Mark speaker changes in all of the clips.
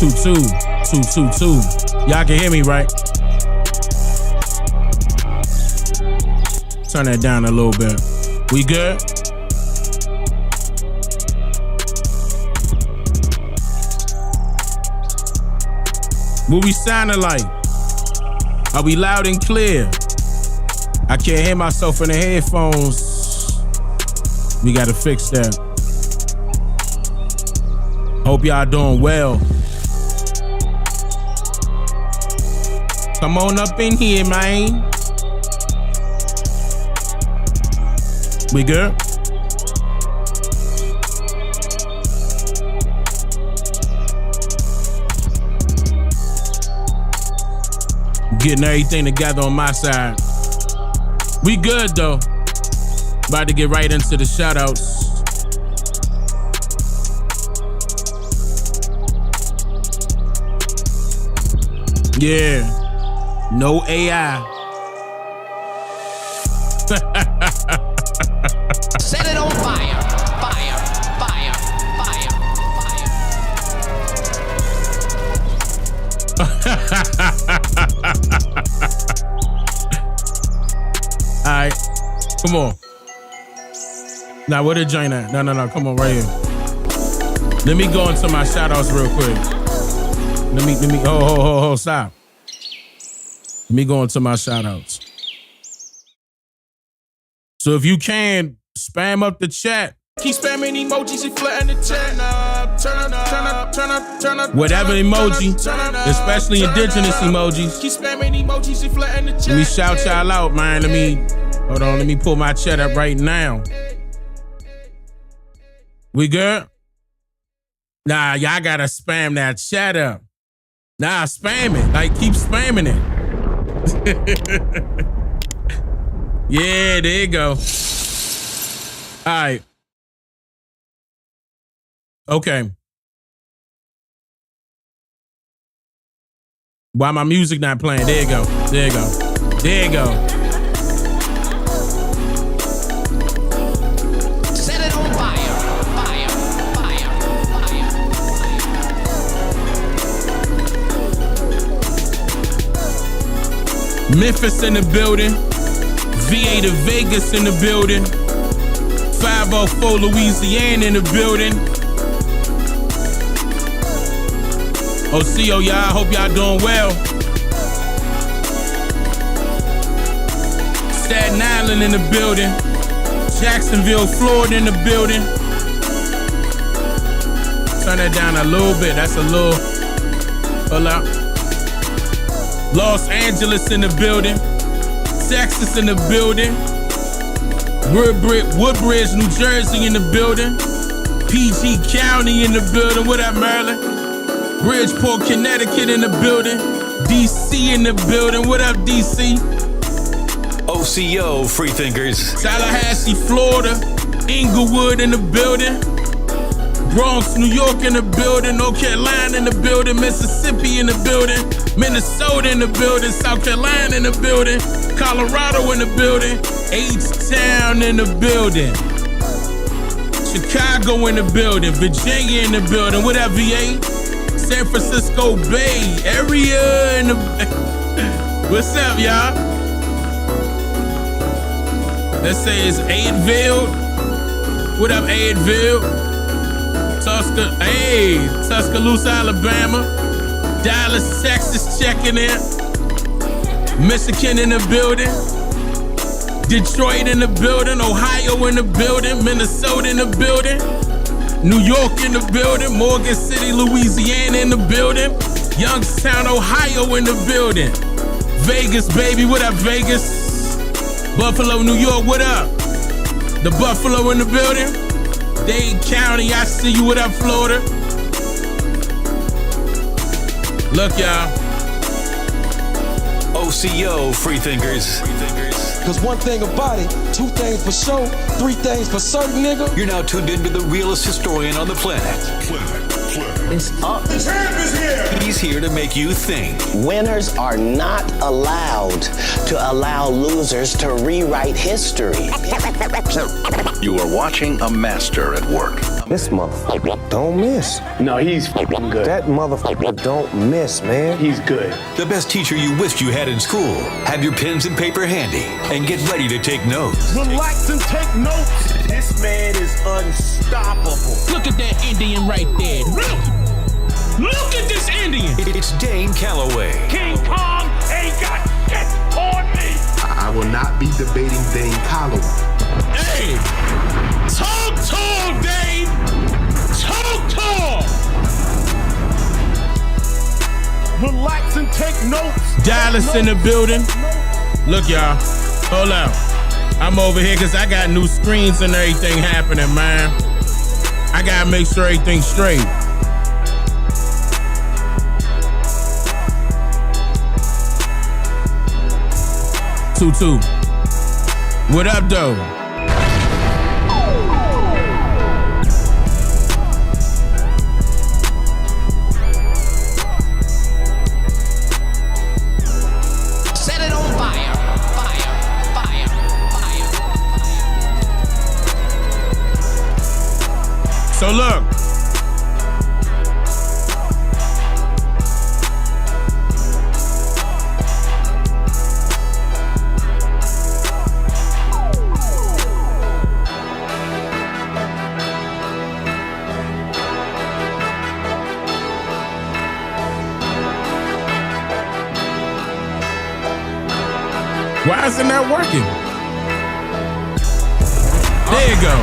Speaker 1: 222. 222. Y'all can hear me, right? Turn that down a little bit. We good? What we sounding like? Are we loud and clear? I can't hear myself in the headphones. We gotta fix that. Hope y'all doing well. Come on up in here, man. We good? Getting everything together on my side. We good though. About to get right into the shout outs. Yeah. No AI.
Speaker 2: Set it on fire. Fire. Fire. Fire.
Speaker 1: All right. Come on. Now, where the joint at? No. Come on, right here. Let me go into my shout outs real quick. Let me, hold, stop. Let me go into my shout outs. So if you can, spam up the chat.
Speaker 3: Keep spamming emojis and flooding the chat. Turn up.
Speaker 1: Whatever emoji, especially indigenous emojis.
Speaker 3: Keep spamming emojis and flooding the chat.
Speaker 1: Let me shout y'all out, man. Hold on, let me pull my chat up right now. We good? Nah, y'all gotta spam that chat up. Nah, spam it. Like, keep spamming it. Yeah, there you go. All right. Okay. Why my music not playing? There you go.
Speaker 2: Set it on fire. Fire.
Speaker 1: Memphis in the building. VA to Vegas in the building. 504 Louisiana in the building. OCO, y'all, hope y'all doing well. Staten Island in the building. Jacksonville, Florida in the building. Turn that down a little bit. That's a little. Hold up. Los Angeles in the building. Texas in the building. Woodbridge, New Jersey in the building. PG County in the building. What up, Maryland? Bridgeport, Connecticut in the building. DC in the building. What up, DC?
Speaker 4: OCO, Freethinkers.
Speaker 1: Tallahassee, Florida. Inglewood in the building. Bronx, New York in the building. North Carolina in the building. Mississippi in the building. Minnesota in the building. South Carolina in the building. Colorado in the building. H-Town in the building. Chicago in the building. Virginia in the building. What up, VA? San Francisco Bay area in the... What's up, y'all? Let's say it's Aidville. What up, Aidville? Tuscaloosa, Alabama. Dallas, Texas, checking in. Michigan in the building. Detroit in the building. Ohio in the building. Minnesota in the building. New York in the building. Morgan City, Louisiana in the building. Youngstown, Ohio in the building. Vegas, baby. What up, Vegas? Buffalo, New York. What up? The Buffalo in the building. Dane County, I see you. What up, Florida? Look, y'all.
Speaker 4: OCO, Freethinkers.
Speaker 5: Cause one thing about it, two things for sure, three things for certain, nigga.
Speaker 4: You're now tuned into the realest historian on the planet.
Speaker 6: It's up.
Speaker 7: The champ is here.
Speaker 4: He's here to make you think.
Speaker 6: Winners are not allowed to allow losers to rewrite history.
Speaker 8: You are watching a master at work.
Speaker 5: This motherfucker don't miss.
Speaker 7: No, he's good.
Speaker 5: That motherfucker don't miss, man.
Speaker 7: He's good.
Speaker 4: The best teacher you wished you had in school. Have your pens and paper handy and get ready to take notes.
Speaker 7: Relax and take notes. This man is unstoppable.
Speaker 1: Look at that Indian right there. Look at this Indian.
Speaker 4: It's Dane Calloway.
Speaker 7: King Kong ain't got shit on me.
Speaker 8: I will not be debating Dane Calloway.
Speaker 1: Hey, talk tall, Dane. Talk tall.
Speaker 7: Relax and take notes.
Speaker 1: Dallas in the building. Look, y'all. Hold on. I'm over here because I got new screens and everything happening, man. I got to make sure everything's straight. Tutu. What up, though?
Speaker 2: Set it on fire. Fire. Fire. Fire.
Speaker 1: So look. Why isn't that working? There you go.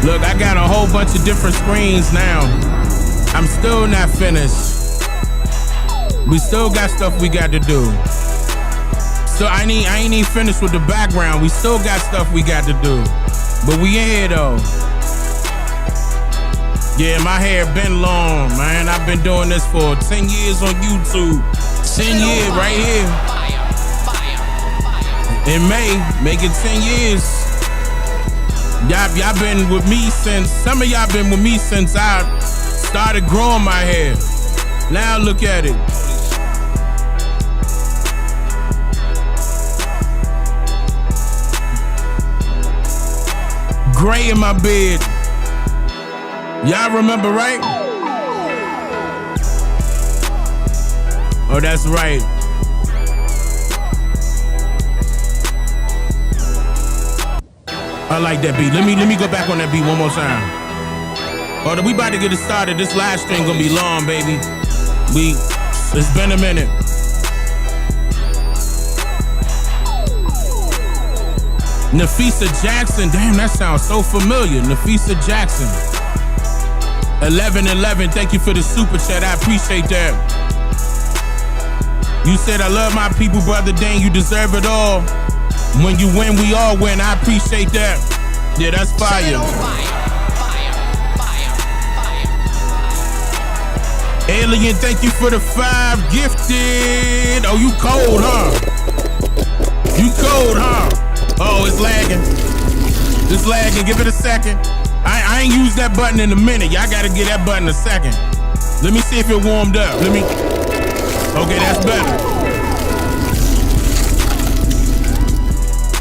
Speaker 1: Look, I got a whole bunch of different screens now. I'm still not finished. We still got stuff we got to do. So I ain't even finished with the background. We still got stuff we got to do. But we in here though. Yeah, my hair been long, man. I've been doing this for 10 years on YouTube. 10 years right here. In May, make it 10 years. Y'all been with me since, some of y'all been with me since I started growing my hair. Now look at it. Gray in my beard. Y'all remember, right? Oh, that's right. I like that beat. Let me go back on that beat one more time. Oh, we about to get it started. This live stream gonna be long, baby. It's been a minute. Nafisa Jackson. Damn, that sounds so familiar. Nafisa Jackson. 1111, thank you for the super chat. I appreciate that. You said, I love my people, brother Dane. You deserve it all. When you win, we all win. I appreciate that. Yeah, that's fire.
Speaker 2: Set it on fire. Fire. Fire. Fire.
Speaker 1: Alien, thank you for the 5 gifted. Oh, you cold, huh? You cold, huh? Oh, it's lagging. It's lagging. Give it a second. I ain't used that button in a minute. Y'all gotta get that button a second. Let me see if it warmed up. Okay, that's better.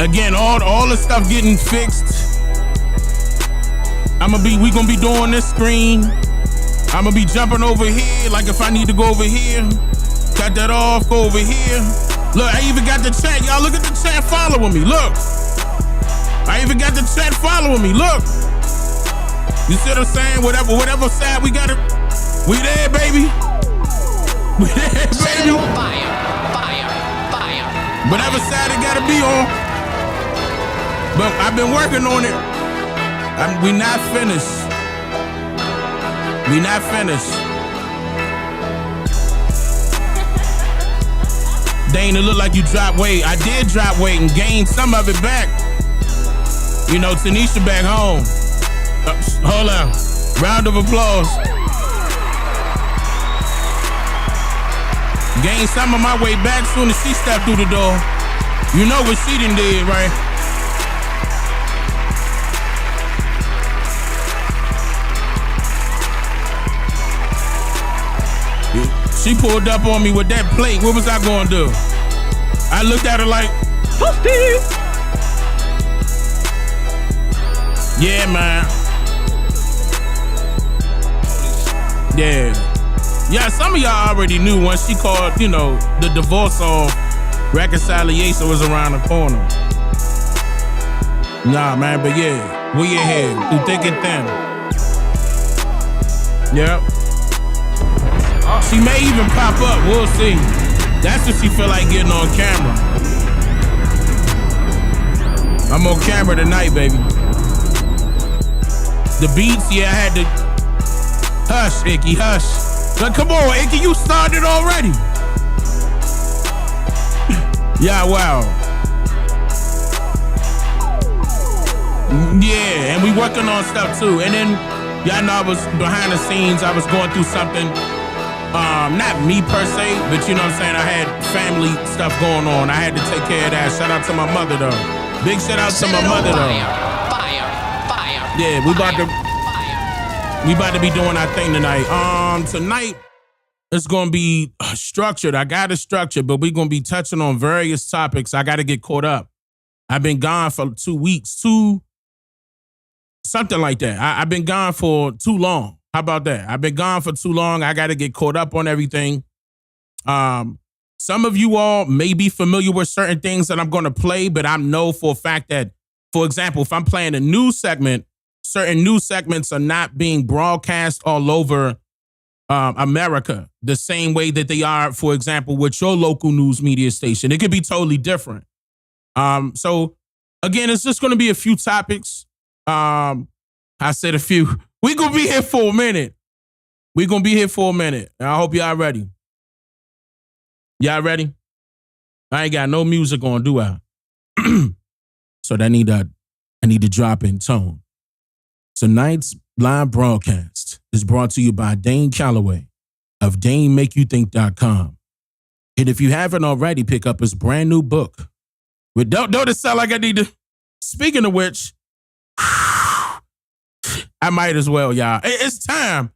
Speaker 1: Again, all the stuff getting fixed. We gonna be doing this screen. I'm gonna be jumping over here. Like if I need to go over here, cut that off, go over here. Look, I even got the chat. Y'all look at the chat following me. Look. I even got the chat following me. Look. You see what I'm saying? Whatever side we got it. We there, baby. We there, baby.
Speaker 2: Set it on fire. Fire. Fire.
Speaker 1: Whatever side it gotta be on. But I've been working on it. We not finished. We not finished. Dane, it look like you dropped weight. I did drop weight and gained some of it back. You know, Tanisha back home. Hold on. Round of applause. Gained some of my weight back soon as she stepped through the door. You know what she done did, right? She pulled up on me with that plate. What was I gonna do? I looked at her like, Toasty. Yeah, man. Yeah, some of y'all already knew once she called, you know, the divorce off, reconciliation was around the corner. Nah, man, but yeah, we in here through thick and thin. Yep. She may even pop up, we'll see. That's if she feel like getting on camera. I'm on camera tonight, baby. The beats, yeah, I had to. Hush, Icky, hush. But come on, Icky, you started already. Yeah, wow. Yeah, and we working on stuff too. And then, y'all know I was behind the scenes. I was going through something. Not me per se, but you know what I'm saying? I had family stuff going on. I had to take care of that. Shout out to my mother, though. Big shout out to my mother, though.
Speaker 2: Fire.
Speaker 1: Yeah, we about to be doing our thing tonight. Tonight it's gonna be structured. I got it structured, but we're gonna be touching on various topics. I got to get caught up. I've been gone for 2 weeks, something like that. I've been gone for too long. How about that? I've been gone for too long. I got to get caught up on everything. Some of you all may be familiar with certain things that I'm going to play, but I know for a fact that, for example, if I'm playing a news segment, certain news segments are not being broadcast all over America the same way that they are, for example, with your local news media station. It could be totally different. So, again, it's just going to be a few topics. I said a few. We're going to be here for a minute. I hope y'all ready. Y'all ready? I ain't got no music on, do I? So I need to drop in tone. Tonight's live broadcast is brought to you by Dane Calloway of DaneMakeYouThink.com. And if you haven't already, pick up his brand new book. But don't it sound like I need to... Speaking of which, I might as well, y'all. It's time.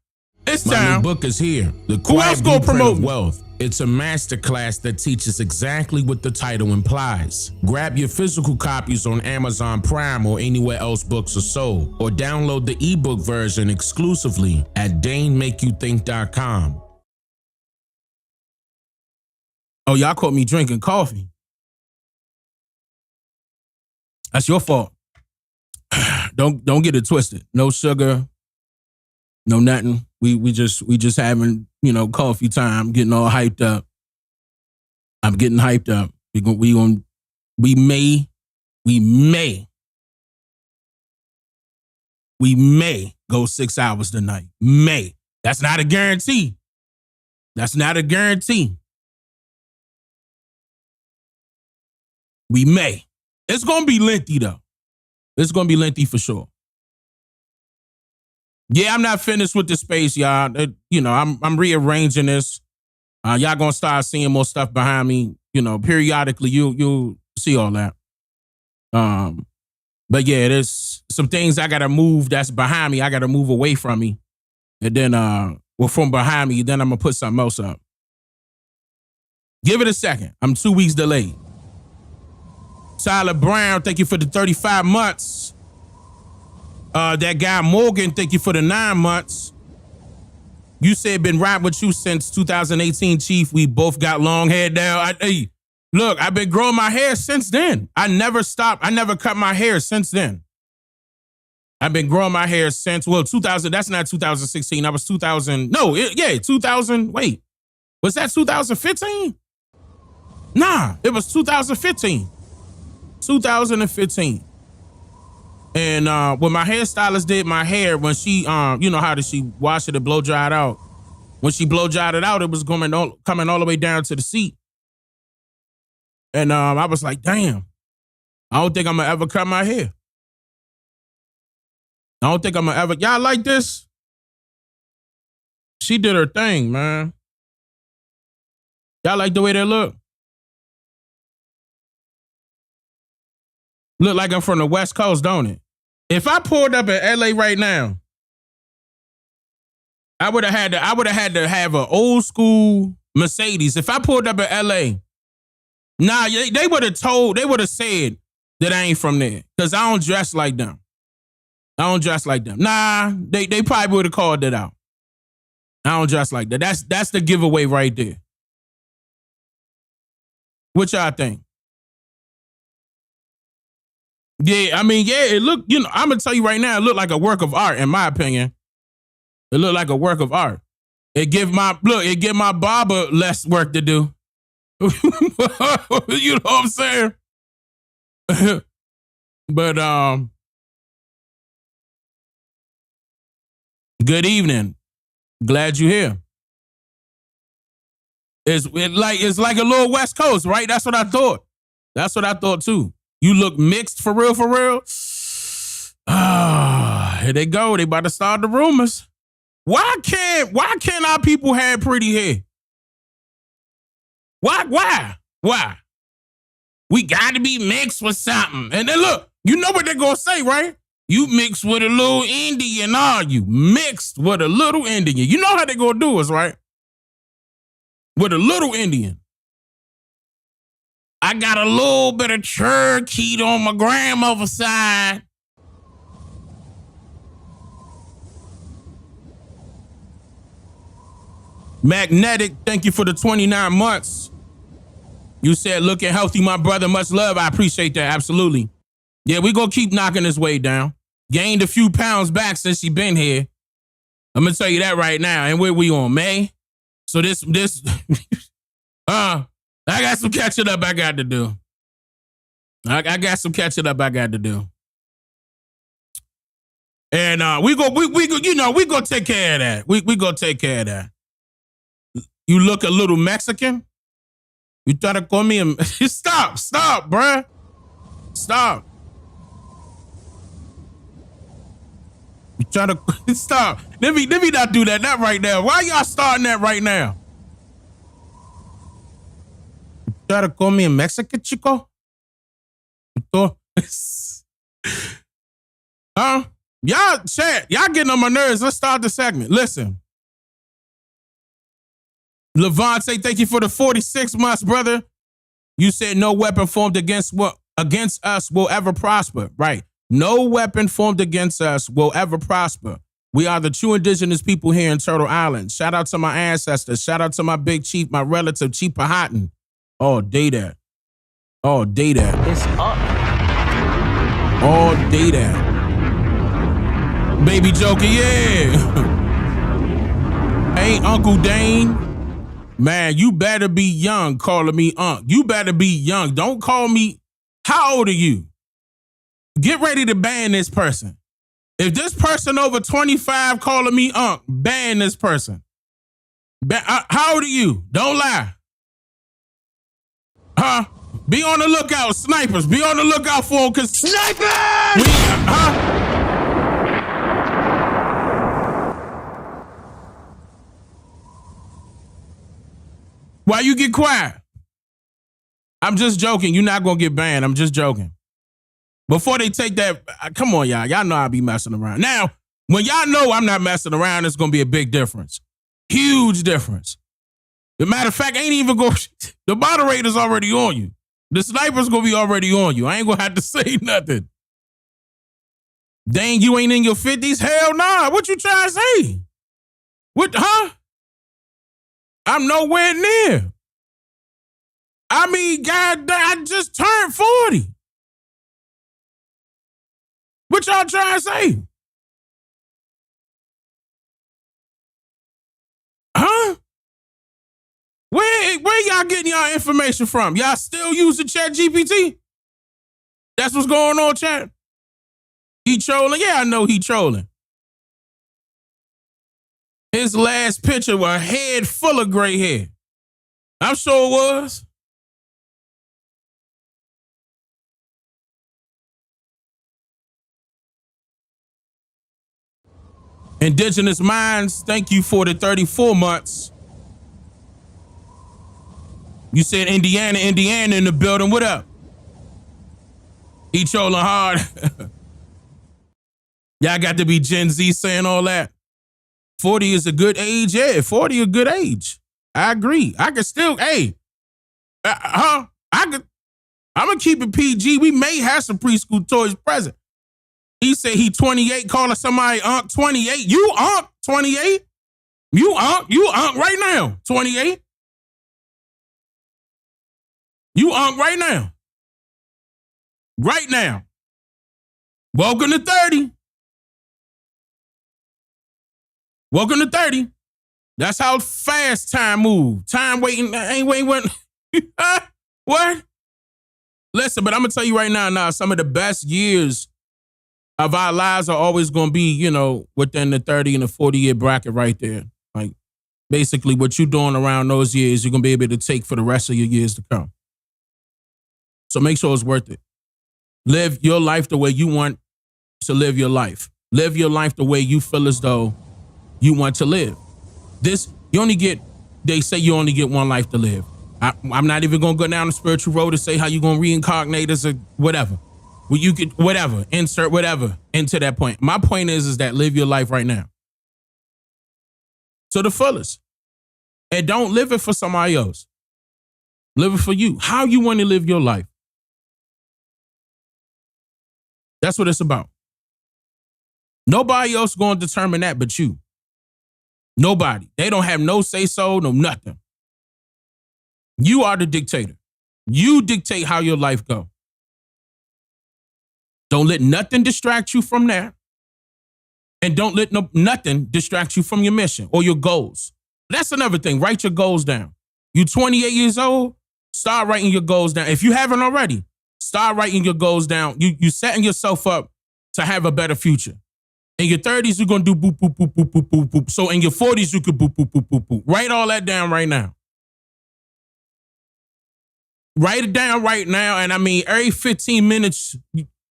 Speaker 1: My new book is here. The Quiet Blueprint of Wealth. It's a masterclass that teaches exactly what the title implies. Grab your physical copies on Amazon Prime or anywhere else books are sold, or download the ebook version exclusively at DaneMakeYouThink.com. Oh, y'all caught me drinking coffee. That's your fault. Don't get it twisted. No sugar, no nothing. We just having, you know, coffee time, getting all hyped up. I'm getting hyped up. We may go 6 hours tonight. May. That's not a guarantee. We may. It's gonna be lengthy though. It's gonna be lengthy for sure. Yeah, I'm not finished with the space, y'all. You know, I'm rearranging this. Y'all gonna start seeing more stuff behind me. You know, periodically you'll see all that. But yeah, there's some things I gotta move that's behind me. I gotta move away from me, and then from behind me, then I'm gonna put something else up. Give it a second. I'm 2 weeks delayed. Tyler Brown, thank you for the 35 months. That guy Morgan, thank you for the 9 months. You said been riding with you since 2018, Chief. We both got long hair now. Look, I've been growing my hair since then. I never stopped. I never cut my hair since then. I've been growing my hair since, 2000. That's not 2016. That was 2000. 2000. Wait, was that 2015? Nah, it was 2015. 2015. And when my hairstylist did my hair, when she, you know, how did she wash it and blow dry it out? When she blow dried it out, it was coming all the way down to the seat. And I was like, damn, I don't think I'm gonna ever cut my hair. Y'all like this? She did her thing, man. Y'all like the way they look? Look like I'm from the West Coast, don't it? If I pulled up in LA right now, I would have had to have an old school Mercedes. If I pulled up in LA, they would have said that I ain't from there, because I don't dress like them. I don't dress like them. Nah, they probably would have called it out. I don't dress like that. That's the giveaway right there. What y'all think? Yeah, I mean, yeah, it looked, I'm going to tell you right now, it looked like a work of art, in my opinion. It looked like a work of art. It give my barber less work to do. You know what I'm saying? But, good evening. Glad you're here. It's like a little West Coast, right? That's what I thought. That's what I thought too. You look mixed for real, for real. Ah, here they go. They about to start the rumors. Why can't our people have pretty hair? Why? We got to be mixed with something. And then look, you know what they're going to say, right? You mixed with a little Indian, are you? Mixed with a little Indian. You know how they're going to do us, right? With a little Indian. I got a little bit of Cherokee on my grandmother's side. Magnetic, thank you for the 29 months. You said looking healthy, my brother. Much love. I appreciate that. Absolutely. Yeah, we gonna keep knocking this weight down. Gained a few pounds back since she been here. I'm gonna tell you that right now. And where we on, May? So this I got some catching up I got to do. I got some catching up I got to do. And we gonna take care of that. We gonna take care of that. You look a little Mexican. You try to call me a... Stop, bruh. Stop. You try to... Stop. Let me not do that. Not right now. Why y'all starting that right now? You try to call me a Mexican, chico? Huh? Y'all, chat. Y'all getting on my nerves. Let's start the segment. Listen. Levante, thank you for the 46 months, brother. You said no weapon formed against us will ever prosper. Right. No weapon formed against us will ever prosper. We are the true indigenous people here in Turtle Island. Shout out to my ancestors. Shout out to my big chief, my relative, Chief Powhatan. Oh, day that. Oh, day that.
Speaker 2: It's up.
Speaker 1: All day that. Baby Joker, yeah. Hey, Uncle Dane. Man, you better be young calling me Unc. You better be young. Don't call me. How old are you? Get ready to ban this person. If this person over 25 calling me Unc, ban this person. How old are you? Don't lie. Huh? Be on the lookout, snipers. Be on the lookout for them, cause snipers! Why you get quiet? I'm just joking. You're not gonna get banned. I'm just joking. Before they take that, come on, y'all. Y'all know I be messing around. Now, when y'all know I'm not messing around, it's gonna be a big difference. Huge difference. As a matter of fact, ain't even go. The moderator's already on you. The sniper's gonna be already on you. I ain't gonna have to say nothing. Dang, you ain't in your 50s? Hell nah. What you trying to say? What, huh? I'm nowhere near. I mean, God, I just turned 40. What y'all trying to say? Huh? Where y'all getting y'all information from? Y'all still using ChatGPT? That's what's going on, chat? He trolling? Yeah, I know he trolling. His last picture was a head full of gray hair. I'm sure it was. Indigenous Minds, thank you for the 34 months. You said Indiana in the building. What up? He trolling hard. Y'all got to be Gen Z saying all that. 40 is a good age. Yeah, 40 a good age. I agree. I can still, I'm going to keep it PG. We may have some preschool toys present. He said he 28, calling somebody Unc 28. You Unc 28? You Unc right now, 28. You Unc right now. Right now. Welcome to 30. Welcome to 30. That's how fast time moves. Time waiting, ain't waiting. What? Listen, but I'm going to tell you right now, some of the best years of our lives are always going to be, you know, within the 30 and the 40-year bracket right there. Like, basically, what you're doing around those years, you're going to be able to take for the rest of your years to come. So make sure it's worth it. Live your life the way you want to live your life. Live your life the way you feel as though you want to live. They say you only get one life to live. I'm not even going to go down the spiritual road to say how you're going to reincarnate as a whatever. Well, you could, whatever, insert whatever into that point. My point is that live your life right now to the fullest. And don't live it for somebody else. Live it for you. How you want to live your life. That's what it's about. Nobody else going to determine that but you. Nobody. They don't have no say-so, no nothing. You are the dictator. You dictate how your life go. Don't let nothing distract you from that. And don't let nothing distract you from your mission or your goals. That's another thing. Write your goals down. You 28 years old, start writing your goals down. If you haven't already, start writing your goals down. You setting yourself up to have a better future. In your 30s, you're going to do boop, boop, boop, boop, boop, boop, boop. So in your 40s, you could boop, boop, boop, boop, boop. Write all that down right now. Write it down right now. And I mean, every 15 minutes,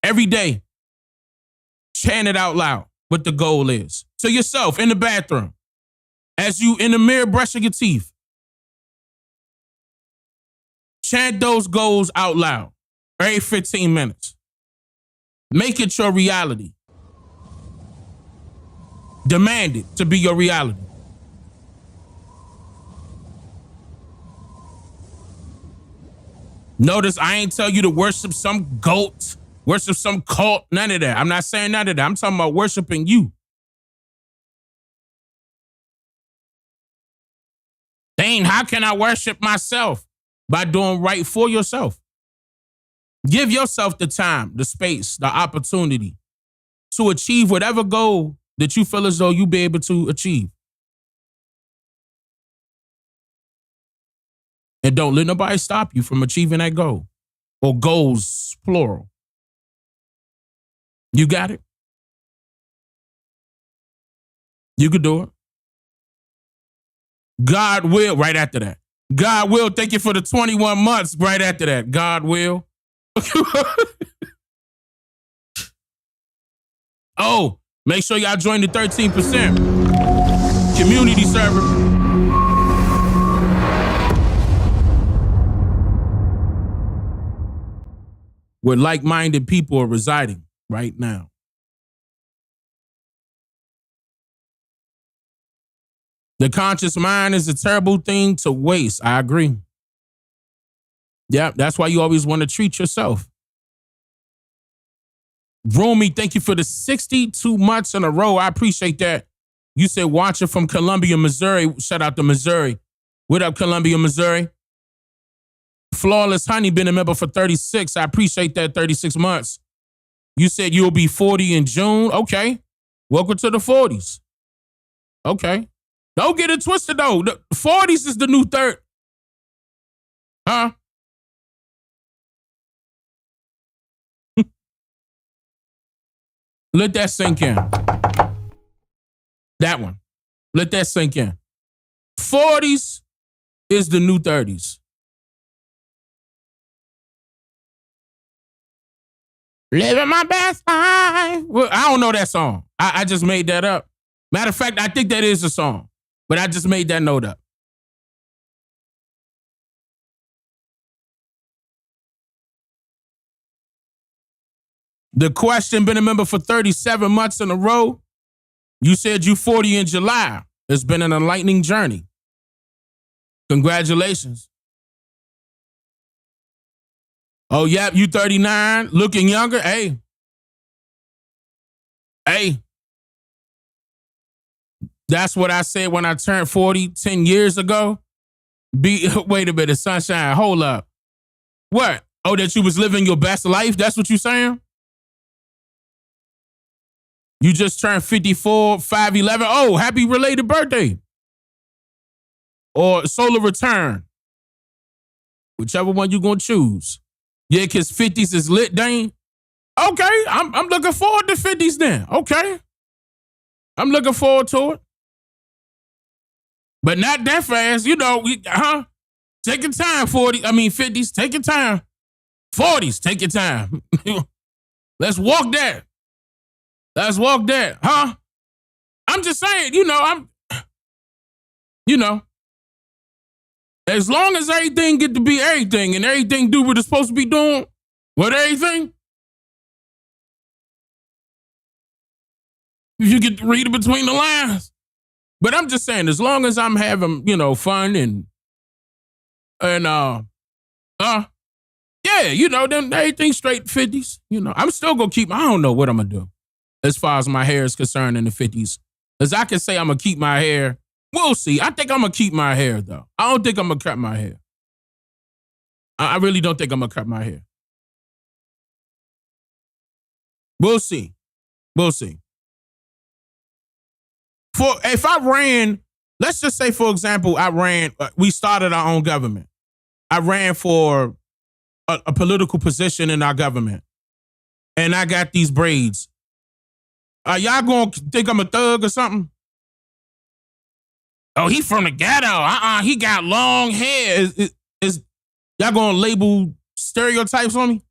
Speaker 1: every day, chant it out loud what the goal is. To yourself in the bathroom. As you in the mirror brushing your teeth. Chant those goals out loud. Every 15 minutes. Make it your reality. Demand it to be your reality. Notice I ain't tell you to worship some goat, worship some cult, none of that. I'm not saying none of that. I'm talking about worshiping you. Dane, how can I worship myself? By doing right for yourself. Give yourself the time, the space, the opportunity to achieve whatever goal that you feel as though you be able to achieve. And don't let nobody stop you from achieving that goal. Or goals, plural. You got it? You could do it. God will, right after that. God will, thank you for the 21 months right after that. God will. Oh, make sure y'all join the 13% community server. Where like-minded people are residing right now. The conscious mind is a terrible thing to waste. I agree. Yeah, that's why you always want to treat yourself. Roomy, thank you for the 62 months in a row. I appreciate that. You said watching from Columbia, Missouri. Shout out to Missouri. What up, Columbia, Missouri? Flawless Honey, been a member for 36. I appreciate that, 36 months. You said you'll be 40 in June. Okay. Welcome to the 40s. Okay. Don't get it twisted, though. The 40s is the new 30. Huh? Let that sink in. That one. Let that sink in. 40s is the new 30s. Living my best life. Well, I don't know that song. I just made that up. Matter of fact, I think that is a song. But I just made that note up. The question, been a member for 37 months in a row. You said you 40 in July. It's been an enlightening journey. Congratulations. Oh, yep, you 39, looking younger. Hey, Hey, that's what I said when I turned 40 10 years ago. Wait a minute, Sunshine, hold up. What? Oh, that you was living your best life? That's what you saying? You just turned 54, 5'11". Oh, happy related birthday. Or solar return. Whichever one you gonna choose. Yeah, because 50s is lit, Dane. Okay, I'm looking forward to 50s then. Okay. I'm looking forward to it. But not that fast, you know, take your time, 50s, take your time. 40s, take your time. Let's walk that. Let's walk that, huh? I'm just saying, as long as everything get to be everything and everything do what it's supposed to be doing with everything, you get to read it between the lines. But I'm just saying, as long as I'm having, fun and then everything's straight 50s. I'm still gonna keep, I don't know what I'm gonna do as far as my hair is concerned in the 50s. As I can say I'm gonna keep my hair. We'll see. I think I'm gonna keep my hair though. I don't think I'm gonna cut my hair. I really don't think I'm gonna cut my hair. We'll see. We'll see. If I ran, let's just say, for example, we started our own government. I ran for a political position in our government. And I got these braids. Are y'all gonna think I'm a thug or something? Oh, he from the ghetto. He got long hair. Is y'all gonna label stereotypes on me?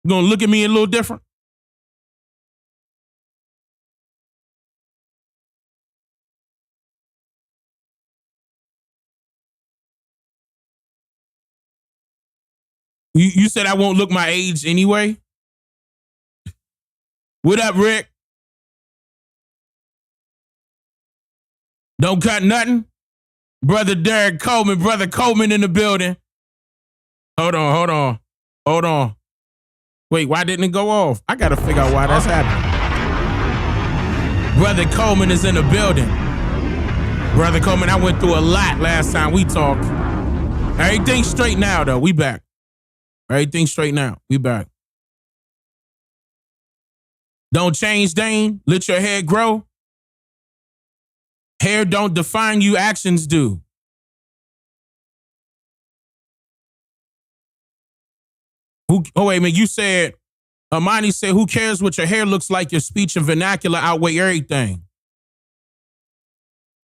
Speaker 1: You gonna look at me a little different? You said I won't look my age anyway? What up, Rick? Don't cut nothing? Brother Derek Coleman, Brother Coleman in the building. Hold on. Wait, why didn't it go off? I gotta figure out why that's happening. Brother Coleman is in the building. Brother Coleman, I went through a lot last time we talked. Everything's straight now, though. We back. Everything's straight now. We back. Don't change, Dane. Let your hair grow. Hair don't define you, actions do. Wait a minute, you said, Amani said, who cares what your hair looks like? Your speech and vernacular outweigh everything.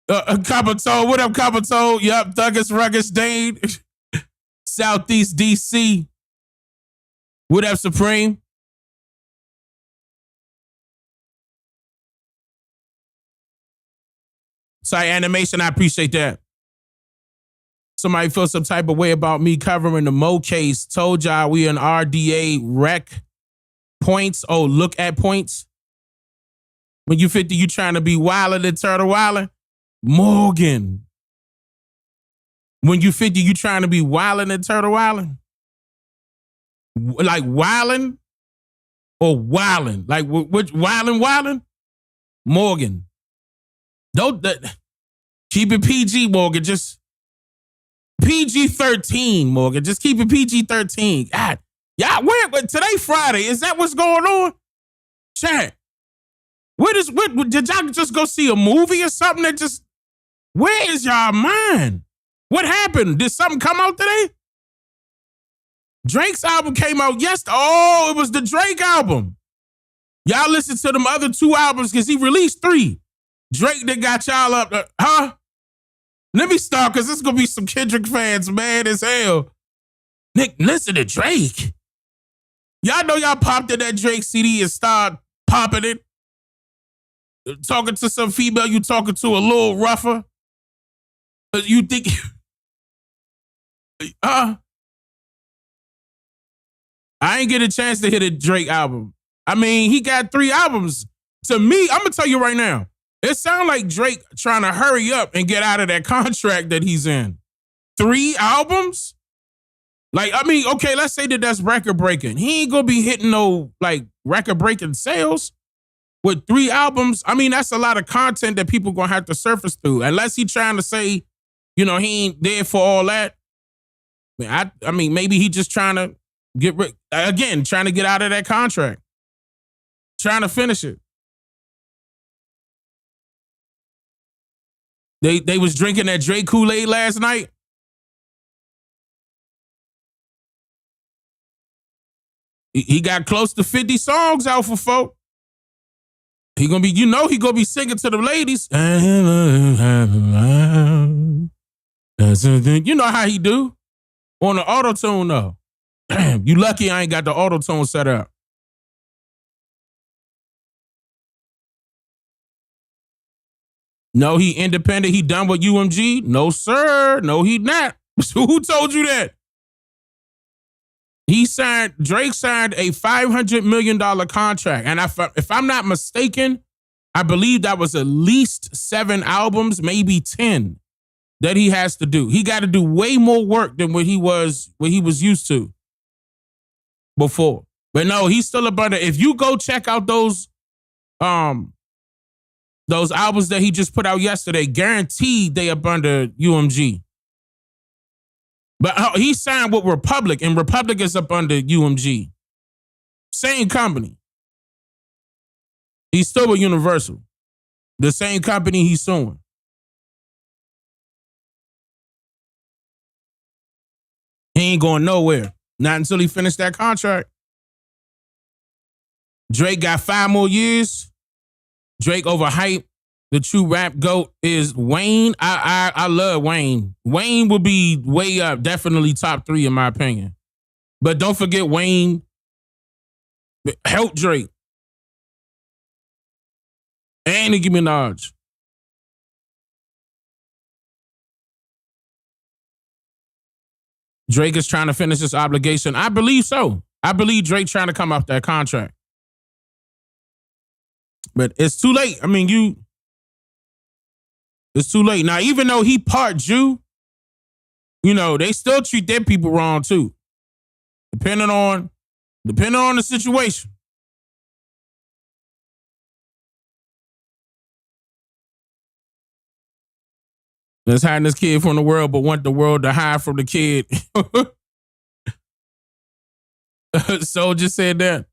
Speaker 1: Capito, what up, Capito? Yup, Thuggus, Ruggers, Dane. Southeast DC. What up, Supreme? Sorry, animation, I appreciate that. Somebody feels some type of way about me covering the Mo case. Told y'all we an RDA rec points. Oh, look at points. When you 50, you trying to be wilder than Turtle Wilder? Morgan. When you 50, you trying to be wilder than Turtle Wilder? Like wildin' or wildin'? Like which wildin'? Morgan. Don't keep it PG, Morgan. Just PG-13, Morgan. Just keep it PG-13. God, yeah. But today Friday. Is that what's going on? Chat. What did y'all just go see a movie or something? Where is y'all mind? What happened? Did something come out today? Drake's album came out yesterday. Oh, it was the Drake album. Y'all listen to them other 2 albums because he released 3. Drake that got y'all up, huh? Let me start because there's going to be some Kendrick fans mad as hell. Nick, listen to Drake. Y'all know y'all popped in that Drake CD and start popping it. Talking to some female you talking to a little rougher. You think, I ain't get a chance to hit a Drake album. I mean, he got 3 albums. To me, I'm going to tell you right now, it sounds like Drake trying to hurry up and get out of that contract that he's in. 3 albums? Like, I mean, okay, let's say that that's record breaking. He ain't going to be hitting no, like, record breaking sales. with 3 albums, I mean, that's a lot of content that people gonna have to surface through. Unless he trying to say, he ain't there for all that. I mean, maybe he just trying to trying to get out of that contract. Trying to finish it. They was drinking that Drake Kool-Aid last night. He got close to 50 songs out for folk. He gonna be, he gonna be singing to the ladies. You know how he do on the auto-tune though. You lucky I ain't got the auto-tune set up. No, he independent. He done with UMG? No, sir. No, he not. Who told you that? Drake signed a $500 million contract. And if I'm not mistaken, I believe that was at least 7 albums, maybe 10 that he has to do. He got to do way more work than what he was used to before. But no, he's still a brother. If you go check out those albums that he just put out yesterday, guaranteed they up under UMG. But he signed with Republic, and Republic is up under UMG. Same company. He's still with Universal. The same company he's suing. He ain't going nowhere. Not until he finished that contract. Drake got 5 more years. Drake overhyped. The true rap GOAT is Wayne. I love Wayne. Wayne will be way up, definitely top 3 in my opinion. But don't forget Wayne helped Drake. And Nicki Minaj. Drake is trying to finish his obligation. I believe so. I believe Drake trying to come off that contract. But it's too late. I mean, it's too late. Now, even though he part Jew, they still treat their people wrong too. Depending on the situation. That's hiding this kid from the world, but want the world to hide from the kid. Soldier said that.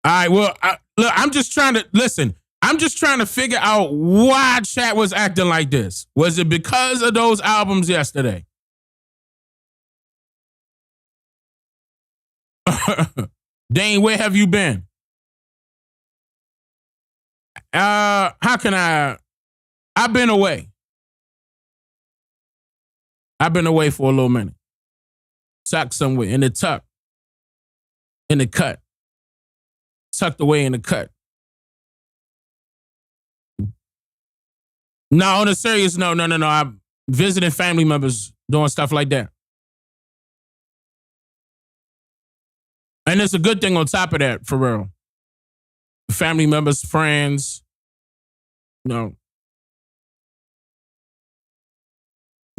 Speaker 1: All right, well, I'm just trying to figure out why chat was acting like this. Was it because of those albums yesterday? Dane, where have you been? How can I've been away. I've been away for a little minute. Tucked somewhere in the tuck. In the cut. Tucked away in the cut. No, on a serious no. I'm visiting family members, doing stuff like that. And it's a good thing on top of that, for real. Family members, friends,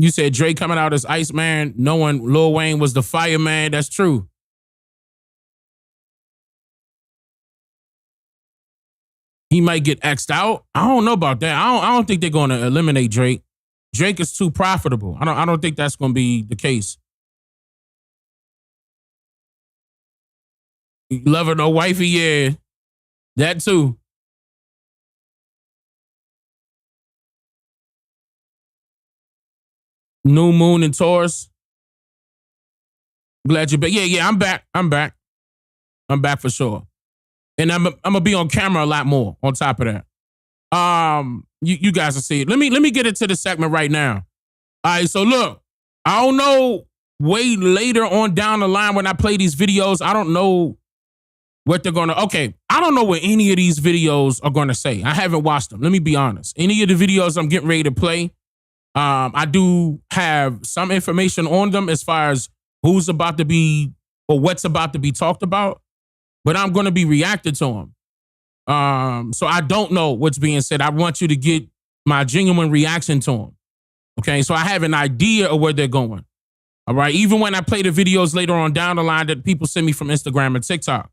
Speaker 1: You said Drake coming out as Iceman, knowing Lil Wayne was the fireman. That's true. He might get X'd out. I don't know about that. I don't think they're going to eliminate Drake. Drake is too profitable. I don't think that's going to be the case. Lover no wifey, yeah. That too. New Moon and Taurus. Glad you're back. Yeah, I'm back. I'm back for sure. And I'm gonna be on camera a lot more on top of that. You guys will see it. Let me get into the segment right now. All right, so look, I don't know, way later on down the line when I play these videos, I don't know what they're gonna, I don't know what any of these videos are gonna say. I haven't watched them. Let me be honest. Any of the videos I'm getting ready to play, I do have some information on them as far as who's about to be or what's about to be talked about, but I'm going to be reacting to them. So I don't know what's being said. I want you to get my genuine reaction to them. Okay, so I have an idea of where they're going. All right, even when I play the videos later on down the line that people send me from Instagram and TikTok.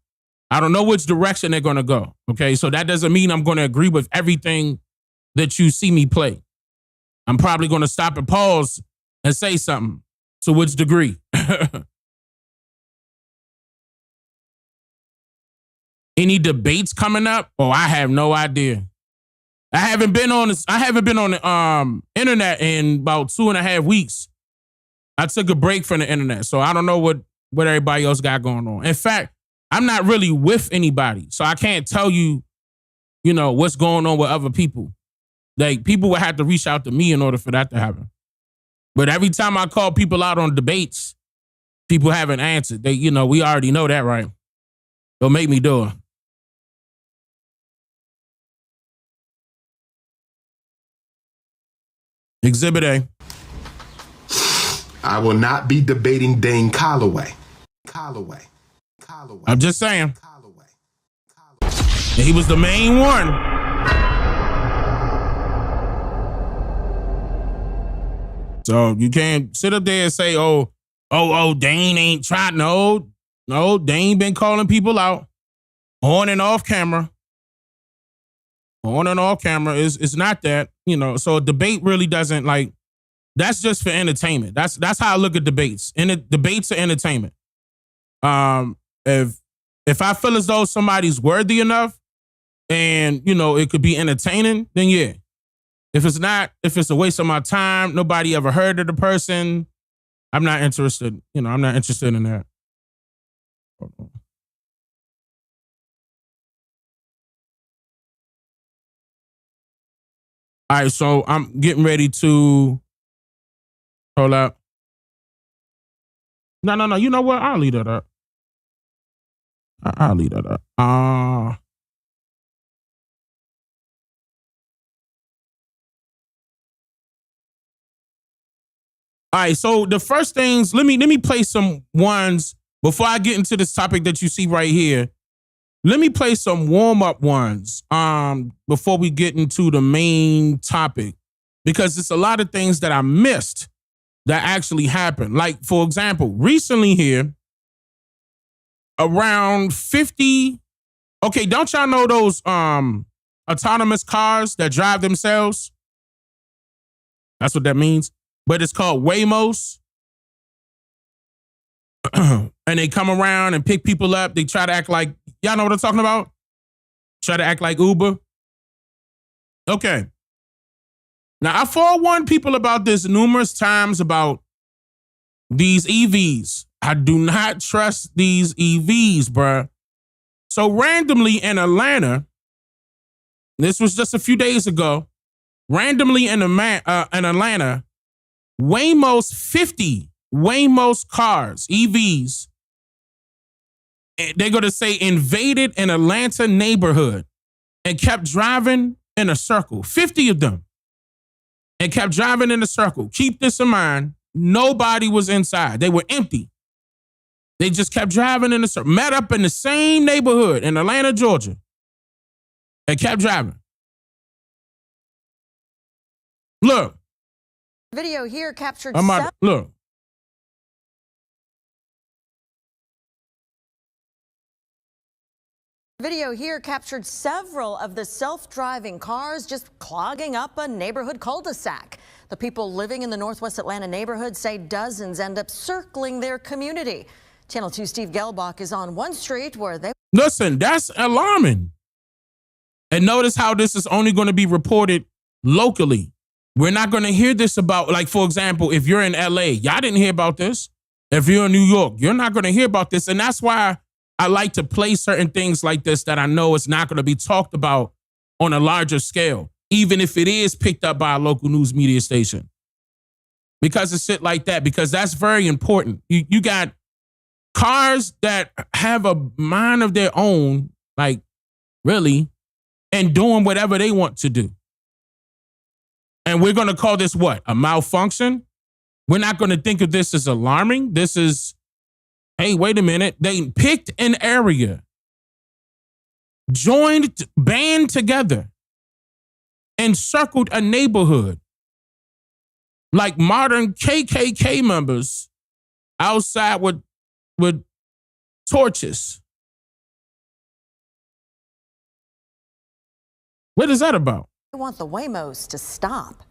Speaker 1: I don't know which direction they're going to go. Okay. So that doesn't mean I'm going to agree with everything that you see me play. I'm probably going to stop and pause and say something. To which degree? Any debates coming up? Oh, I have no idea. I haven't been on the internet in about 2.5 weeks. I took a break from the internet, so I don't know what everybody else got going on. In fact, I'm not really with anybody, so I can't tell you, what's going on with other people. Like, people would have to reach out to me in order for that to happen. But every time I call people out on debates, people haven't answered. They, we already know that, right? Don't make me do it. Exhibit A.
Speaker 8: I will not be debating Dane Calloway.
Speaker 1: I'm just saying. He was the main one. So you can't sit up there and say, oh, Dane ain't tried. No, Dane been calling people out on and off camera. On and off camera is not that, so a debate really doesn't that's just for entertainment. That's how I look at debates. Debates are entertainment. If I feel as though somebody's worthy enough and, it could be entertaining, then yeah. If it's not, if it's a waste of my time, nobody ever heard of the person, I'm not interested. I'm not interested in that. Hold on. All right, so I'm getting ready to hold up. No. You know what? I'll leave that up. I'll leave that up. All right, so the first things, let me play some ones before I get into this topic that you see right here. Let me play some warm-up ones before we get into the main topic, because it's a lot of things that I missed that actually happened. Like, for example, recently here, around 50, okay, don't y'all know those autonomous cars that drive themselves? That's what that means. But it's called Waymos. And they come around and pick people up. They try to act like, y'all know what I'm talking about? Try to act like Uber. Okay. Now, I forewarned people about this numerous times about these EVs. I do not trust these EVs, bruh. So randomly in Atlanta, this was just a few days ago, randomly in Atlanta, Waymos 50 Waymos cars, EVs, they're going to say invaded an Atlanta neighborhood and kept driving in a circle, 50 of them, and kept driving in a circle. Keep this in mind, nobody was inside. They were empty. They just kept driving in a circle, met up in the same neighborhood in Atlanta, Georgia, and kept driving. Look.
Speaker 9: Video here captured.
Speaker 1: Look.
Speaker 9: Video here captured several of the self-driving cars just clogging up a neighborhood cul-de-sac. The people living in the Northwest Atlanta neighborhood say dozens end up circling their community. Channel 2 Steve Gelbach is on one street where they...
Speaker 1: Listen, that's alarming. And notice how this is only going to be reported locally. We're not going to hear this about, like, for example, if you're in LA, y'all didn't hear about this. If you're in New York, you're not going to hear about this. And that's why I like to play certain things like this that I know it's not going to be talked about on a larger scale, even if it is picked up by a local news media station. Because of shit like that, because that's very important. You got cars that have a mind of their own, like, really, and doing whatever they want to do. And we're going to call this what? A malfunction? We're not going to think of this as alarming. This is, hey, wait a minute. They picked an area, band together, and circled a neighborhood like modern KKK members outside with torches What is that about?
Speaker 9: They want the Waymos to stop.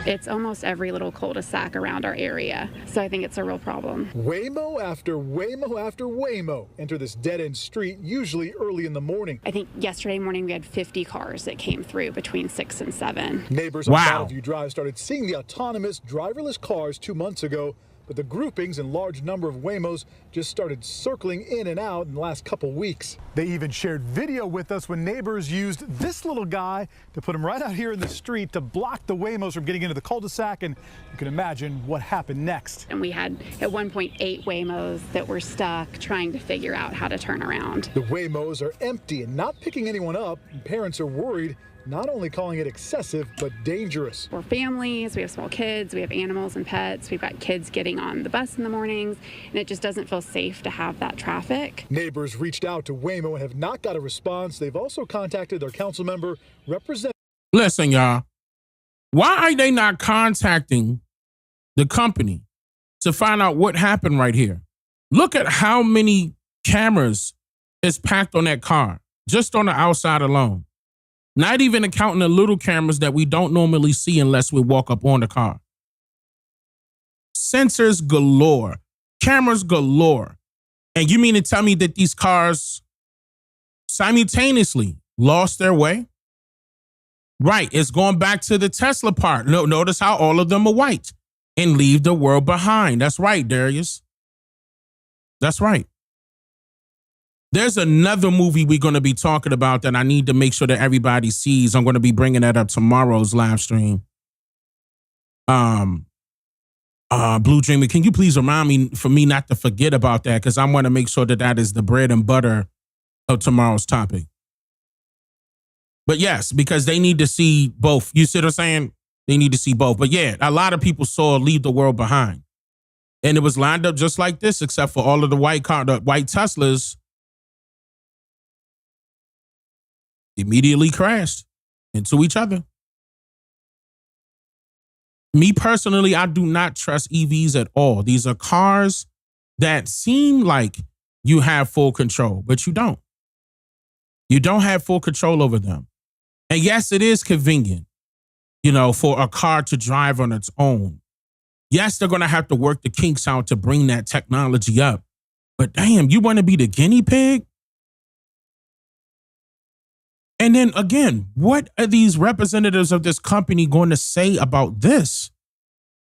Speaker 10: It's almost every little cul-de-sac around our area, so I think it's a real problem.
Speaker 11: Waymo after Waymo after Waymo enter this dead-end street, usually early in the morning.
Speaker 10: I think yesterday morning we had 50 cars that came through between 6 and 7.
Speaker 11: Neighbors on Battleview Drive started seeing the autonomous, driverless cars 2 months ago, but the groupings and large number of Waymos just started circling in and out in the last couple weeks. They even shared video with us when neighbors used this little guy to put him right out here in the street to block the Waymos from getting into the cul-de-sac, and you can imagine what happened next.
Speaker 10: And we had at one point 8 Waymos that were stuck trying to figure out how to turn around.
Speaker 11: The Waymos are empty and not picking anyone up, and parents are worried, not only calling it excessive, but dangerous.
Speaker 10: We're families, we have small kids, we have animals and pets, we've got kids getting on the bus in the mornings, and it just doesn't feel safe to have that traffic.
Speaker 11: Neighbors reached out to Waymo and have not got a response. They've also contacted their council member,
Speaker 1: Listen, y'all, why are they not contacting the company to find out what happened right here? Look at how many cameras is packed on that car, just on the outside alone. Not even accounting the little cameras that we don't normally see unless we walk up on the car. Sensors galore, cameras galore. And you mean to tell me that these cars simultaneously lost their way? Right, it's going back to the Tesla part. Notice how all of them are white and leave the world behind. That's right, Darius. That's right. There's another movie we're going to be talking about that I need to make sure that everybody sees. I'm going to be bringing that up tomorrow's live stream. Blue Dreamer, can you please remind me for me not to forget about that? Because I want to make sure that that is the bread and butter of tomorrow's topic. But yes, because they need to see both. You see what I'm saying? They need to see both. But yeah, a lot of people saw Leave the World Behind. And it was lined up just like this, except for all of the white Teslas immediately crashed into each other. Me personally, I do not trust EVs at all. These are cars that seem like you have full control, but you don't. You don't have full control over them. And yes, it is convenient, for a car to drive on its own. Yes, they're going to have to work the kinks out to bring that technology up. But damn, you want to be the guinea pig? And then again, what are these representatives of this company going to say about this?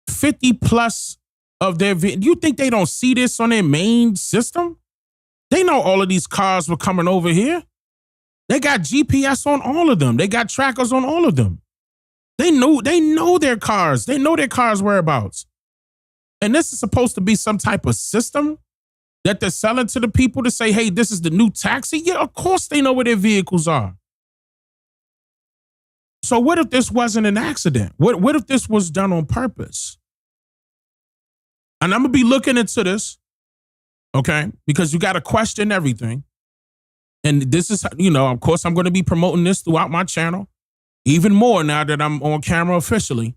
Speaker 1: 50 plus of their, you think they don't see this on their main system? They know all of these cars were coming over here. They got GPS on all of them. They got trackers on all of them. They know their cars. They know their cars' whereabouts. And this is supposed to be some type of system that they're selling to the people to say, hey, this is the new taxi. Yeah, of course they know where their vehicles are. So what if this wasn't an accident? What if this was done on purpose? And I'm going to be looking into this, okay? Because you got to question everything. And this is, of course, I'm going to be promoting this throughout my channel, even more now that I'm on camera officially.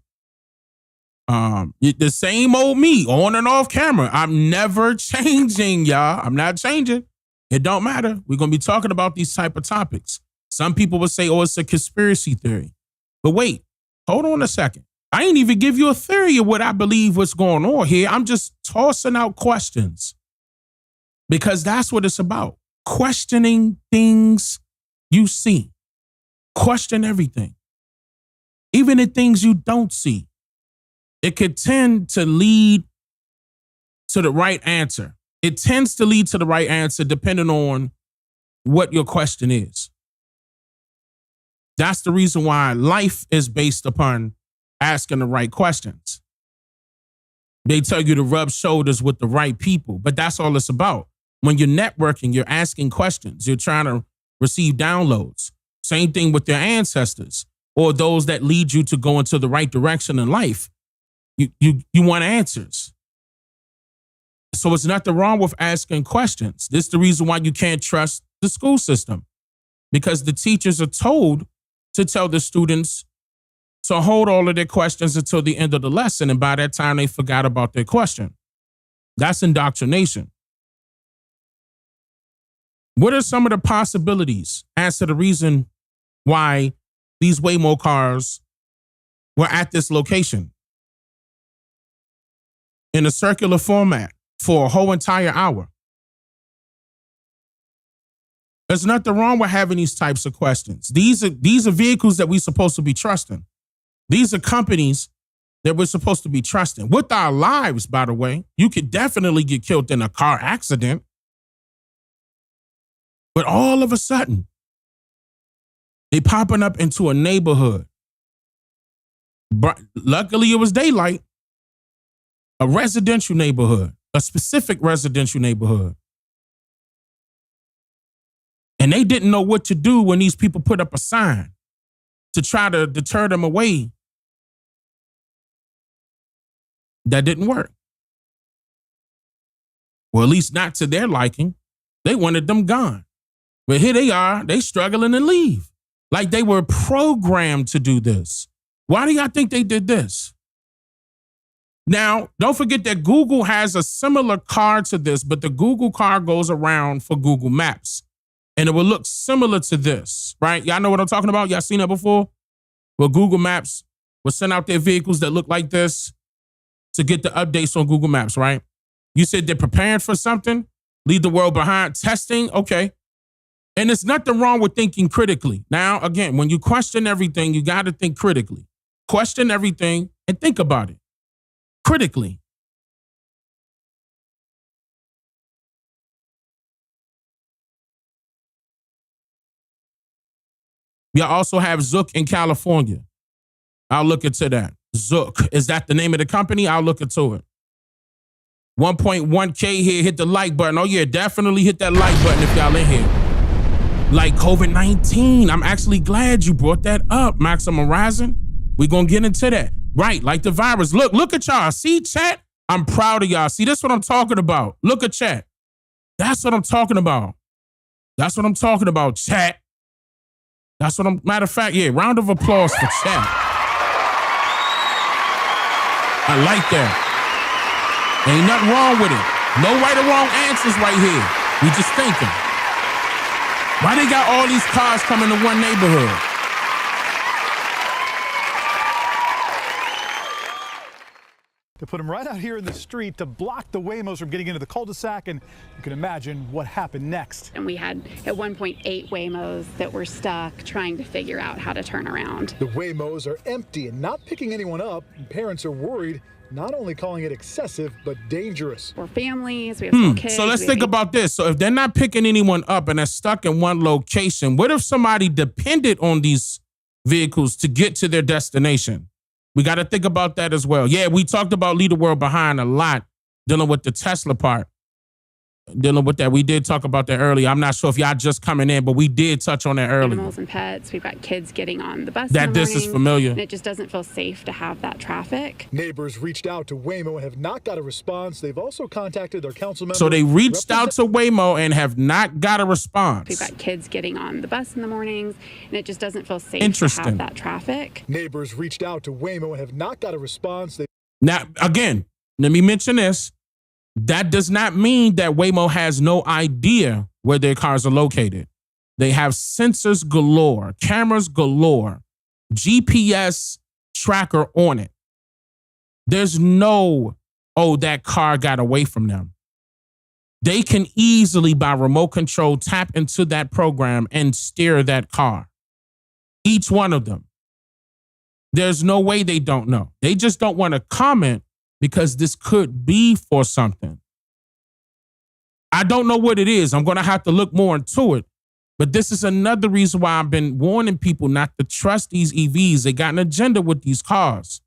Speaker 1: The same old me, on and off camera. I'm never changing, y'all. I'm not changing. It don't matter. We're going to be talking about these type of topics. Some people will say, oh, it's a conspiracy theory. But wait, hold on a second. I ain't even give you a theory of what I believe what's going on here. I'm just tossing out questions because that's what it's about. Questioning things you see. Question everything. Even the things you don't see. It could tend to lead to the right answer. It tends to lead to the right answer depending on what your question is. That's the reason why life is based upon asking the right questions. They tell you to rub shoulders with the right people, but that's all it's about. When you're networking, you're asking questions. You're trying to receive downloads. Same thing with your ancestors or those that lead you to go into the right direction in life. You want answers. So it's nothing wrong with asking questions. This is the reason why you can't trust the school system, because the teachers are told to tell the students to hold all of their questions until the end of the lesson. And by that time, they forgot about their question. That's indoctrination. What are some of the possibilities as to the reason why these Waymo cars were at this location in a circular format for a whole entire hour? There's nothing wrong with having these types of questions. These are vehicles that we're supposed to be trusting. These are companies that we're supposed to be trusting. With our lives, by the way, you could definitely get killed in a car accident. But all of a sudden, they popping up into a neighborhood. But luckily, it was daylight. A residential neighborhood, a specific residential neighborhood. And they didn't know what to do when these people put up a sign to try to deter them away. That didn't work. Well, at least not to their liking. They wanted them gone. But here they are, they struggling to leave. Like they were programmed to do this. Why do y'all think they did this? Now, don't forget that Google has a similar car to this, but the Google car goes around for Google Maps. And it will look similar to this, right? Y'all know what I'm talking about? Y'all seen that before? Well, Google Maps will send out their vehicles that look like this to get the updates on Google Maps, right? You said they're preparing for something, leave the world behind, testing, okay. And there's nothing wrong with thinking critically. Now, again, when you question everything, you got to think critically. Question everything and think about it critically. You also have Zook in California. I'll look into that. Zook. Is that the name of the company? I'll look into it. 1.1K here. Hit the like button. Oh, yeah, definitely hit that like button if y'all in here. Like COVID-19. I'm actually glad you brought that up, Maximum Rising. We're going to get into that. Right, like the virus. Look at y'all. See, chat? I'm proud of y'all. See, that's what I'm talking about. Look at chat. That's what I'm talking about. That's what I'm talking about, chat. That's what I'm, matter of fact, yeah, round of applause for chat. I like that. Ain't nothing wrong with it. No right or wrong answers right here. We just thinking. Why they got all these cars coming to one neighborhood?
Speaker 11: They put them right out here in the street to block the Waymos from getting into the cul-de-sac, and you can imagine what happened next.
Speaker 10: And we had at 1.8 Waymos that were stuck trying to figure out how to turn around.
Speaker 11: The Waymos are empty and not picking anyone up. Parents are worried, not only calling it excessive, but dangerous.
Speaker 10: We're families, we have small kids.
Speaker 1: So let's think about this. So if they're not picking anyone up and they're stuck in one location, what if somebody depended on these vehicles to get to their destination? We got to think about that as well. Yeah, we talked about leave the world behind a lot, dealing with the Tesla part, dealing with that. We did talk about that earlier. I'm not sure if y'all just coming in, but we did touch on that earlier.
Speaker 10: Animals and pets. We've got kids getting on the bus.
Speaker 1: That this is familiar.
Speaker 10: And it just doesn't feel safe to have that traffic.
Speaker 11: Neighbors reached out to Waymo and have not got a response. They've also contacted their council members.
Speaker 1: So they reached out to Waymo and have not got a response.
Speaker 10: We've got kids getting on the bus in the mornings, and it just doesn't feel safe to have that traffic.
Speaker 11: Neighbors reached out to Waymo and have not got a response.
Speaker 1: Now, again, let me mention this. That does not mean that Waymo has no idea where their cars are located. They have sensors galore, cameras galore, GPS tracker on it. There's no, oh, that car got away from them. They can easily, by remote control, tap into that program and steer that car. Each one of them. There's no way they don't know. They just don't want to comment because this could be for something. I don't know what it is. I'm going to have to look more into it. But this is another reason why I've been warning people not to trust these EVs. They got an agenda with these cars.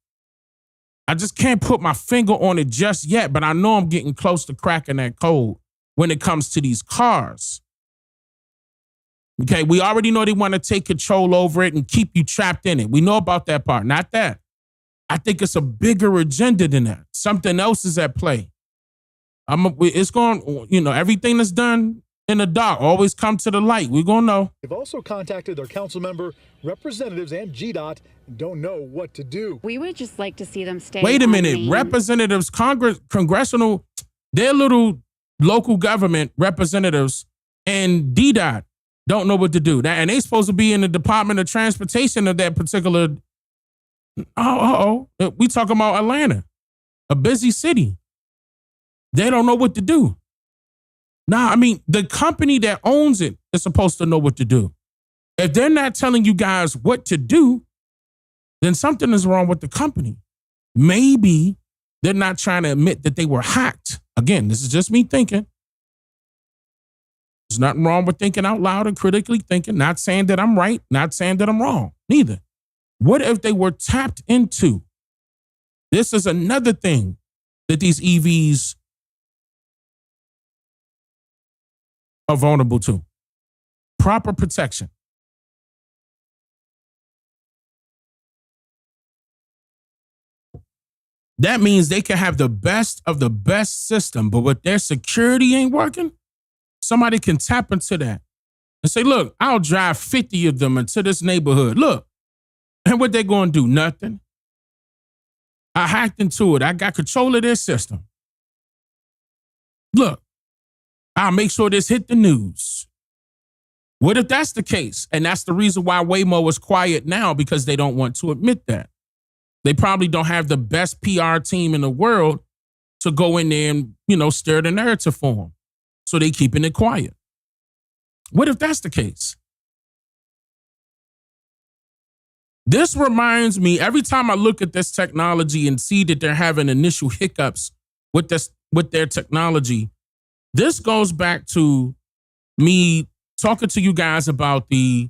Speaker 1: I just can't put my finger on it just yet, but I know I'm getting close to cracking that code when it comes to these cars. Okay, we already know they want to take control over it and keep you trapped in it. We know about that part, not that. I think it's a bigger agenda than that. Something else is at play. It's going, everything that's done in the dark always come to the light. We're going to know.
Speaker 11: They've also contacted their council member, representatives, and GDOT and don't know what to do.
Speaker 10: We would just like to see them stay.
Speaker 1: Wait a minute. Representatives, congressional, their little local government representatives and DDOT don't know what to do. And they supposed to be in the Department of Transportation of that particular. We talking about Atlanta, a busy city. They don't know what to do. Nah, I mean, the company that owns it is supposed to know what to do. If they're not telling you guys what to do, then something is wrong with the company. Maybe they're not trying to admit that they were hacked. Again, this is just me thinking. There's nothing wrong with thinking out loud and critically thinking, not saying that I'm right, not saying that I'm wrong, neither. What if they were tapped into? This is another thing that these EVs are vulnerable to. Proper protection. That means they can have the best of the best system, but with their security ain't working, somebody can tap into that and say, look, I'll drive 50 of them into this neighborhood. Look. And what they going to do? Nothing. I hacked into it. I got control of their system. Look, I'll make sure this hit the news. What if that's the case? And that's the reason why Waymo is quiet now, because they don't want to admit that. They probably don't have the best PR team in the world to go in there and, stir the narrative for them. So they keeping it quiet. What if that's the case? This reminds me, every time I look at this technology and see that they're having initial hiccups with their technology, this goes back to me talking to you guys about the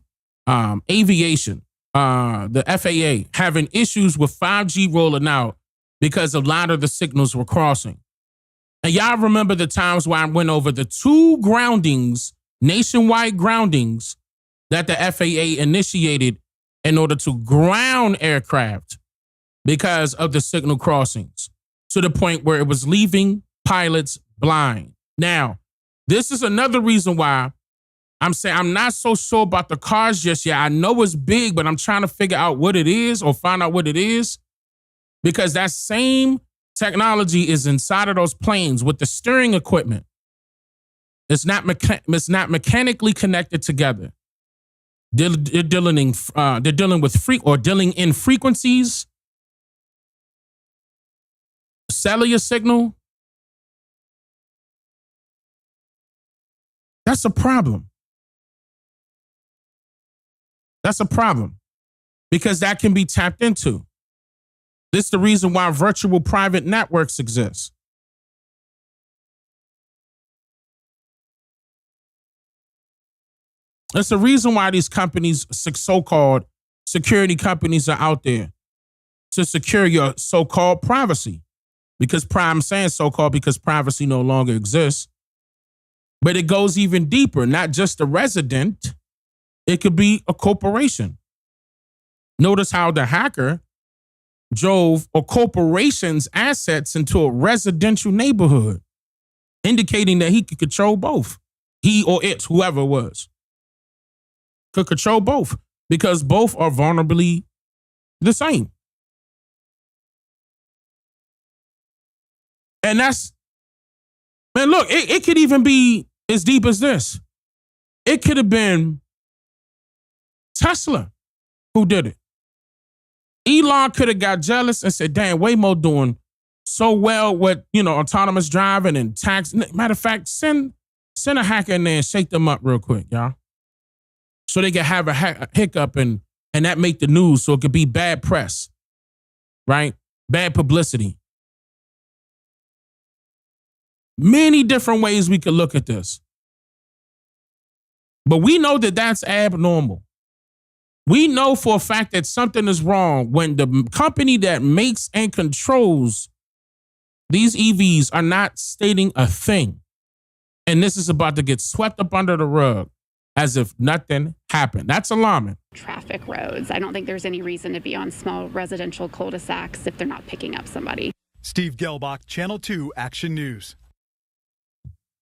Speaker 1: aviation, the FAA having issues with 5G rolling out because a lot of the signals were crossing. And y'all remember the times where I went over the 2 groundings, nationwide groundings, that the FAA initiated in order to ground aircraft because of the signal crossings, to the point where it was leaving pilots blind. Now, this is another reason why I'm saying I'm not so sure about the cars just yet. I know it's big, but I'm trying to figure out what it is or find out what it is, because that same technology is inside of those planes with the steering equipment. It's not mechanically connected together. They're dealing in frequencies, cellular signal. That's a problem. That's a problem, because that can be tapped into. This is the reason why virtual private networks exist. That's the reason why these companies, so-called security companies, are out there to secure your so-called privacy. Because I'm saying so-called because privacy no longer exists. But it goes even deeper, not just a resident. It could be a corporation. Notice how the hacker drove a corporation's assets into a residential neighborhood, indicating that he could control both. He or it, whoever it was, could control both, because both are vulnerably the same. And that's, man, look, it could even be as deep as this. It could have been Tesla who did it. Elon could have got jealous and said, damn, Waymo doing so well with, autonomous driving and tax. Matter of fact, send a hacker in there and shake them up real quick, y'all. So they can have a hiccup and that make the news, so it could be bad press, right? Bad publicity. Many different ways we could look at this. But we know that that's abnormal. We know for a fact that something is wrong when the company that makes and controls these EVs are not stating a thing. And this is about to get swept up under the rug as if nothing happened. That's alarming.
Speaker 10: Traffic roads. I don't think there's any reason to be on small residential cul-de-sacs if they're not picking up somebody.
Speaker 11: Steve Gelbach, Channel 2 Action News.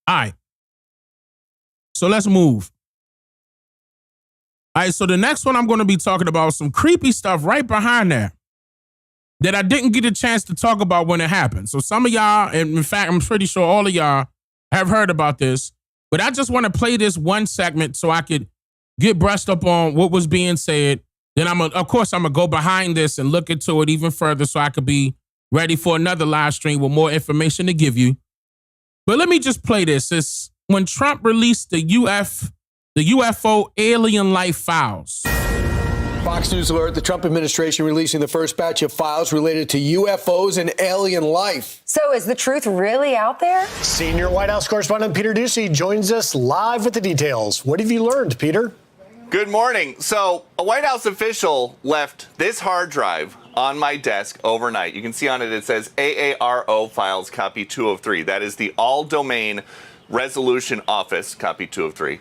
Speaker 1: All right. So let's move. All right, so the next one I'm going to be talking about some creepy stuff right behind there that I didn't get a chance to talk about when it happened. So some of y'all, and in fact, I'm pretty sure all of y'all have heard about this. But I just want to play this one segment so I could get brushed up on what was being said. Then of course, I'm going to go behind this and look into it even further so I could be ready for another live stream with more information to give you. But let me just play this. It's when Trump released the UFO alien life files.
Speaker 12: Fox News alert, the Trump administration releasing the first batch of files related to UFOs and alien life.
Speaker 13: So is the truth really out there?
Speaker 14: Senior White House correspondent Peter Doocy joins us live with the details. What have you learned, Peter?
Speaker 15: Good morning. So a White House official left this hard drive on my desk overnight. You can see on it, it says AARO files copy 2 of 3. That is the all domain resolution office copy 2 of 3.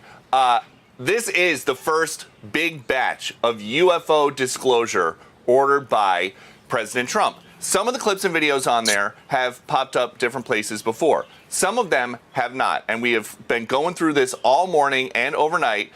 Speaker 15: This is the first big batch of UFO disclosure ordered by President Trump. Some of the clips and videos on there have popped up different places before. Some of them have not. And we have been going through this all morning and overnight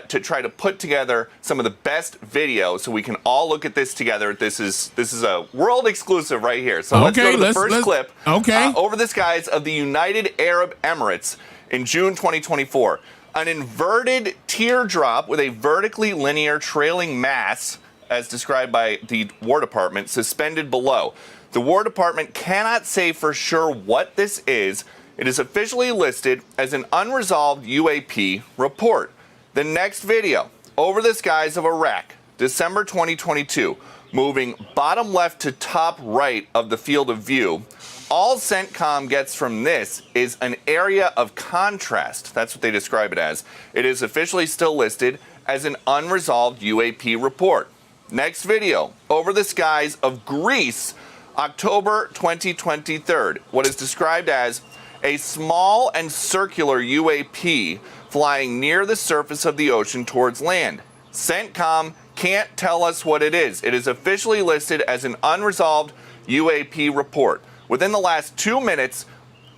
Speaker 15: to try to put together some of the best videos so we can all look at this together. This is a world exclusive right here. So let's go to the first clip. Over the skies of the United Arab Emirates in June 2024. An inverted teardrop with a vertically linear trailing mass, as described by the War Department, suspended below. The War Department cannot say for sure what this is. It is officially listed as an unresolved UAP report. The next video, over the skies of Iraq, December 2022, moving bottom left to top right of the field of view. All CENTCOM gets from this is an area of contrast. That's what they describe it as. It is officially still listed as an unresolved UAP report. Next video, over the skies of Greece, October 2023. What is described as a small and circular UAP flying near the surface of the ocean towards land. CENTCOM can't tell us what it is. It is officially listed as an unresolved UAP report. Within the last 2 minutes,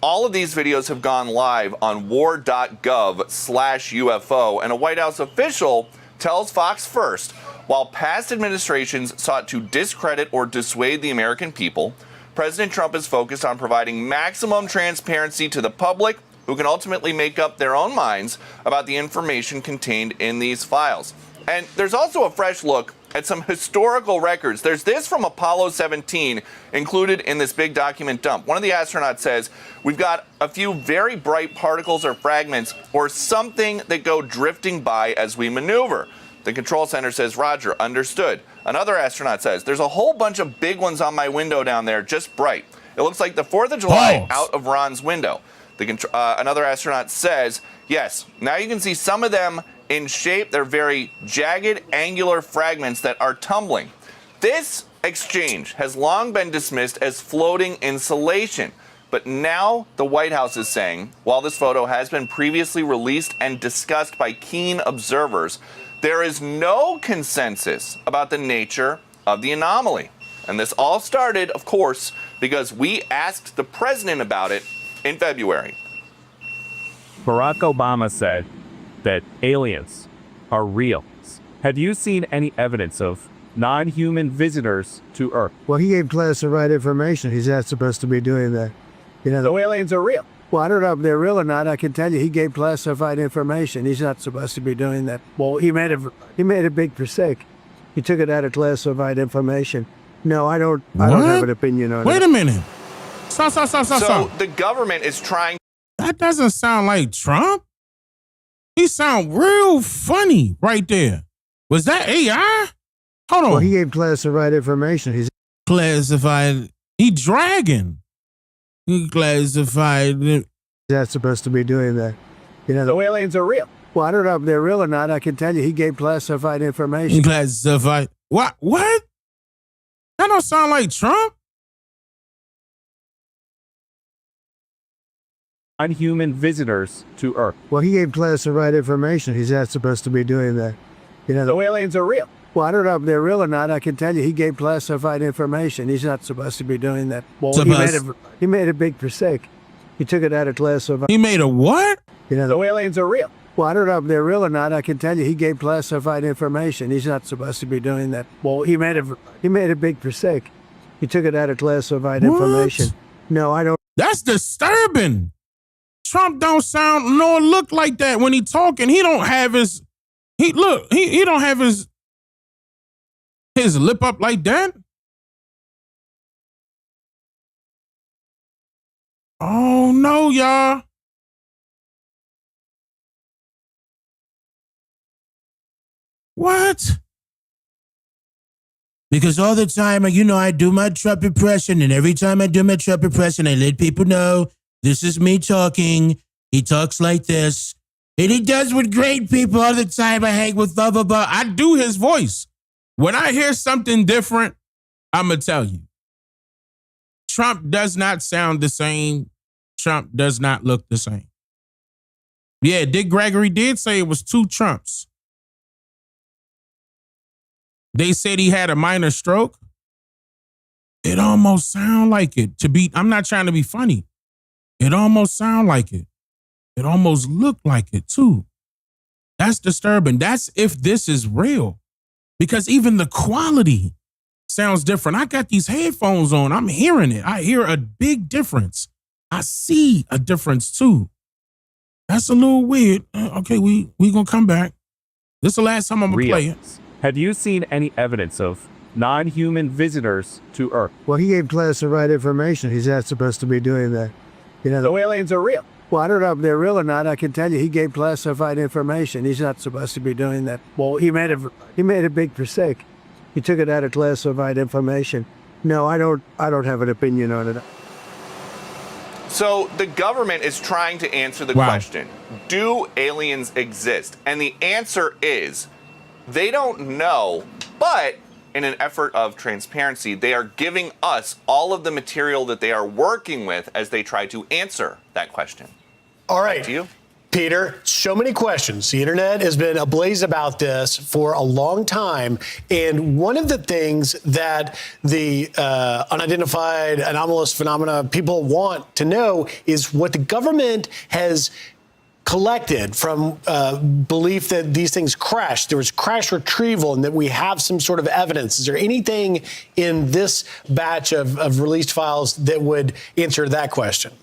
Speaker 15: all of these videos have gone live on war.gov/UFO, and a White House official tells Fox First, while past administrations sought to discredit or dissuade the American people, President Trump is focused on providing maximum transparency to the public, who can ultimately make up their own minds about the information contained in these files. And there's also a fresh look at some historical records. There's this from Apollo 17 included in this big document dump. One of the astronauts says, we've got a few very bright particles or fragments or something that go drifting by as we maneuver. The control center says, Roger, understood. Another astronaut says, there's a whole bunch of big ones on my window down there, just bright. It looks like the 4th of July out of Ron's window. Another astronaut says, yes, now you can see some of them in shape. They're very jagged, angular fragments that are tumbling. This exchange has long been dismissed as floating insulation. But now the White House is saying, while this photo has been previously released and discussed by keen observers, there is no consensus about the nature of the anomaly. And this all started, of course, because we asked the president about it in February.
Speaker 16: Barack Obama said that aliens are real. Have you seen any evidence of non-human visitors to Earth?
Speaker 17: Well, he gave classified information. He's not supposed to be doing that. You know,
Speaker 14: so aliens are real.
Speaker 17: Well, I don't know if they're real or not. I can tell you he gave classified information. He's not supposed to be doing that. Well, he made a big mistake. He took it out of classified information. No, I don't have an opinion on it.
Speaker 1: Wait a minute. Stop.
Speaker 15: So the government is trying.
Speaker 1: That doesn't sound like Trump. He sound real funny right there. Was that AI? Hold on.
Speaker 17: Well, he gave classified information. He's
Speaker 1: classified. He dragging. He classified.
Speaker 17: He's not supposed to be doing that. You know,
Speaker 14: so aliens are real.
Speaker 17: Well, I don't know if they're real or not. I can tell you he gave classified information.
Speaker 1: Classified. What? That don't sound like Trump.
Speaker 16: Non-human visitors to Earth.
Speaker 17: Well, he gave classified information. He's not supposed to be doing that. You know,
Speaker 14: so aliens are real.
Speaker 17: Well, I don't know if they're real or not. I can tell you he gave classified information. He's not supposed to be doing that. Well, he made a big mistake. He took it out of classified.
Speaker 1: He made a what?
Speaker 17: You know,
Speaker 14: so aliens are real.
Speaker 17: Well, I don't know if they're real or not. I can tell you he gave classified information. He's not supposed to be doing that. Well, he made a big mistake. He took it out of classified information. No, I don't.
Speaker 1: That's disturbing. Trump don't sound nor look like that when he talking. He don't have his, he don't have his lip up like that. Oh no, y'all. What? Because all the time, I do my Trump impression, and every time I do my Trump impression, I let people know this is me talking. He talks like this. And he does with great people all the time. I hang with blah, blah, blah. I do his voice. When I hear something different, I'm going to tell you. Trump does not sound the same. Trump does not look the same. Yeah, Dick Gregory did say it was 2 Trumps. They said he had a minor stroke. It almost sound like it. I'm not trying to be funny. It almost sound like it. It almost looked like it too. That's disturbing. That's if this is real. Because even the quality sounds different. I got these headphones on. I'm hearing it. I hear a big difference. I see a difference too. That's a little weird. Okay, we gonna come back. This is the last time I'm gonna play it.
Speaker 16: Have you seen any evidence of non-human visitors to Earth?
Speaker 17: Well, he gave classified information. He's not supposed to be doing that.
Speaker 12: So aliens are real.
Speaker 17: Well, I don't know if they're real or not. I can tell you he gave classified information. He's not supposed to be doing that. Well, he made a big mistake. He took it out of classified information. No, I don't have an opinion on it.
Speaker 15: So the government is trying to answer the question, do aliens exist? And the answer is they don't know, but in an effort of transparency, they are giving us all of the material that they are working with as they try to answer that question.
Speaker 14: All right.
Speaker 15: To you.
Speaker 14: Peter, so many questions. The internet has been ablaze about this for a long time. And one of the things that the unidentified anomalous phenomena people want to know is what the government has collected from belief that these things crashed. There was crash retrieval and that we have some sort of evidence. Is there anything in this batch of released files that would answer that question?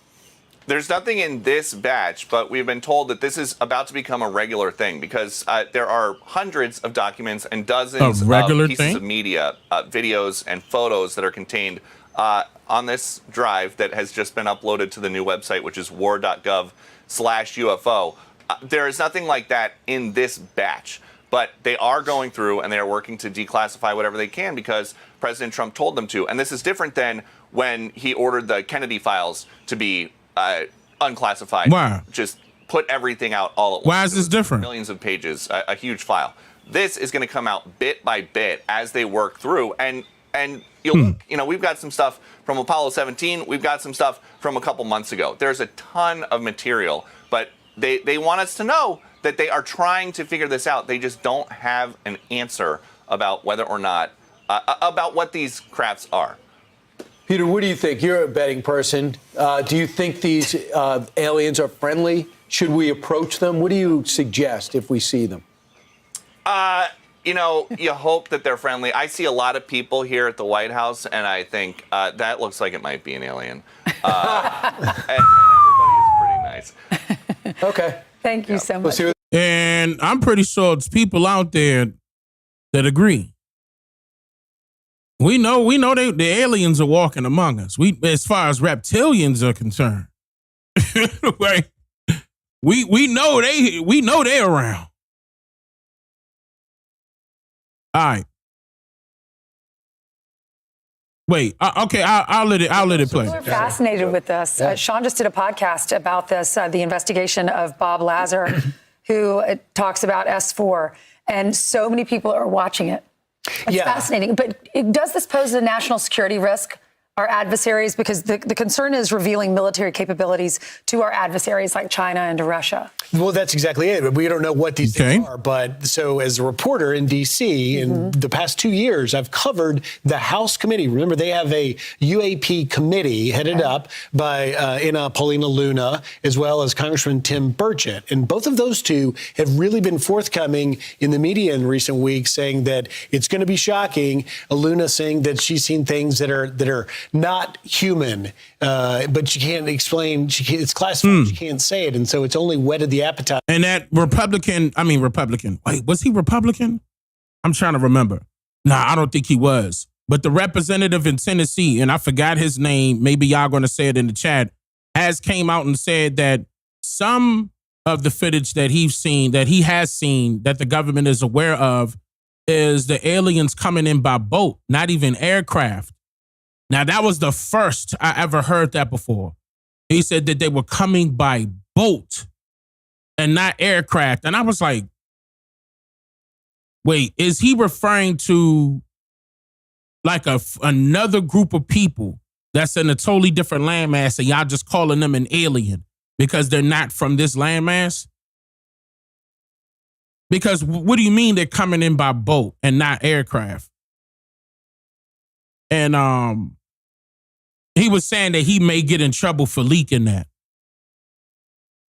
Speaker 15: There's nothing in this batch, but we've been told that this is about to become a regular thing because there are hundreds of documents and dozens of pieces of media, videos and photos that are contained on this drive that has just been uploaded to the new website, which is war.gov/UFO. There is nothing like that in this batch, but they are going through and they are working to declassify whatever they can because President Trump told them to. And this is different than when he ordered the Kennedy files to be unclassified.
Speaker 1: Why?
Speaker 15: Just put everything out all at once.
Speaker 1: Why is this different?
Speaker 15: Millions of pages, a huge file. This is going to come out bit by bit as they work through. And we've got some stuff from Apollo 17. We've got some stuff from a couple months ago. There's a ton of material, but they want us to know that they are trying to figure this out. They just don't have an answer about whether or not, about what these crafts are.
Speaker 12: Peter, what do you think? You're a betting person. Do you think these aliens are friendly? Should we approach them? What do you suggest if we see them?
Speaker 15: You hope that they're friendly. I see a lot of people here at the White House, and I think that looks like it might be an alien. And everybody is pretty nice.
Speaker 12: Okay.
Speaker 13: Thank you so much.
Speaker 1: And I'm pretty sure there's people out there that agree. We know the aliens are walking among us. As far as reptilians are concerned, right? We know they're around. All right. Wait. Okay. I'll let it play.
Speaker 13: We're fascinated with this. Sean just did a podcast about this, the investigation of Bob Lazar, who talks about S4, and so many people are watching it. It's fascinating. But does this pose a national security risk, our adversaries? Because the concern is revealing military capabilities to our adversaries like China and to Russia.
Speaker 14: Well, that's exactly it. We don't know what these things are. But so as a reporter in D.C., in the past 2 years, I've covered the House committee. Remember, they have a UAP committee headed up by Paulina Luna, as well as Congressman Tim Burchett. And both of those two have really been forthcoming in the media in recent weeks, saying that it's going to be shocking. Luna saying that she's seen things that are not human, but she can't explain. It's classified. She can't say it, and so it's only whetted the appetite.
Speaker 1: And that Republican. Wait, was he Republican? I'm trying to remember. Nah, I don't think he was. But the representative in Tennessee, and I forgot his name, maybe y'all going to say it in the chat, has came out and said that some of the footage that he has seen, that the government is aware of, is the aliens coming in by boat, not even aircraft. Now, that was the first I ever heard that before. He said that they were coming by boat and not aircraft. And I was like, wait, is he referring to like another group of people that's in a totally different landmass and y'all just calling them an alien because they're not from this landmass? Because what do you mean they're coming in by boat and not aircraft? And he was saying that he may get in trouble for leaking that.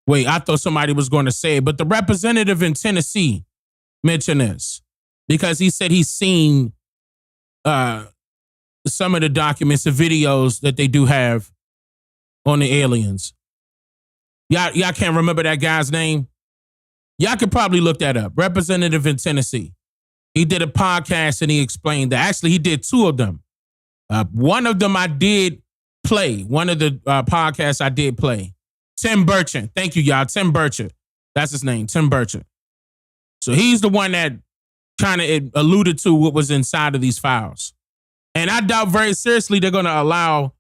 Speaker 1: Wait, I thought somebody was going to say it, but the representative in Tennessee mentioned this because he said he's seen some of the documents, the videos that they do have on the aliens. Y'all can't remember that guy's name? Y'all could probably look that up. Representative in Tennessee. He did a podcast and he explained that. Actually, he did two of them. One of them I did play. One of the podcasts I did play. Tim Burchett. Thank you, y'all. Tim Burchett. That's his name, Tim Burchett. So he's the one that kind of alluded to what was inside of these files. And I doubt very seriously they're going to allow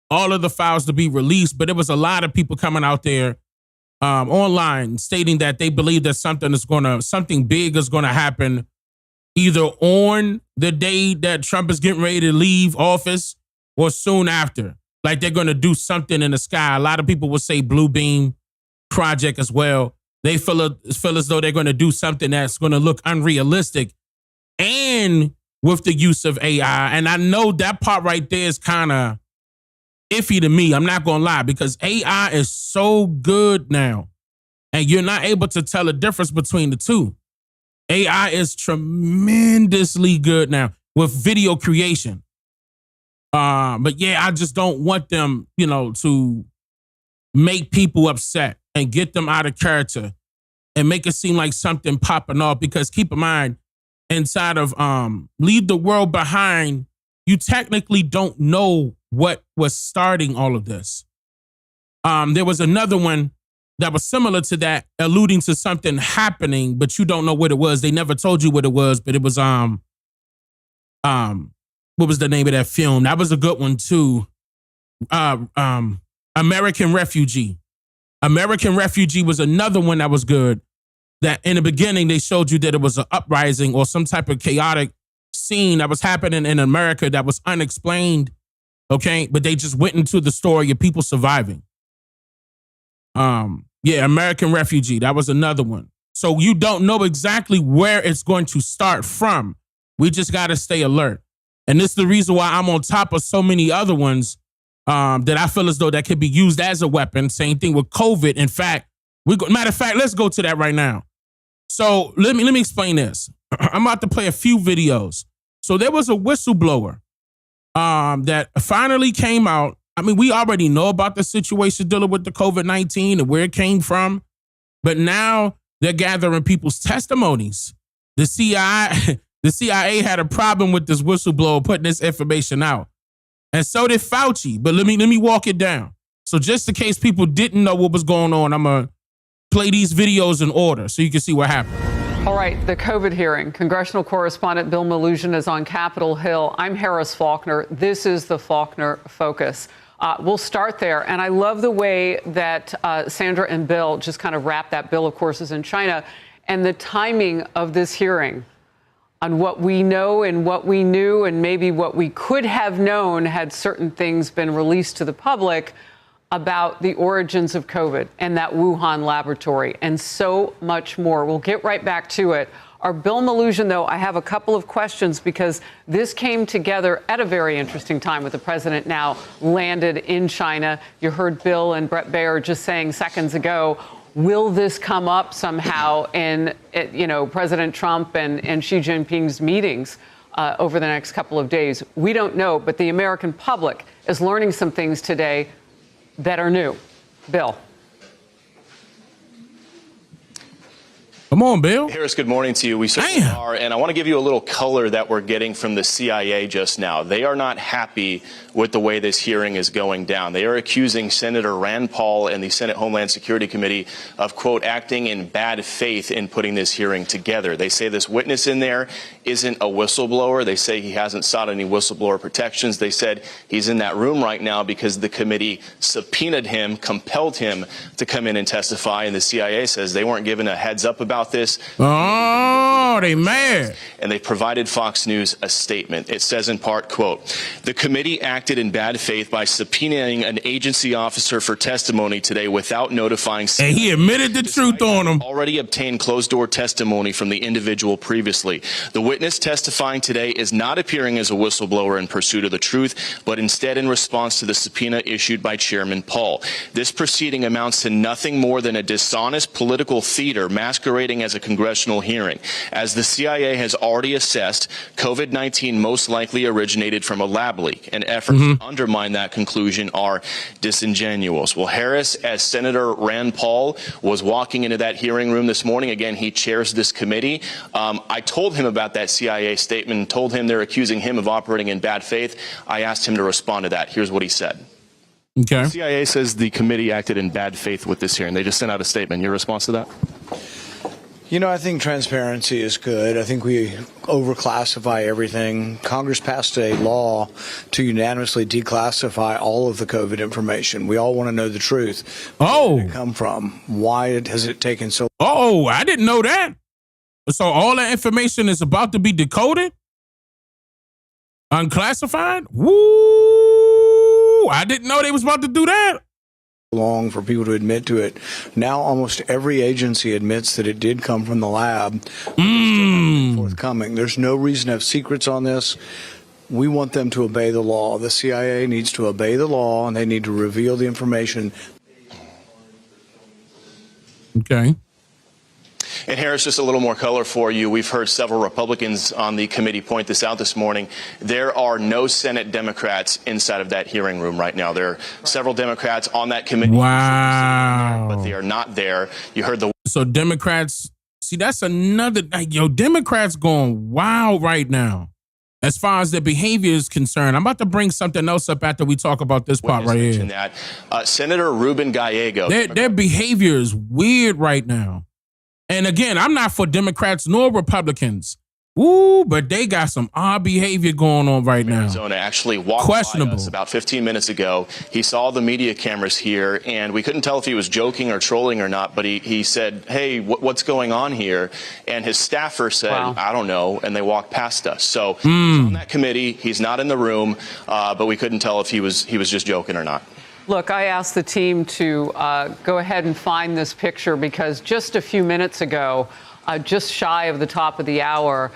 Speaker 1: all of the files to be released, but there was a lot of people coming out there online stating that they believe that something big is going to happen either on the day that Trump is getting ready to leave office or soon after. Like they're going to do something in the sky. A lot of people will say Blue Beam Project as well. They feel as though they're going to do something that's going to look unrealistic and with the use of AI. And I know that part right there is kind of iffy to me. I'm not going to lie, because AI is so good now and you're not able to tell a difference between the two. AI is tremendously good now with video creation. But yeah, I just don't want them, to make people upset and get them out of character and make it seem like something popping off. Because keep in mind, inside of Leave the World Behind, you technically don't know what was starting all of this. There was another one that was similar to that, alluding to something happening, but you don't know what it was. They never told you what it was, but it was what was the name of that film? That was a good one too. American Refugee. American Refugee was another one that was good. That in the beginning, they showed you that it was an uprising or some type of chaotic scene that was happening in America that was unexplained. Okay. But they just went into the story of people surviving. Yeah, American Refugee. That was another one. So you don't know exactly where it's going to start from. We just got to stay alert. And this is the reason why I'm on top of so many other ones that I feel as though that could be used as a weapon. Same thing with COVID. In fact, matter of fact, let's go to that right now. So let me explain this. I'm about to play a few videos. So there was a whistleblower that finally came out. I mean, we already know about the situation dealing with the COVID-19 and where it came from, but now they're gathering people's testimonies. The CIA had a problem with this whistleblower putting this information out. And so did Fauci. But let me walk it down. So just in case people didn't know what was going on, I'm going to play these videos in order so you can see what happened.
Speaker 18: All right, the COVID hearing. Congressional correspondent Bill Melugin is on Capitol Hill. I'm Harris Faulkner. This is the Faulkner Focus. We'll start there. And I love the way that Sandra and Bill just kind of wrap that. Bill, of course, is in China. And the timing of this hearing on what we know and what we knew and maybe what we could have known had certain things been released to the public about the origins of COVID and that Wuhan laboratory and so much more. We'll get right back to it. Our Bill Melugin, though, I have a couple of questions because this came together at a very interesting time with the president now landed in China. You heard Bill and Brett Baer just saying seconds ago, will this come up somehow in, President Trump and Xi Jinping's meetings over the next couple of days? We don't know, but the American public is learning some things today that are new. Bill.
Speaker 1: Come on, Bill.
Speaker 19: Harris, good morning to you. We certainly are. And I want to give you a little color that we're getting from the CIA just now. They are not happy with the way this hearing is going down. They are accusing Senator Rand Paul and the Senate Homeland Security Committee of, quote, acting in bad faith in putting this hearing together. They say this witness in there isn't a whistleblower. They say he hasn't sought any whistleblower protections. They said he's in that room right now because the committee subpoenaed him, compelled him to come in and testify. And the CIA says they weren't given a heads up about this.
Speaker 1: Oh, they mad.
Speaker 19: And they provided Fox News a statement. It says in part, quote, the committee acted in bad faith by subpoenaing an agency officer for testimony today without notifying.
Speaker 1: And he admitted the truth on him.
Speaker 19: Already obtained closed door testimony from the individual previously. The witness testifying today is not appearing as a whistleblower in pursuit of the truth, but instead in response to the subpoena issued by Chairman Paul. This proceeding amounts to nothing more than a dishonest political theater masquerading as a congressional hearing. As the CIA has already assessed, COVID-19 most likely originated from a lab leak, and efforts to undermine that conclusion are disingenuous. Well, Harris, as Senator Rand Paul was walking into that hearing room this morning, again, he chairs this committee. I told him about that CIA statement and told him they're accusing him of operating in bad faith. I asked him to respond to that. Here's what he said.
Speaker 1: Okay.
Speaker 19: The CIA says the committee acted in bad faith with this hearing. They just sent out a statement. Your response to that?
Speaker 20: You know, I think transparency is good. I think we overclassify everything. Congress passed a law to unanimously declassify all of the COVID information. We all want to know the truth.
Speaker 1: Oh.
Speaker 20: Where did it come from? Why has it taken so long?
Speaker 1: Oh, I didn't know that. So all that information is about to be decoded? Unclassified? Woo! I didn't know they was about to do that.
Speaker 20: Long for people to admit to it. Now almost every agency admits that it did come from the lab. Forthcoming. There's no reason to have secrets on this. We want them to obey the law. The CIA needs to obey the law, and they need to reveal the information.
Speaker 1: Okay.
Speaker 19: And Harris, just a little more color for you. We've heard several Republicans on the committee point this out this morning. There are no Senate Democrats inside of that hearing room right now. There are several Democrats on that committee.
Speaker 1: Wow.
Speaker 19: But they are not there. You heard the.
Speaker 1: So Democrats, see, that's another, Democrats going wild right now as far as their behavior is concerned. I'm about to bring something else up after we talk about this part right here.
Speaker 19: That. Senator Ruben Gallego.
Speaker 1: Their behavior is weird right now. And again, I'm not for Democrats nor Republicans. Ooh, but they got some odd behavior going on right now.
Speaker 19: Arizona actually walked by us about 15 minutes ago. He saw the media cameras here, and we couldn't tell if he was joking or trolling or not, but he said, hey, what's going on here? And his staffer said, I don't know, and they walked past us. So he's on that committee. He's not in the room, but we couldn't tell if he was just joking or not.
Speaker 18: Look, I asked the team to go ahead and find this picture because just a few minutes ago, just shy of the top of the hour,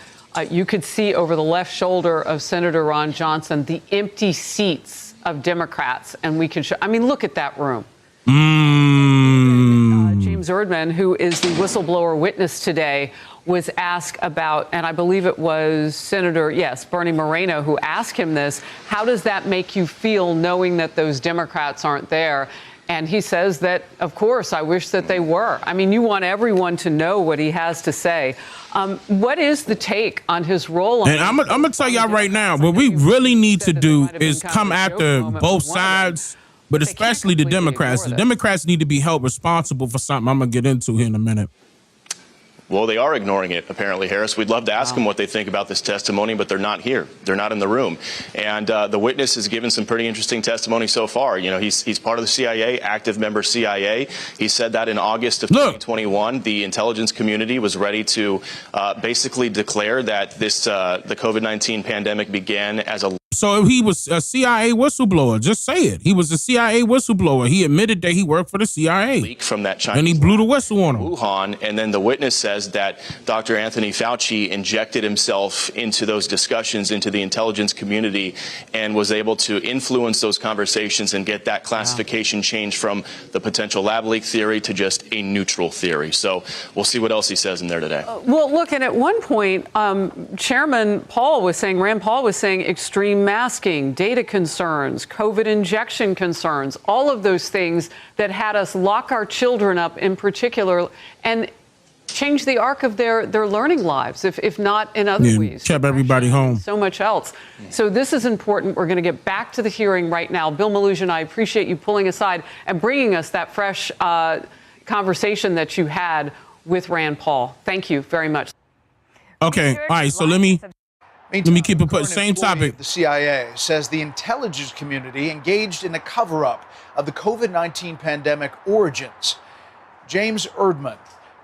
Speaker 18: you could see over the left shoulder of Senator Ron Johnson the empty seats of Democrats. And we could show, I mean, look at that room. James Erdman, who is the whistleblower witness today, was asked about, and I believe it was Senator, Bernie Moreno, who asked him this. How does that make you feel knowing that those Democrats aren't there? And he says that, of course, I wish that they were. I mean, you want everyone to know what he has to say. What is the take on his role?
Speaker 1: And I'm going to tell y'all right now, what we really need to do is come after both sides, but especially the Democrats. The Democrats need to be held responsible for something I'm going to get into here in a minute.
Speaker 19: Well, they are ignoring it, apparently, Harris. We'd love to ask them what they think about this testimony, but they're not here. They're not in the room. And the witness has given some pretty interesting testimony so far. You know, he's part of the CIA, active member CIA. He said that in August of 2021, the intelligence community was ready to basically declare that this the COVID-19 pandemic began as a...
Speaker 1: So he was a CIA whistleblower. Just say it. He was a CIA whistleblower. He admitted that he worked for the CIA.
Speaker 19: Leak from that Chinese
Speaker 1: and he blew the whistle on him.
Speaker 19: Wuhan, and then the witness says that Dr. Anthony Fauci injected himself into those discussions, into the intelligence community, and was able to influence those conversations and get that classification changed from the potential lab leak theory to just a neutral theory. So we'll see what else he says in there today.
Speaker 18: Well, look, and at one point, Rand Paul was saying extreme unmasking, data concerns, COVID injection concerns, all of those things that had us lock our children up in particular and change the arc of their learning lives, if not in other ways.
Speaker 1: Kept everybody home.
Speaker 18: So much else. So this is important. We're going to get back to the hearing right now. Bill Melugin, I appreciate you pulling aside and bringing us that fresh conversation that you had with Rand Paul. Thank you very much.
Speaker 1: Okay, all right, so let me keep it same topic.
Speaker 21: The CIA says the intelligence community engaged in a cover-up of the COVID-19 pandemic origins. James Erdman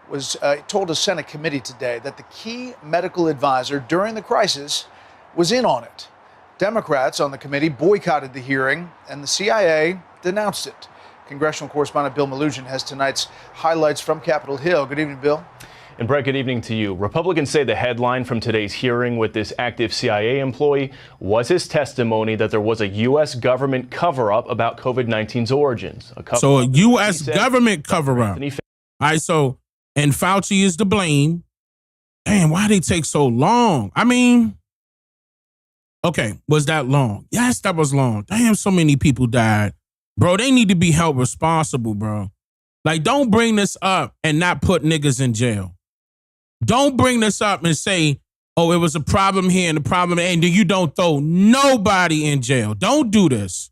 Speaker 21: was told a Senate committee today that the key medical advisor during the crisis was in on it. Democrats on the committee boycotted the hearing, and the CIA denounced it. Congressional correspondent Bill Melugin has tonight's highlights from Capitol Hill. Good evening, Bill.
Speaker 22: And Brett, good evening to you. Republicans say the headline from today's hearing with this active CIA employee was his testimony that there was a U.S. government cover-up about COVID-19's origins.
Speaker 1: So a U.S. government cover-up. All right, so, and Fauci is to blame. Damn, why they take so long? I mean, okay, was that long? Yes, that was long. Damn, so many people died. Bro, they need to be held responsible, bro. Like, don't bring this up and not put niggas in jail. Don't bring this up and say, oh, it was a problem here and a problem there, and then you don't throw nobody in jail. Don't do this.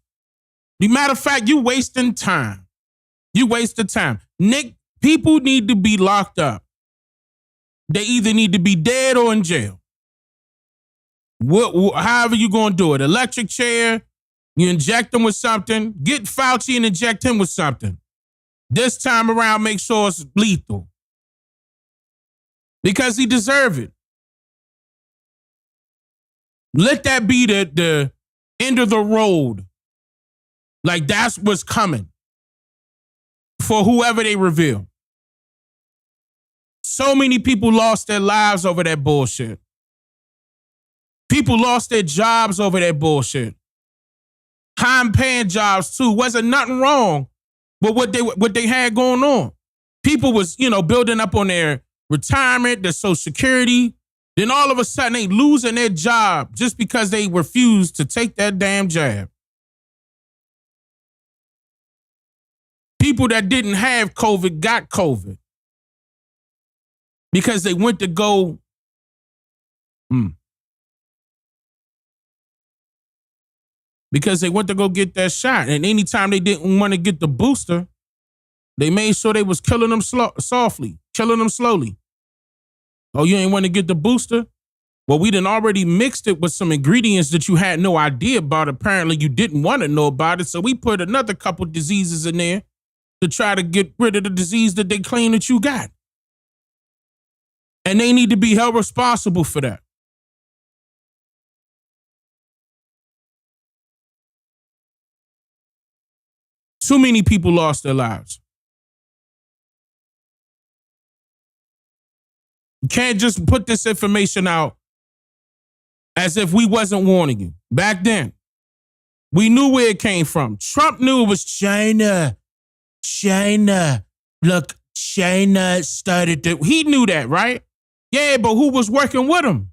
Speaker 1: As a matter of fact, you wasting time. You wasting time. Nick, people need to be locked up. They either need to be dead or in jail. However you going to do it. Electric chair, you inject them with something. Get Fauci and inject him with something. This time around, make sure it's lethal. Because he deserves it. Let that be the end of the road. Like that's what's coming for whoever they reveal. So many people lost their lives over that bullshit. People lost their jobs over that bullshit. High-paying jobs too. Wasn't nothing wrong with what they had going on. People was, building up on their retirement, their Social Security. Then all of a sudden they losing their job just because they refused to take that damn jab. People that didn't have COVID got COVID because they went to go. Because they went to go get that shot. And anytime they didn't want to get the booster, they made sure they was killing them softly, killing them slowly. Oh, you ain't want to get the booster? Well, we done already mixed it with some ingredients that you had no idea about. Apparently, you didn't want to know about it. So we put another couple diseases in there to try to get rid of the disease that they claim that you got. And they need to be held responsible for that. Too many people lost their lives. You can't just put this information out as if we wasn't warning you. Back then, we knew where it came from. Trump knew it was China. China. Look, China started to... He knew that, right? Yeah, but who was working with him?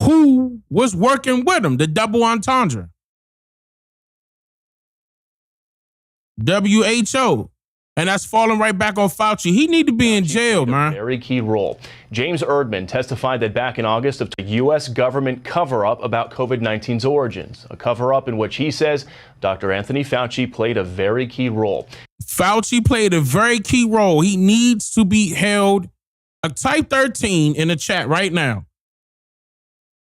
Speaker 1: Who was working with him? The double entendre. WHO. And that's falling right back on Fauci. He need to be in jail, man.
Speaker 22: Very key role. James Erdman testified that back in August of the U.S. government cover-up about COVID-19's origins, a cover-up in which he says Dr. Anthony Fauci played a very key role.
Speaker 1: Fauci played a very key role. He needs to be held. Type 13 in the chat right now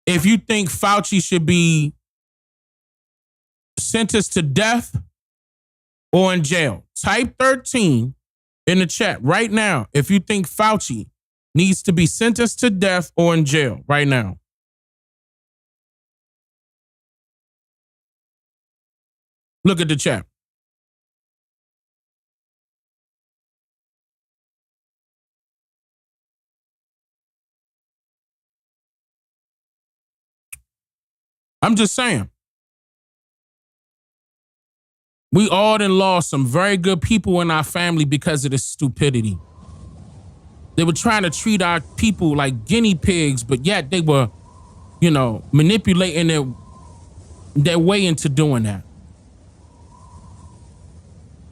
Speaker 1: if you think Fauci should be sentenced to death or in jail. Type 13 in the chat right now if you think Fauci needs to be sentenced to death or in jail right now. Look at the chat. I'm just saying. We all done lost some very good people in our family because of this stupidity. They were trying to treat our people like guinea pigs, but yet they were, manipulating their way into doing that.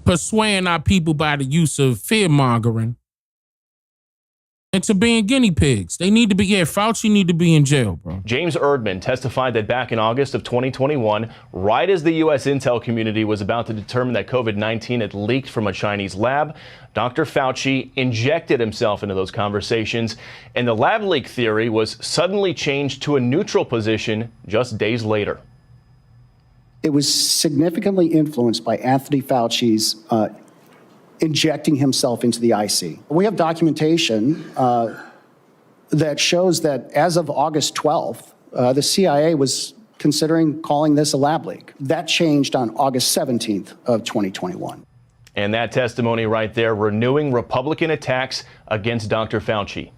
Speaker 1: Persuading our people by the use of fear-mongering into being guinea pigs. They need to be, Fauci need to be in jail, bro.
Speaker 22: James Erdman testified that back in August of 2021, right as the U.S. intel community was about to determine that COVID-19 had leaked from a Chinese lab, Dr. Fauci injected himself into those conversations, and the lab leak theory was suddenly changed to a neutral position just days later.
Speaker 3: It was significantly influenced by Anthony Fauci's injecting himself into the IC. We have documentation that shows that as of August 12th, the CIA was considering calling this a lab leak. That changed on August 17th of 2021.
Speaker 22: And that testimony right there, renewing Republican attacks against Dr. Fauci.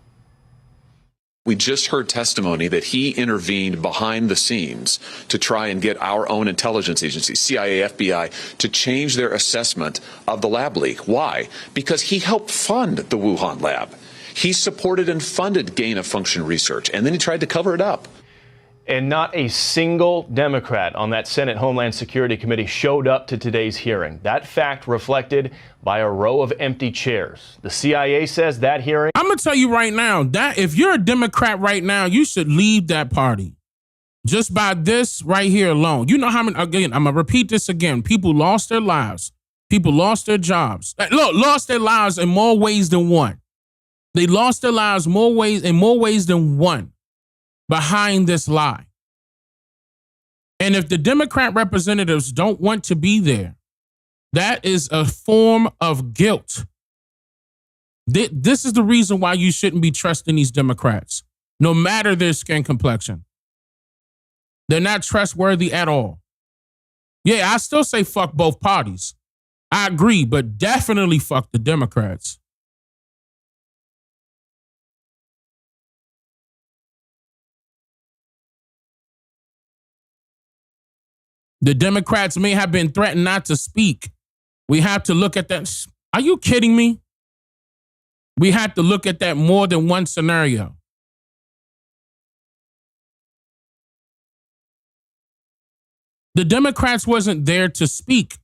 Speaker 6: We just heard testimony that he intervened behind the scenes to try and get our own intelligence agencies, CIA, FBI, to change their assessment of the lab leak. Why? Because he helped fund the Wuhan lab. He supported and funded gain-of-function research, and then he tried to cover it up.
Speaker 22: And not a single Democrat on that Senate Homeland Security Committee showed up to today's hearing. That fact reflected by a row of empty chairs. The CIA says that hearing...
Speaker 1: I'm going to tell you right now, that if you're a Democrat right now, you should leave that party. Just by this right here alone. You know how many... Again, I'm going to repeat this again. People lost their lives. People lost their jobs. Look, lost their lives in more ways than one. They lost their lives in more ways than one. Behind this lie. And if the Democrat representatives don't want to be there, that is a form of guilt. This is the reason why you shouldn't be trusting these Democrats, no matter their skin complexion. They're not trustworthy at all. Yeah, I still say fuck both parties. I agree, but definitely fuck the Democrats. The Democrats may have been threatened not to speak. We have to look at that. Are you kidding me? We have to look at that more than one scenario. The Democrats wasn't there to speak.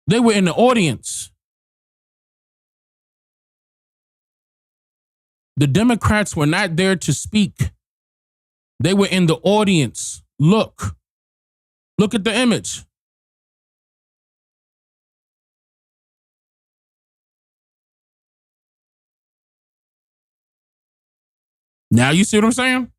Speaker 1: They were in the audience. The Democrats were not there to speak. They were in the audience. Look at the image. Now you see what I'm saying?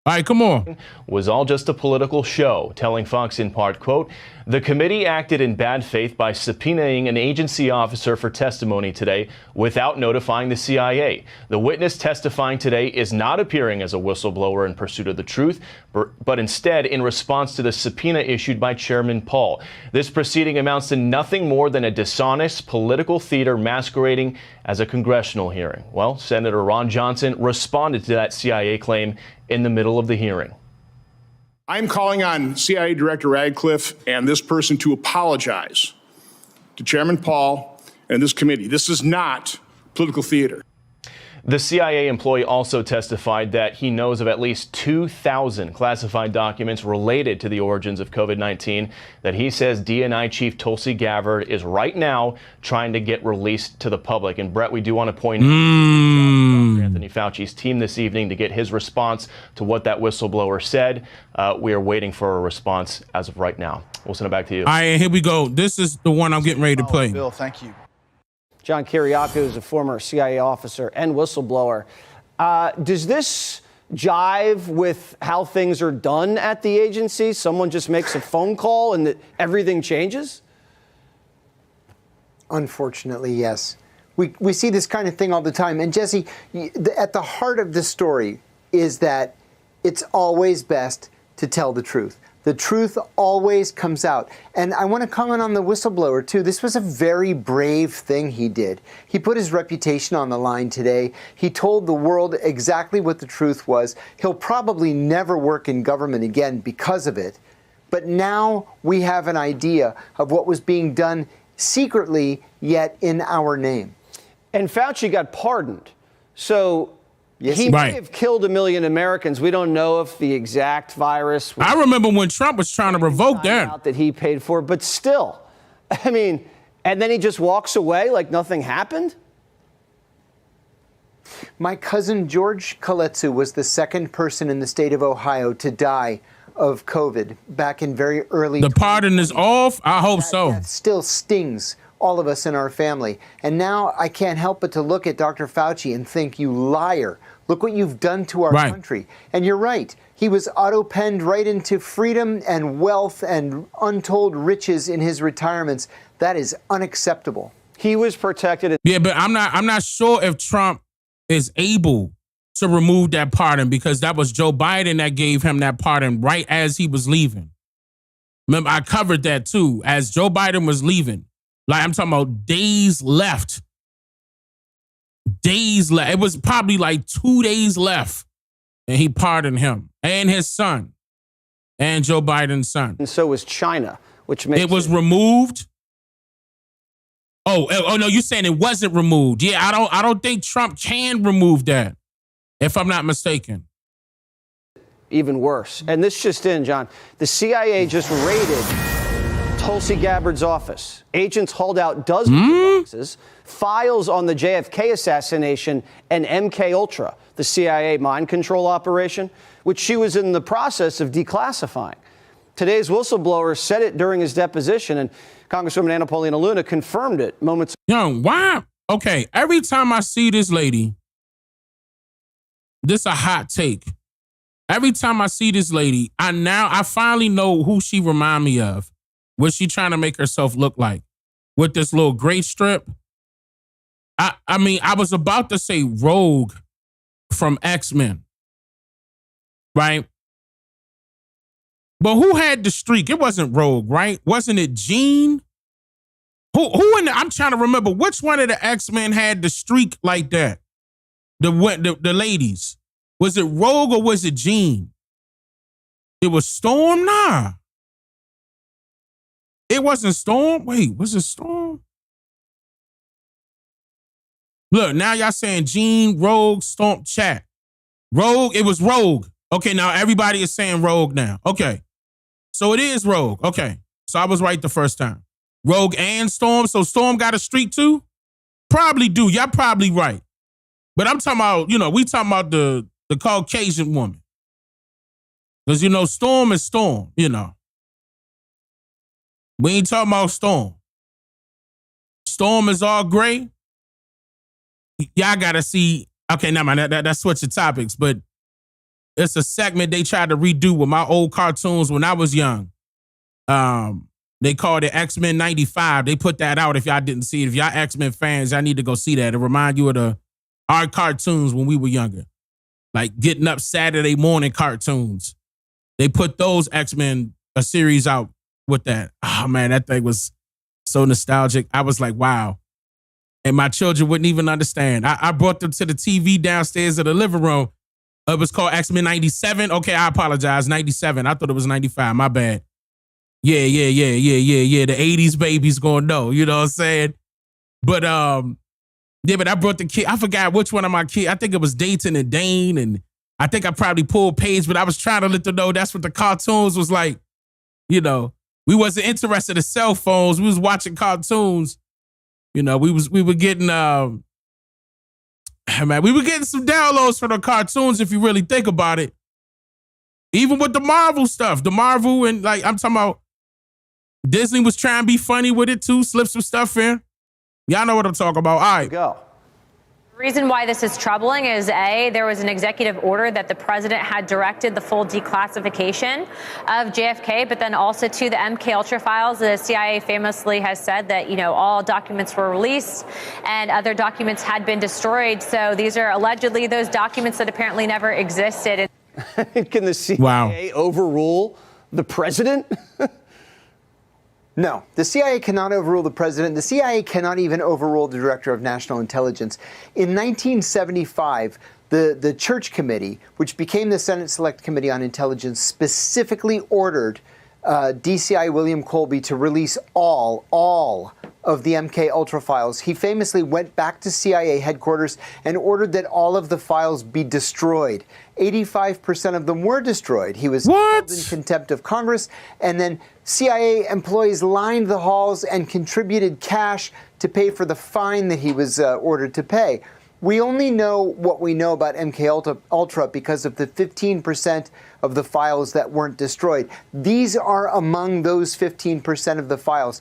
Speaker 1: All right, come on.
Speaker 22: Was all just a political show, telling Fox in part, quote, the committee acted in bad faith by subpoenaing an agency officer for testimony today without notifying the CIA. The witness testifying today is not appearing as a whistleblower in pursuit of the truth, but instead in response to the subpoena issued by Chairman Paul. This proceeding amounts to nothing more than a dishonest political theater masquerading as a congressional hearing. Well, Senator Ron Johnson responded to that CIA claim in the middle of the hearing.
Speaker 23: I'm calling on CIA Director Radcliffe and this person to apologize to Chairman Paul and this committee. This is not political theater.
Speaker 22: The CIA employee also testified that he knows of at least 2,000 classified documents related to the origins of COVID-19 that he says DNI Chief Tulsi Gabbard is right now trying to get released to the public. And Brett, we do want to point out Dr. Anthony Fauci's team this evening to get his response to what that whistleblower said. We are waiting for a response as of right now. We'll send it back to you.
Speaker 1: All right, here we go. This is the one I'm getting ready to play.
Speaker 21: Bill, thank you.
Speaker 24: John Kiriakou is a former CIA officer and whistleblower. Does this jive with how things are done at the agency? Someone just makes a phone call and everything changes?
Speaker 25: Unfortunately, yes. We see this kind of thing all the time. And Jesse, at the heart of this story is that it's always best to tell the truth. The truth always comes out. And I want to comment on the whistleblower, too. This was a very brave thing he did. He put his reputation on the line today. He told the world exactly what the truth was. He'll probably never work in government again because of it. But now we have an idea of what was being done secretly, yet in our name.
Speaker 24: And Fauci got pardoned. So He may have killed 1 million Americans. We don't know if the exact virus.
Speaker 1: I remember when Trump was trying to revoke that.
Speaker 24: That he paid for, but still, I mean, and then he just walks away like nothing happened.
Speaker 25: My cousin George Koletsu was the second person in the state of Ohio to die of COVID back in very early.
Speaker 1: The pardon is off? I hope so.
Speaker 25: That still stings all of us in our family. And now I can't help but to look at Dr. Fauci and think, you liar. Look what you've done to our country. And you're right. He was auto-penned right into freedom and wealth and untold riches in his retirements. That is unacceptable.
Speaker 24: He was protected.
Speaker 1: Yeah, but I'm not sure if Trump is able to remove that pardon, because that was Joe Biden that gave him that pardon right as he was leaving. Remember, I covered that too. As Joe Biden was leaving, like I'm talking about days left. Days left. It was probably like 2 days left. And he pardoned him and his son and Joe Biden's son.
Speaker 24: And so was China, which makes
Speaker 1: it was removed. Oh no, you're saying it wasn't removed. Yeah, I don't think Trump can remove that, if I'm not mistaken.
Speaker 24: Even worse. And this just in, John, the CIA just raided Tulsi Gabbard's office. Agents hauled out dozens of boxes, files on the JFK assassination and MK Ultra, the CIA mind control operation, which she was in the process of declassifying. Today's whistleblower said it during his deposition, and Congresswoman Anna Paulina Luna confirmed it moments ago.
Speaker 1: Yo, why? Okay, every time I see this lady, this is a hot take. Every time I see this lady, I finally know who she remind me of. What she trying to make herself look like with this little gray strip. I mean, I was about to say Rogue from X-Men, right? But who had the streak? It wasn't Rogue, right? Wasn't it Jean? Who in the, I'm trying to remember which one of the X-Men had the streak like that? The ladies. Was it Rogue or was it Jean? It was Storm? Nah. It wasn't Storm. Wait, was it Storm? Look, now y'all saying Jean, Rogue, Storm, chat. Rogue, it was Rogue. Okay, now everybody is saying Rogue now. Okay. So it is Rogue. Okay. So I was right the first time. Rogue and Storm. So Storm got a streak too? Probably do. Y'all probably right. But I'm talking about, we talking about the Caucasian woman. Because, Storm is Storm, We ain't talking about Storm. Storm is all gray. Y'all got to see. Okay, never mind. That's switching topics. But it's a segment they tried to redo with my old cartoons when I was young. They called it X-Men 95. They put that out if y'all didn't see it. If y'all X-Men fans, I need to go see that. It remind you of our cartoons when we were younger. Like Getting Up Saturday morning cartoons. They put those X-Men, a series out with that. Oh, man, that thing was so nostalgic. I was like, wow. And my children wouldn't even understand. I brought them to the TV downstairs in the living room. It was called X-Men 97. Okay, I apologize. 97. I thought it was 95. My bad. Yeah. The 80s babies gonna know. You know what I'm saying? But but I brought the kid. I forgot which one of my kids. I think it was Dayton and Dane, and I think I probably pulled Paige, but I was trying to let them know that's what the cartoons was like. We wasn't interested in cell phones. We was watching cartoons. We were getting man, we were getting some downloads from the cartoons if you really think about it. Even with the Marvel stuff, and I'm talking about Disney was trying to be funny with it too, slip some stuff in. Y'all know what I'm talking about. All right.
Speaker 24: Go.
Speaker 2: The reason why this is troubling is there was an executive order that the president had directed the full declassification of JFK, but then also to the MK Ultra files. The CIA famously has said that, all documents were released and other documents had been destroyed. So these are allegedly those documents that apparently never existed.
Speaker 24: Can the CIA overrule the president?
Speaker 25: No, the CIA cannot overrule the president. The CIA cannot even overrule the director of national intelligence. In 1975, the Church Committee, which became the Senate Select Committee on Intelligence, specifically ordered DCI William Colby to release all of the MK Ultra files. He famously went back to CIA headquarters and ordered that all of the files be destroyed. 85% of them were destroyed. He was held in contempt of Congress, and then CIA employees lined the halls and contributed cash to pay for the fine that he was ordered to pay. We only know what we know about MK Ultra because of the 15% of the files that weren't destroyed. These are among those 15% of the files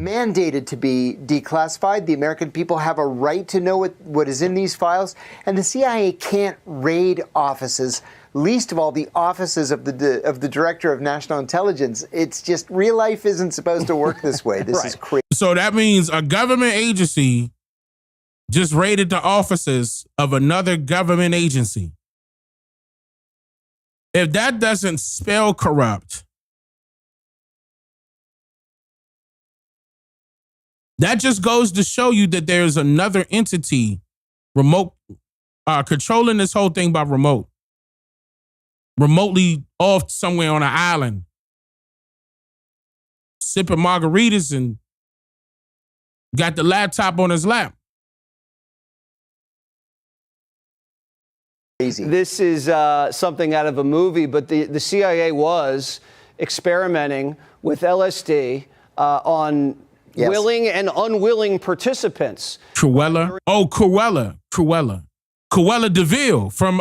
Speaker 25: mandated to be declassified. The American people have a right to know what is in these files, and the CIA can't raid offices, least of all the offices of the Director of National Intelligence. It's just, real life isn't supposed to work this way. This is crazy.
Speaker 1: So that means a government agency just raided the offices of another government agency. If that doesn't spell corrupt, that just goes to show you that there's another entity controlling this whole thing by remotely off somewhere on an island, sipping margaritas and got the laptop on his lap.
Speaker 24: This is something out of a movie, but the CIA was experimenting with LSD on willing and unwilling participants.
Speaker 1: Cruella DeVille from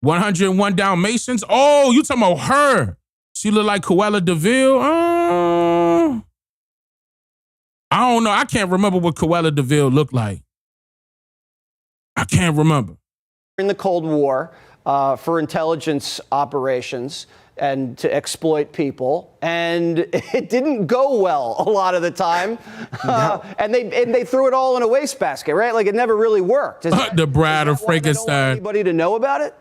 Speaker 1: 101 Dalmatians. Oh, you talking about her? She look like Cruella DeVille? I don't know. I can't remember what Cruella DeVille looked like. I can't remember.
Speaker 24: In the Cold War for intelligence operations and to exploit people, and it didn't go well a lot of the time. And they threw it all in a wastebasket, right? Like it never really worked.
Speaker 1: The Bride of Frankenstein.
Speaker 24: Anybody to know about it?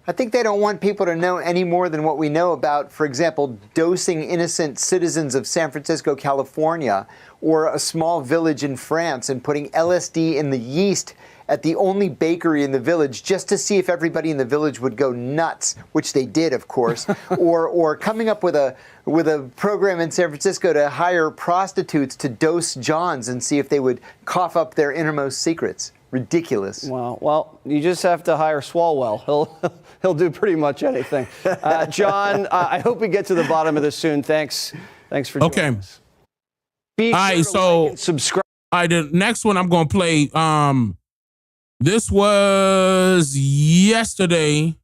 Speaker 25: I think they don't want people to know any more than what we know about, for example, dosing innocent citizens of San Francisco, California, or a small village in France and putting LSD in the yeast at the only bakery in the village just to see if everybody in the village would go nuts, which they did, of course, or coming up with a program in San Francisco to hire prostitutes to dose Johns and see if they would cough up their innermost secrets. Ridiculous.
Speaker 24: Well, you just have to hire Swalwell. He'll do pretty much anything. John, I hope we get to the bottom of this soon. Thanks for joining us.
Speaker 1: All right, so subscribe. All right, the next one I'm going to play. This was yesterday.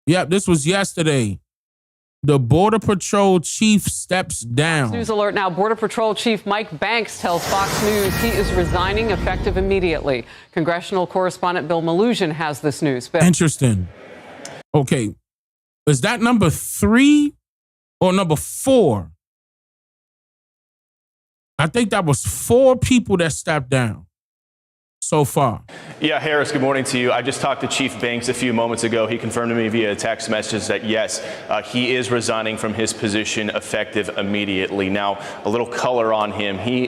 Speaker 1: Yep, this was yesterday. The Border Patrol chief steps down.
Speaker 18: News alert now. Border Patrol Chief Mike Banks tells Fox News he is resigning effective immediately. Congressional correspondent Bill Malugin has this news. Bill.
Speaker 1: Interesting. Okay. Is that number 3 or number 4? I think that was 4 people that stepped down so far.
Speaker 22: Yeah, Harris, good morning to you. I just talked to Chief Banks a few moments ago. He confirmed to me via text message that, yes, he is resigning from his position effective immediately. Now, a little color on him. He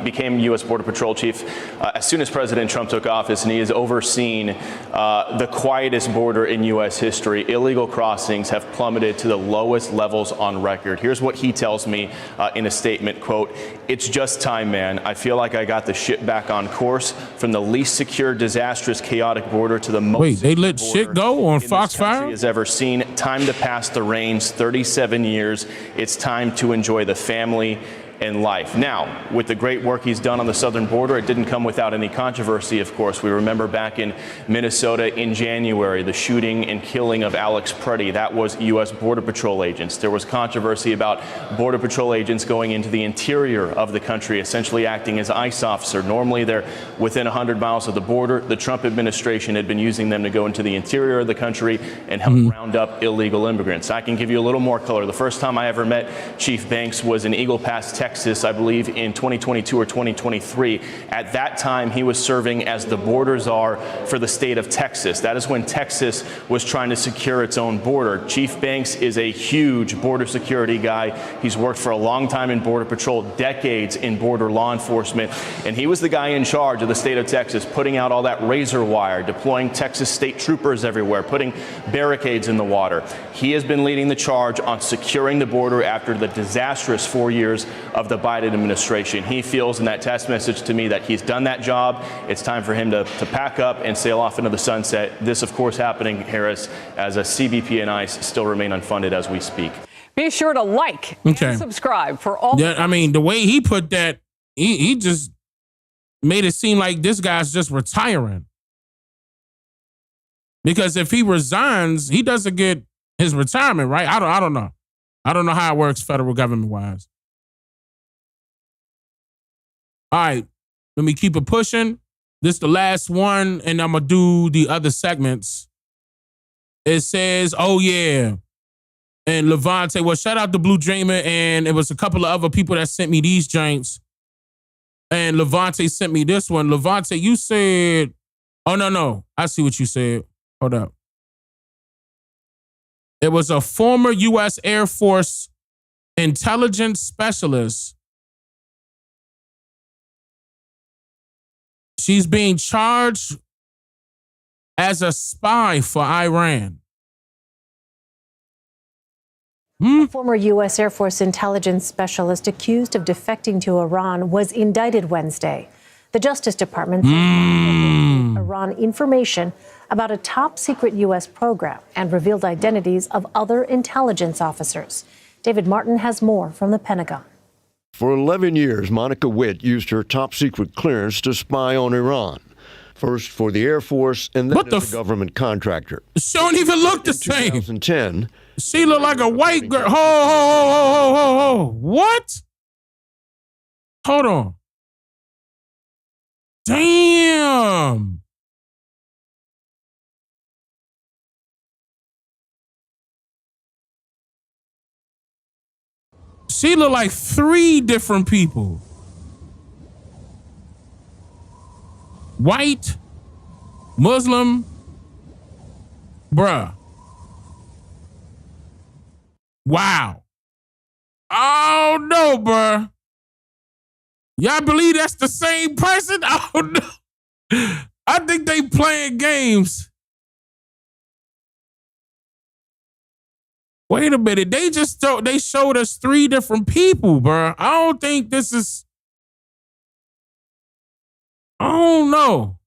Speaker 22: became U.S. Border Patrol Chief as soon as President Trump took office, and he has overseen the quietest border in U.S. history. Illegal crossings have plummeted to the lowest levels on record. Here's what he tells me in a statement, quote, "It's just time, man. I feel like I got the ship back on course from the least secure, disastrous, chaotic border to the most.
Speaker 1: Wait, they let shit go on Foxfire?
Speaker 22: Has ever seen. Time to pass the reins. 37 years. It's time to enjoy the family and life." Now, with the great work he's done on the southern border, it didn't come without any controversy, of course. We remember back in Minnesota in January, the shooting and killing of Alex Preddy. That was U.S. Border Patrol agents. There was controversy about Border Patrol agents going into the interior of the country, essentially acting as ICE officer. Normally, they're within 100 miles of the border. The Trump administration had been using them to go into the interior of the country and help round up illegal immigrants. I can give you a little more color. The first time I ever met Chief Banks was in Eagle Pass, Texas, Texas, I believe, in 2022 or 2023. At that time, he was serving as the border czar for the state of Texas. That is when Texas was trying to secure its own border. Chief Banks is a huge border security guy. He's worked for a long time in Border Patrol, decades in border law enforcement, and he was the guy in charge of the state of Texas, putting out all that razor wire, deploying Texas state troopers everywhere, putting barricades in the water. He has been leading the charge on securing the border after the disastrous 4 years of the Biden administration. He feels in that text message to me that he's done that job. It's time for him to pack up and sail off into the sunset. This, of course, happening, Harris, as a CBP and ICE still remain unfunded as we speak.
Speaker 18: Be sure to like and subscribe for all.
Speaker 1: Yeah, I mean, the way he put that, he just made it seem like this guy's just retiring. Because if he resigns, he doesn't get his retirement, right? I don't know. I don't know how it works federal government wise. All right, let me keep it pushing. This is the last one, and I'm gonna do the other segments. It says, oh yeah. And Levante, well, shout out to Blue Dreamer, and it was a couple of other people that sent me these joints. And Levante sent me this one. Levante, you said, oh, no. I see what you said. Hold up. It was a former U.S. Air Force intelligence specialist. She's being charged as a spy for Iran.
Speaker 4: A former U.S. Air Force intelligence specialist accused of defecting to Iran was indicted Wednesday. The Justice Department says Iran information about a top-secret U.S. program and revealed identities of other intelligence officers. David Martin has more from the Pentagon.
Speaker 5: For 11 years, Monica Witt used her top-secret clearance to spy on Iran. First for the Air Force and then as a government contractor.
Speaker 1: She don't even look the same.
Speaker 5: 2010.
Speaker 1: She look like a white girl. Ho. What? Hold on. Damn. She look like 3 different people. White, Muslim, bruh. Wow. Oh no, bruh. Y'all believe that's the same person? Oh no. I think they playing games. Wait a minute. They showed us 3 different people, bruh. I don't think this is. I don't know.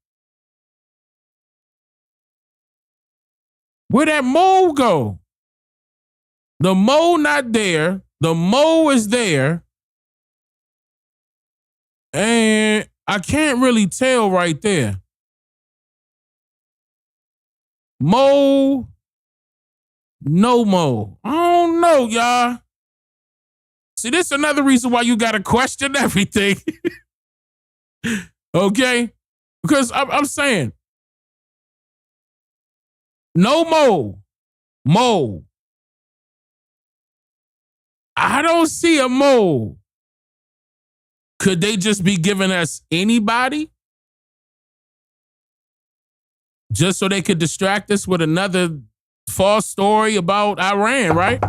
Speaker 1: Where'd that mole go? The mole not there. The mole is there. And I can't really tell right there. Mole. No mole. I don't know, y'all. See, this is another reason why you got to question everything. Okay? Because I'm saying, no mole. Mole. I don't see a mole. Could they just be giving us anybody? Just so they could distract us with another false story about Iran, right?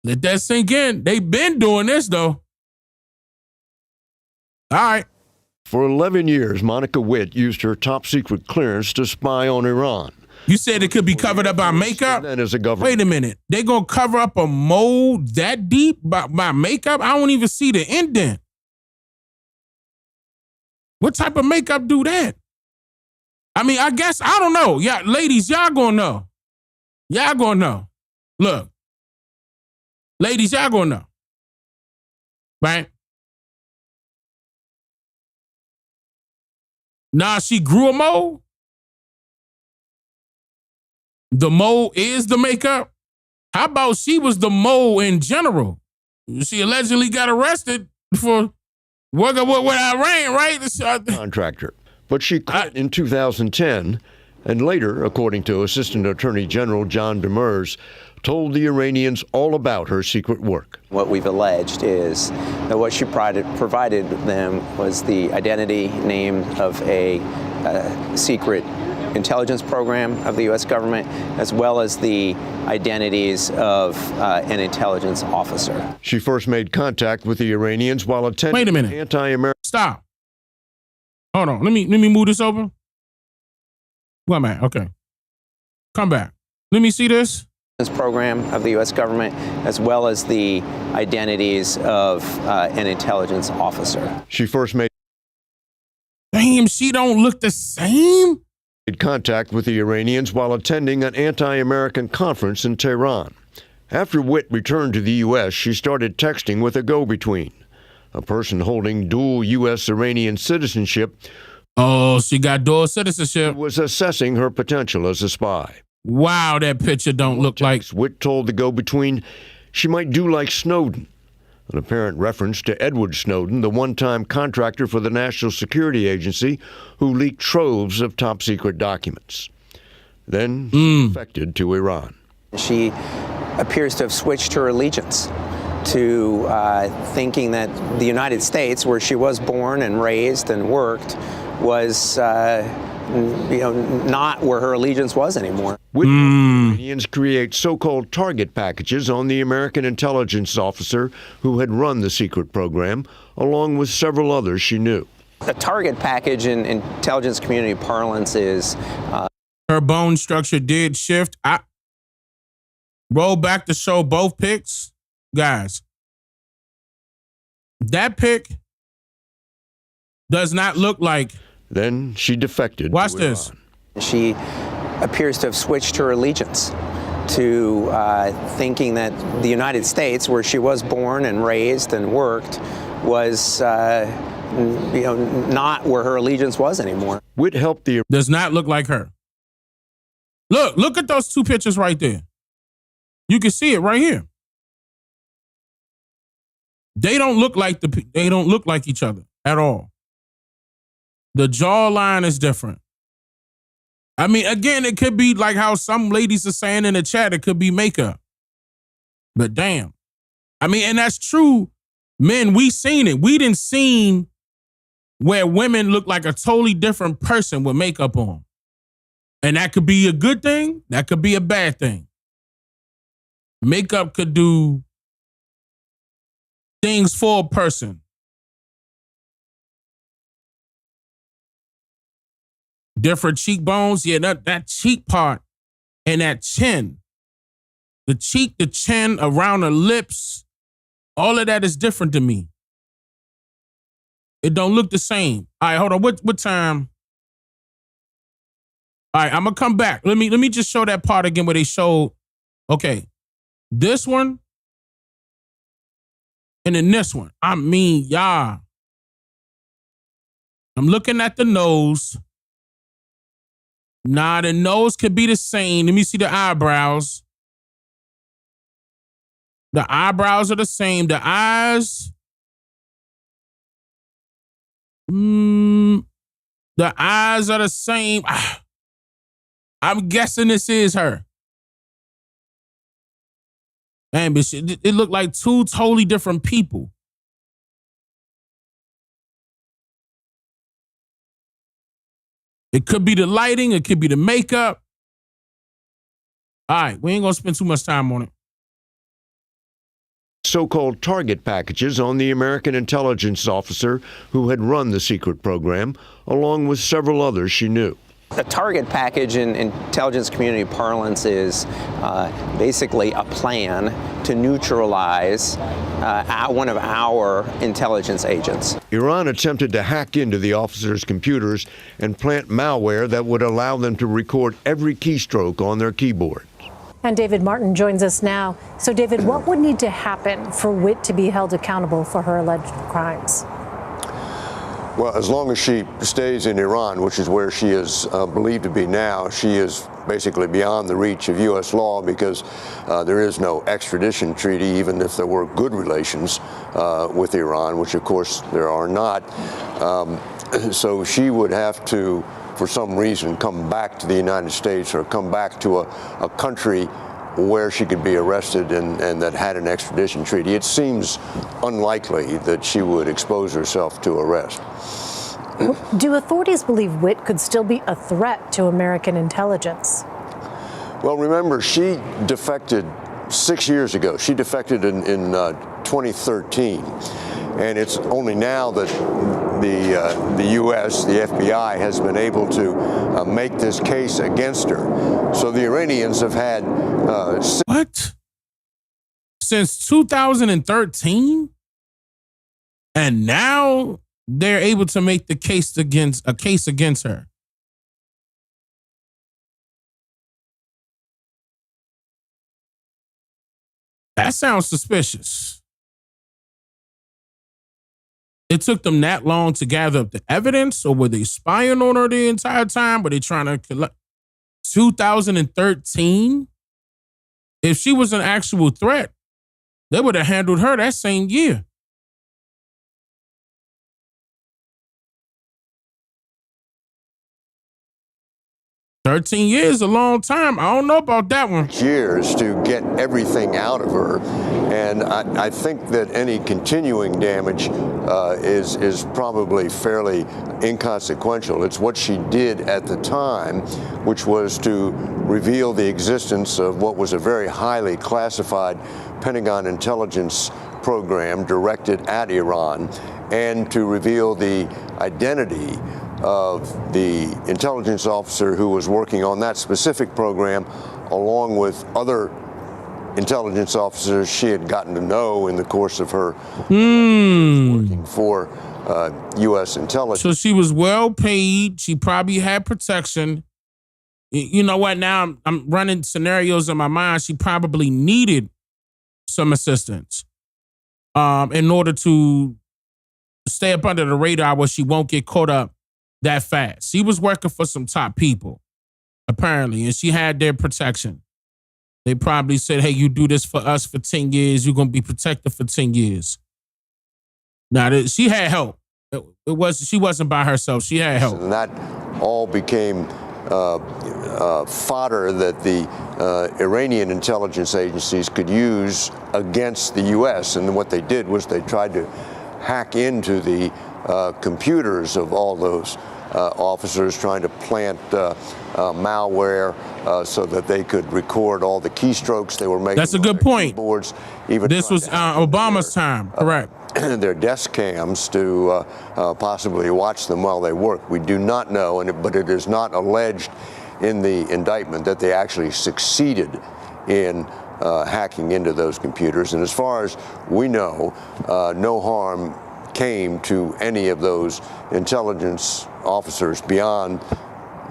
Speaker 1: Let that sink in. They've been doing this, though. All right.
Speaker 5: For 11 years, Monica Witt used her top-secret clearance to spy on Iran.
Speaker 1: You said it could be covered up by makeup?
Speaker 5: And then as a government.
Speaker 1: Wait a minute. They gonna cover up a mole that deep by makeup? I don't even see the indent. What type of makeup do that? I mean, I guess, I don't know. Yeah, ladies, y'all gonna know. Y'all gonna know. Look. Ladies, y'all gonna know. Right? Nah, she grew a mole. The mole is the makeup. How about she was the mole in general? She allegedly got arrested for working with Iran, right?
Speaker 5: Contractor. But she quit in 2010 and later, according to Assistant Attorney General John Demers, told the Iranians all about her secret work.
Speaker 7: What we've alleged is that what she provided them was the identity, name of a secret intelligence program of the U.S. government, as well as the identities of an intelligence officer.
Speaker 5: She first made contact with the Iranians while attending
Speaker 1: Wait a minute.
Speaker 5: anti-American.
Speaker 1: Stop. Hold on. Let me move this over. Where am I? Okay. Come back. Let me see this.
Speaker 7: Program of the U.S. government, as well as the identities of an intelligence officer.
Speaker 5: She first made.
Speaker 1: Damn, she don't look the same.
Speaker 5: Made contact with the Iranians while attending an anti-American conference in Tehran. After Witt returned to the U.S., she started texting with a go-between, a person holding dual U.S.-Iranian citizenship.
Speaker 1: Oh, she got dual citizenship.
Speaker 5: Who was assessing her potential as a spy.
Speaker 1: Wow, that picture don't look like.
Speaker 5: Witt told the go-between she might do like Snowden, an apparent reference to Edward Snowden, the one-time contractor for the National Security Agency who leaked troves of top-secret documents. Then defected to Iran.
Speaker 7: She appears to have switched her allegiance to thinking that the United States, where she was born and raised and worked, was not where her allegiance was anymore.
Speaker 5: Iranians create so-called target packages on the American intelligence officer who had run the secret program, along with several others she knew.
Speaker 7: A target package in intelligence community parlance is...
Speaker 1: Her bone structure did shift. I roll back to show both pics. Guys, that pic does not look like...
Speaker 5: Then she defected.
Speaker 1: Watch
Speaker 5: to
Speaker 1: this.
Speaker 5: Iran.
Speaker 7: She appears to have switched her allegiance to thinking that the United States, where she was born and raised and worked, was not where her allegiance was anymore.
Speaker 5: Witt helped the...
Speaker 1: Does not look like her. Look at those two pictures right there. You can see it right here. They don't look like each other at all. The jawline is different. I mean, again, it could be like how some ladies are saying in the chat, it could be makeup. But damn. I mean, and that's true. Men, we seen it. We didn't seen where women look like a totally different person with makeup on. And that could be a good thing. That could be a bad thing. Makeup could do things for a person. Different cheekbones. Yeah, that cheek part and that chin. The cheek, the chin, around the lips. All of that is different to me. It don't look the same. All right, hold on. What time? All right, I'm going to come back. Let me just show that part again where they showed, okay, this one and then this one. I mean, y'all. I'm looking at the nose. Nah, the nose could be the same. Let me see the eyebrows. The eyebrows are the same. The eyes. The eyes are the same. I'm guessing this is her. Man, but it looked like two totally different people. It could be the lighting. It could be the makeup. All right, we ain't going to spend too much time on it.
Speaker 5: So-called target packages on the American intelligence officer who had run the secret program, along with several others she knew.
Speaker 7: A target package in intelligence community parlance is basically a plan to neutralize one of our intelligence agents.
Speaker 5: Iran attempted to hack into the officers' computers and plant malware that would allow them to record every keystroke on their keyboard.
Speaker 4: And David Martin joins us now. So, David, what would need to happen for Witt to be held accountable for her alleged crimes?
Speaker 5: Well, as long as she stays in Iran, which is where she is believed to be now, she is basically beyond the reach of U.S. law because there is no extradition treaty, even if there were good relations with Iran, which, of course, there are not. So she would have to, for some reason, come back to the United States or come back to a country where she could be arrested and that had an extradition treaty. It seems unlikely that she would expose herself to arrest.
Speaker 4: Do authorities believe Witt could still be a threat to American intelligence?
Speaker 5: Well, remember, she defected 6 years ago. She defected in 2013. And it's only now that the U.S., the FBI, has been able to make this case against her. So the Iranians have had...
Speaker 1: What? Since 2013? And now they're able to make the case against her. That sounds suspicious. It took them that long to gather up the evidence, or were they spying on her the entire time? Were they trying to collect? 2013? If she was an actual threat, they would have handled her that same year. $13 years is a long time. I don't know about that one.
Speaker 5: Years to get everything out of her. And I think that any continuing damage is probably fairly inconsequential. It's what she did at the time, which was to reveal the existence of what was a very highly classified Pentagon intelligence program directed at Iran, and to reveal the identity of the intelligence officer who was working on that specific program, along with other intelligence officers she had gotten to know in the course of her working for U.S. intelligence.
Speaker 1: So she was well paid. She probably had protection. You know what? Now I'm running scenarios in my mind. She probably needed some assistance in order to stay up under the radar where she won't get caught up that fast. She was working for some top people, apparently, and she had their protection. They probably said, hey, you do this for us for 10 years, you're going to be protected for 10 years. Now, she had help. She wasn't by herself. She had help.
Speaker 5: And that all became fodder that the Iranian intelligence agencies could use against the U.S. And what they did was they tried to hack into the computers of all those officers, trying to plant malware so that they could record all the keystrokes they were making.
Speaker 1: That's a good point.
Speaker 5: Keyboards, even
Speaker 1: this was Obama's time, correct?
Speaker 5: Their desk cams to possibly watch them while they work. We do not know, but it is not alleged in the indictment that they actually succeeded in hacking into those computers. And as far as we know, no harm came to any of those intelligence officers beyond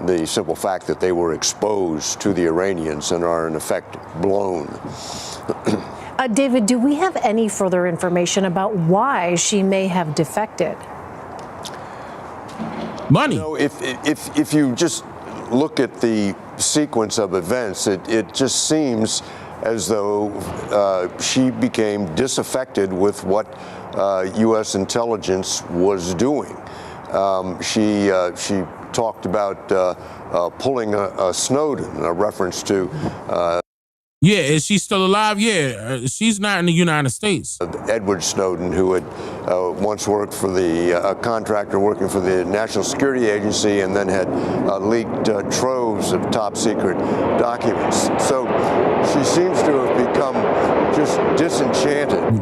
Speaker 5: the simple fact that they were exposed to the Iranians and are in effect blown.
Speaker 4: David, do we have any further information about why she may have defected?
Speaker 1: Money.
Speaker 5: You know, if you just look at the sequence of events, it just seems as though she became disaffected with what U.S. intelligence was doing. She talked about pulling a Snowden, a reference to.
Speaker 1: Yeah, is she still alive? Yeah, she's not in the United States.
Speaker 5: Edward Snowden, who had once worked for a contractor working for the National Security Agency, and then had leaked troves of top secret documents. So she seems to have become just disenchanted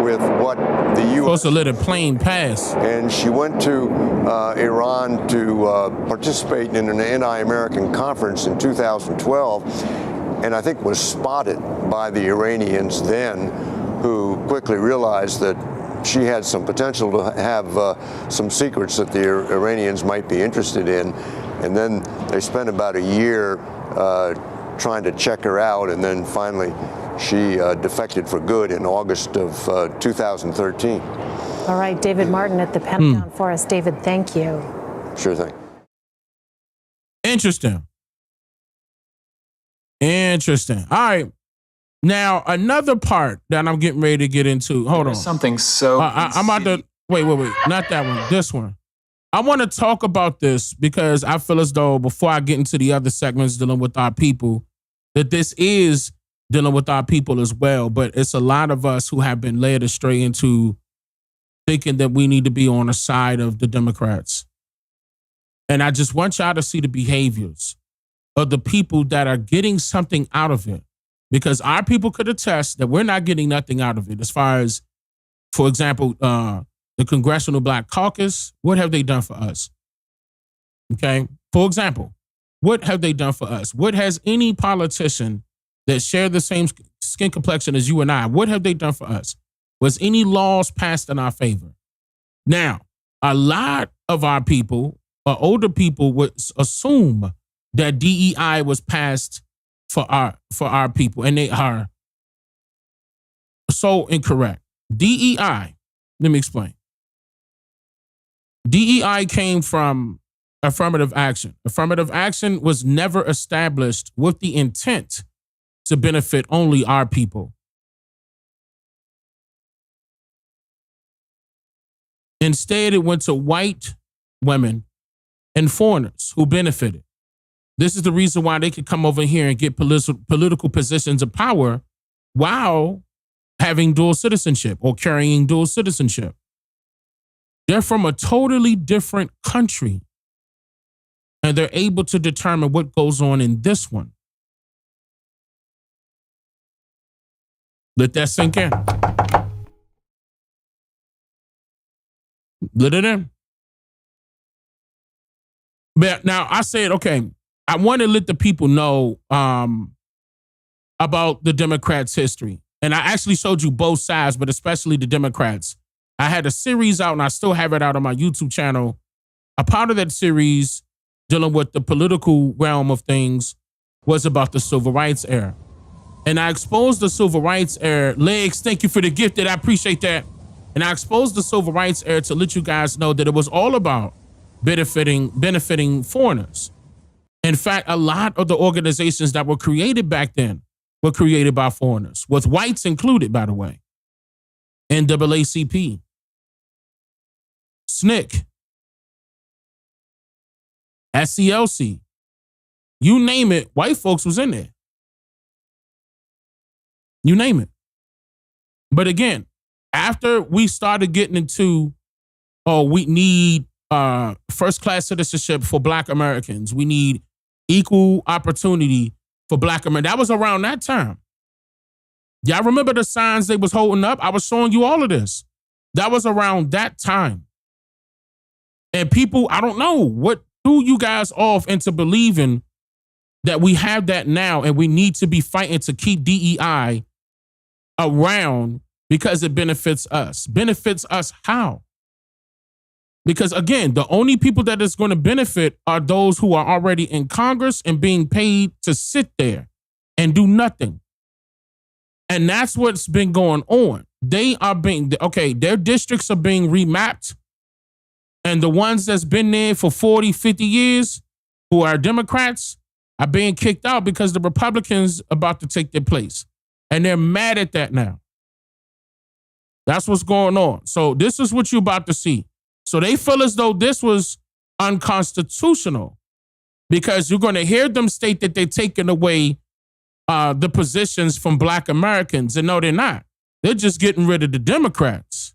Speaker 5: with what the U.S.
Speaker 1: supposed to let a plane pass.
Speaker 5: And she went to Iran to participate in an anti-American conference in 2012. And I think was spotted by the Iranians then, who quickly realized that she had some potential to have some secrets that the Iranians might be interested in. And then they spent about a year trying to check her out, and then finally she defected for good in August of 2013.
Speaker 4: All right, David Martin at the Pentagon for us. David, thank you.
Speaker 5: Sure thing.
Speaker 1: Interesting. All right. Now, another part that I'm getting ready to get into. Hold on.
Speaker 8: Something so.
Speaker 1: I'm about to. Wait. Not that one. This one. I want to talk about this because I feel as though before I get into the other segments dealing with our people, that this is dealing with our people as well. But it's a lot of us who have been led astray into thinking that we need to be on the side of the Democrats. And I just want y'all to see the behaviors of the people that are getting something out of it. Because our people could attest that we're not getting nothing out of it. As far as, for example, the Congressional Black Caucus, what have they done for us? Okay, for example, what have they done for us? What has any politician that share the same skin complexion as you and I, what have they done for us? Was any laws passed in our favor? Now, a lot of our people, or older people, would assume that DEI was passed for our people, and they are so incorrect. DEI, let me explain. DEI came from affirmative action. Affirmative action was never established with the intent to benefit only our people. Instead, it went to white women and foreigners who benefited. This is the reason why they could come over here and get political positions of power while having dual citizenship or carrying dual citizenship. They're from a totally different country, and they're able to determine what goes on in this one. Let that sink in. Let it in. But now I said, okay, I want to let the people know about the Democrats' history. And I actually showed you both sides, but especially the Democrats. I had a series out, and I still have it out on my YouTube channel. A part of that series, dealing with the political realm of things, was about the Civil Rights era. And I exposed the Civil Rights era. Legs, thank you for the gift. I appreciate that. And I exposed the Civil Rights era to let you guys know that it was all about benefiting foreigners. In fact, a lot of the organizations that were created back then were created by foreigners, with whites included, by the way. NAACP, SNCC, SCLC, you name it, white folks was in there. You name it. But again, after we started getting into, we need first-class citizenship for Black Americans. We need equal opportunity for Black Americans. That was around that time. Y'all remember the signs they was holding up? I was showing you all of this. That was around that time. And people, I don't know, what threw you guys off into believing that we have that now and we need to be fighting to keep DEI around because it benefits us. Benefits us how? Because again, the only people that is going to benefit are those who are already in Congress and being paid to sit there and do nothing. And that's what's been going on. They are being, their districts are being remapped. And the ones that's been there for 40, 50 years, who are Democrats, are being kicked out because the Republicans are about to take their place. And they're mad at that now. That's what's going on. So this is what you're about to see. So they feel as though this was unconstitutional because you're going to hear them state that they're taking away the positions from Black Americans. And no, they're not. They're just getting rid of the Democrats.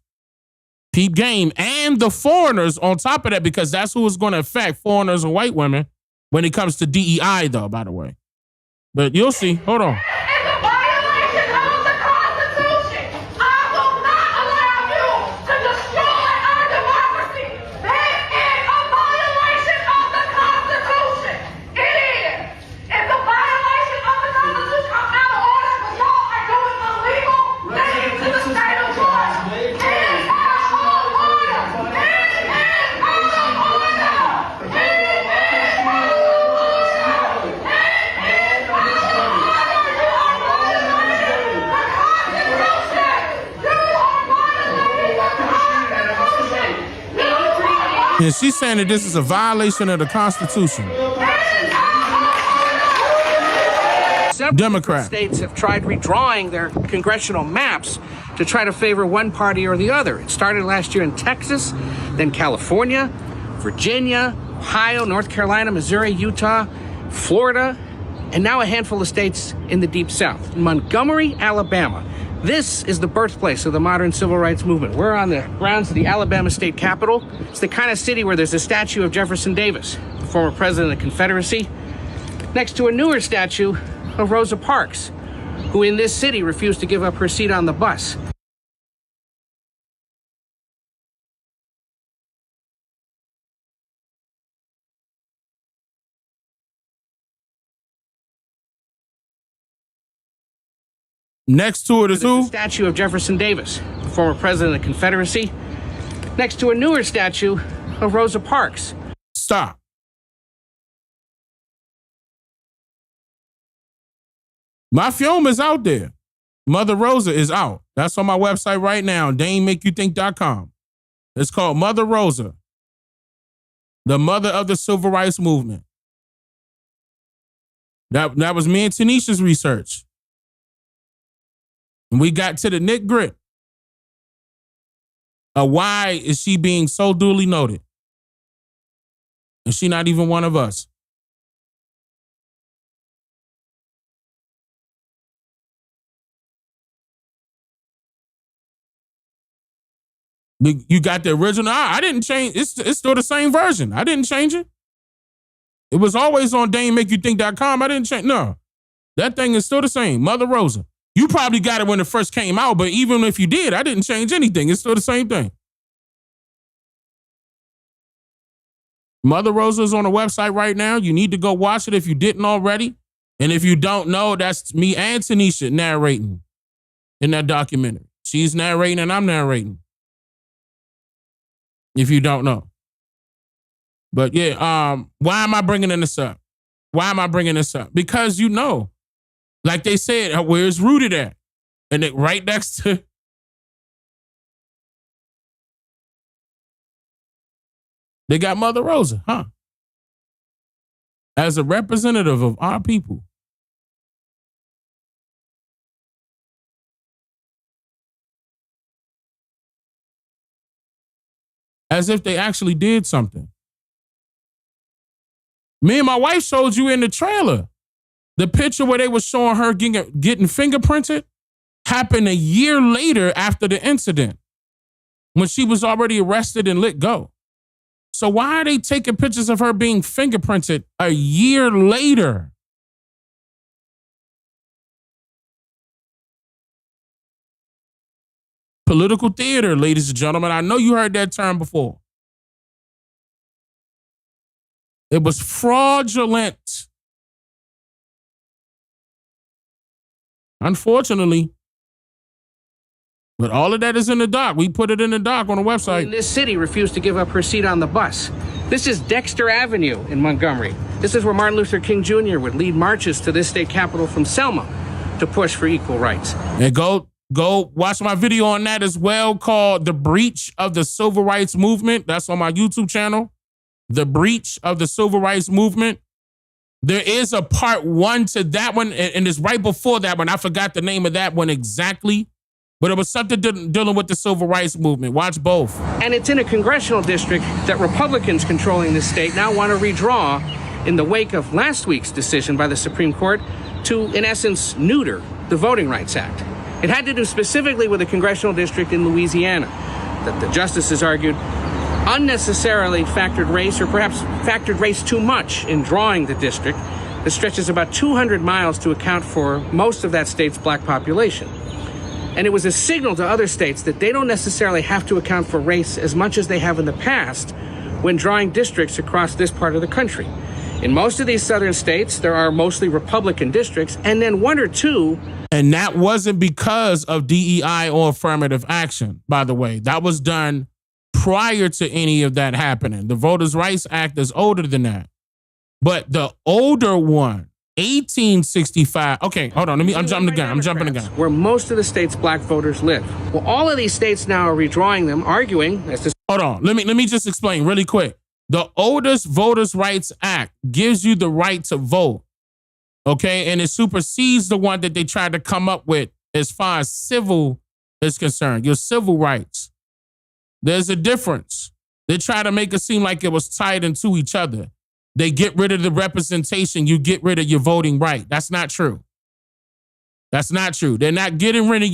Speaker 1: Peep game. And the foreigners on top of that, because that's who is going to affect foreigners and white women when it comes to DEI, though, by the way. But you'll see. Hold on. And she's saying that this is a violation of the Constitution. Democrat
Speaker 8: states have tried redrawing their congressional maps to try to favor one party or the other. It started last year in Texas, then California, Virginia, Ohio, North Carolina, Missouri, Utah, Florida, and now a handful of states in the Deep South. Montgomery, Alabama. This is the birthplace of the modern civil rights movement. We're on the grounds of the Alabama State Capitol. It's the kind of city where there's a statue of Jefferson Davis, the former president of the Confederacy, next to a newer statue of Rosa Parks, who in this city refused to give up her seat on the bus.
Speaker 1: Next to it is who?
Speaker 8: The statue of Jefferson Davis, the former president of the Confederacy, next to a newer statue of Rosa Parks.
Speaker 1: Stop. My film is out there. Mother Rosa is out. That's on my website right now, DaneMakeYouThink.com. It's called Mother Rosa, the mother of the civil rights movement. That was me and Tanisha's research. And we got to the nit grit of why is she being so duly noted? And she not even one of us. You got the original. I didn't change. It's still the same version. I didn't change it. It was always on DaneMakeYouThink.com. I didn't change. No, that thing is still the same. Mother Rosa. You probably got it when it first came out, but even if you did, I didn't change anything. It's still the same thing. Mother Rosa is on the website right now. You need to go watch it if you didn't already. And if you don't know, that's me and Tanisha narrating in that documentary. She's narrating and I'm narrating. If you don't know. But yeah, why am I bringing this up? Why am I bringing this up? Because you know, like they said, where it's rooted at. And it right next to. They got Mother Rosa, huh? As a representative of our people. As if they actually did something. Me and my wife showed you in the trailer. The picture where they were showing her getting fingerprinted happened a year later after the incident, when she was already arrested and let go. So why are they taking pictures of her being fingerprinted a year later? Political theater, ladies and gentlemen. I know you heard that term before. It was fraudulent. Unfortunately. But all of that is in the doc. We put it in the doc on the website.
Speaker 8: In this city refused to give up her seat on the bus. This is Dexter Avenue in Montgomery. This is where Martin Luther King Jr. would lead marches to this state capitol from Selma to push for equal rights.
Speaker 1: And go watch my video on that as well, called The Breach of the Civil Rights Movement. That's on my YouTube channel. The Breach of the Civil Rights Movement. There is a part 1 to that one, and it's right before that one. I forgot the name of that one exactly, but it was something dealing with the civil rights movement. Watch both.
Speaker 8: And it's in a congressional district that Republicans controlling this state now want to redraw in the wake of last week's decision by the Supreme Court to, in essence, neuter the Voting Rights Act. It had to do specifically with a congressional district in Louisiana that the justices argued unnecessarily factored race, or perhaps factored race too much in drawing the district that stretches about 200 miles to account for most of that state's black population. And it was a signal to other states that they don't necessarily have to account for race as much as they have in the past when drawing districts across this part of the country. In most of these southern states, there are mostly Republican districts, and then 1 or 2.
Speaker 1: And that wasn't because of DEI or affirmative action, by the way. That was done prior to any of that happening. The Voters' Rights Act is older than that. But the older one, 1865. Okay, hold on. I'm jumping the gun.
Speaker 8: Where most of the state's black voters live. Well, all of these states now are redrawing them, arguing as to.
Speaker 1: Hold on. Let me just explain really quick. The oldest Voters' Rights Act gives you the right to vote. Okay, and it supersedes the one that they tried to come up with as far as civil is concerned. Your civil rights. There's a difference. They try to make it seem like it was tied into each other. they get rid of the representation, you get rid of your voting right. That's not true. That's not true. They're not getting rid of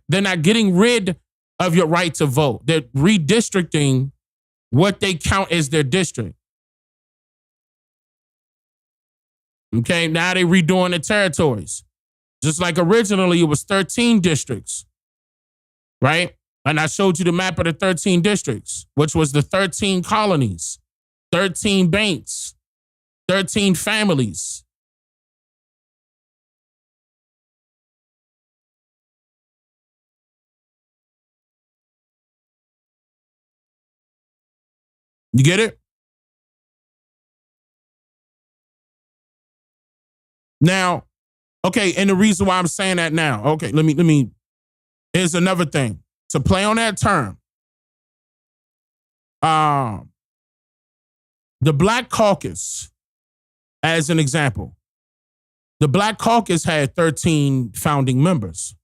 Speaker 1: they're not getting rid of your right to vote. They're redistricting what they count as their district. Okay, now they're redoing the territories. Just like originally it was 13 districts, right? And I showed you the map of the 13 districts, which was the 13 colonies, 13 banks, 13 families. You get it? Now, okay, and the reason why I'm saying that now, okay, let me, here's another thing. To play on that term, the Black Caucus, as an example, the Black Caucus had 13 founding members.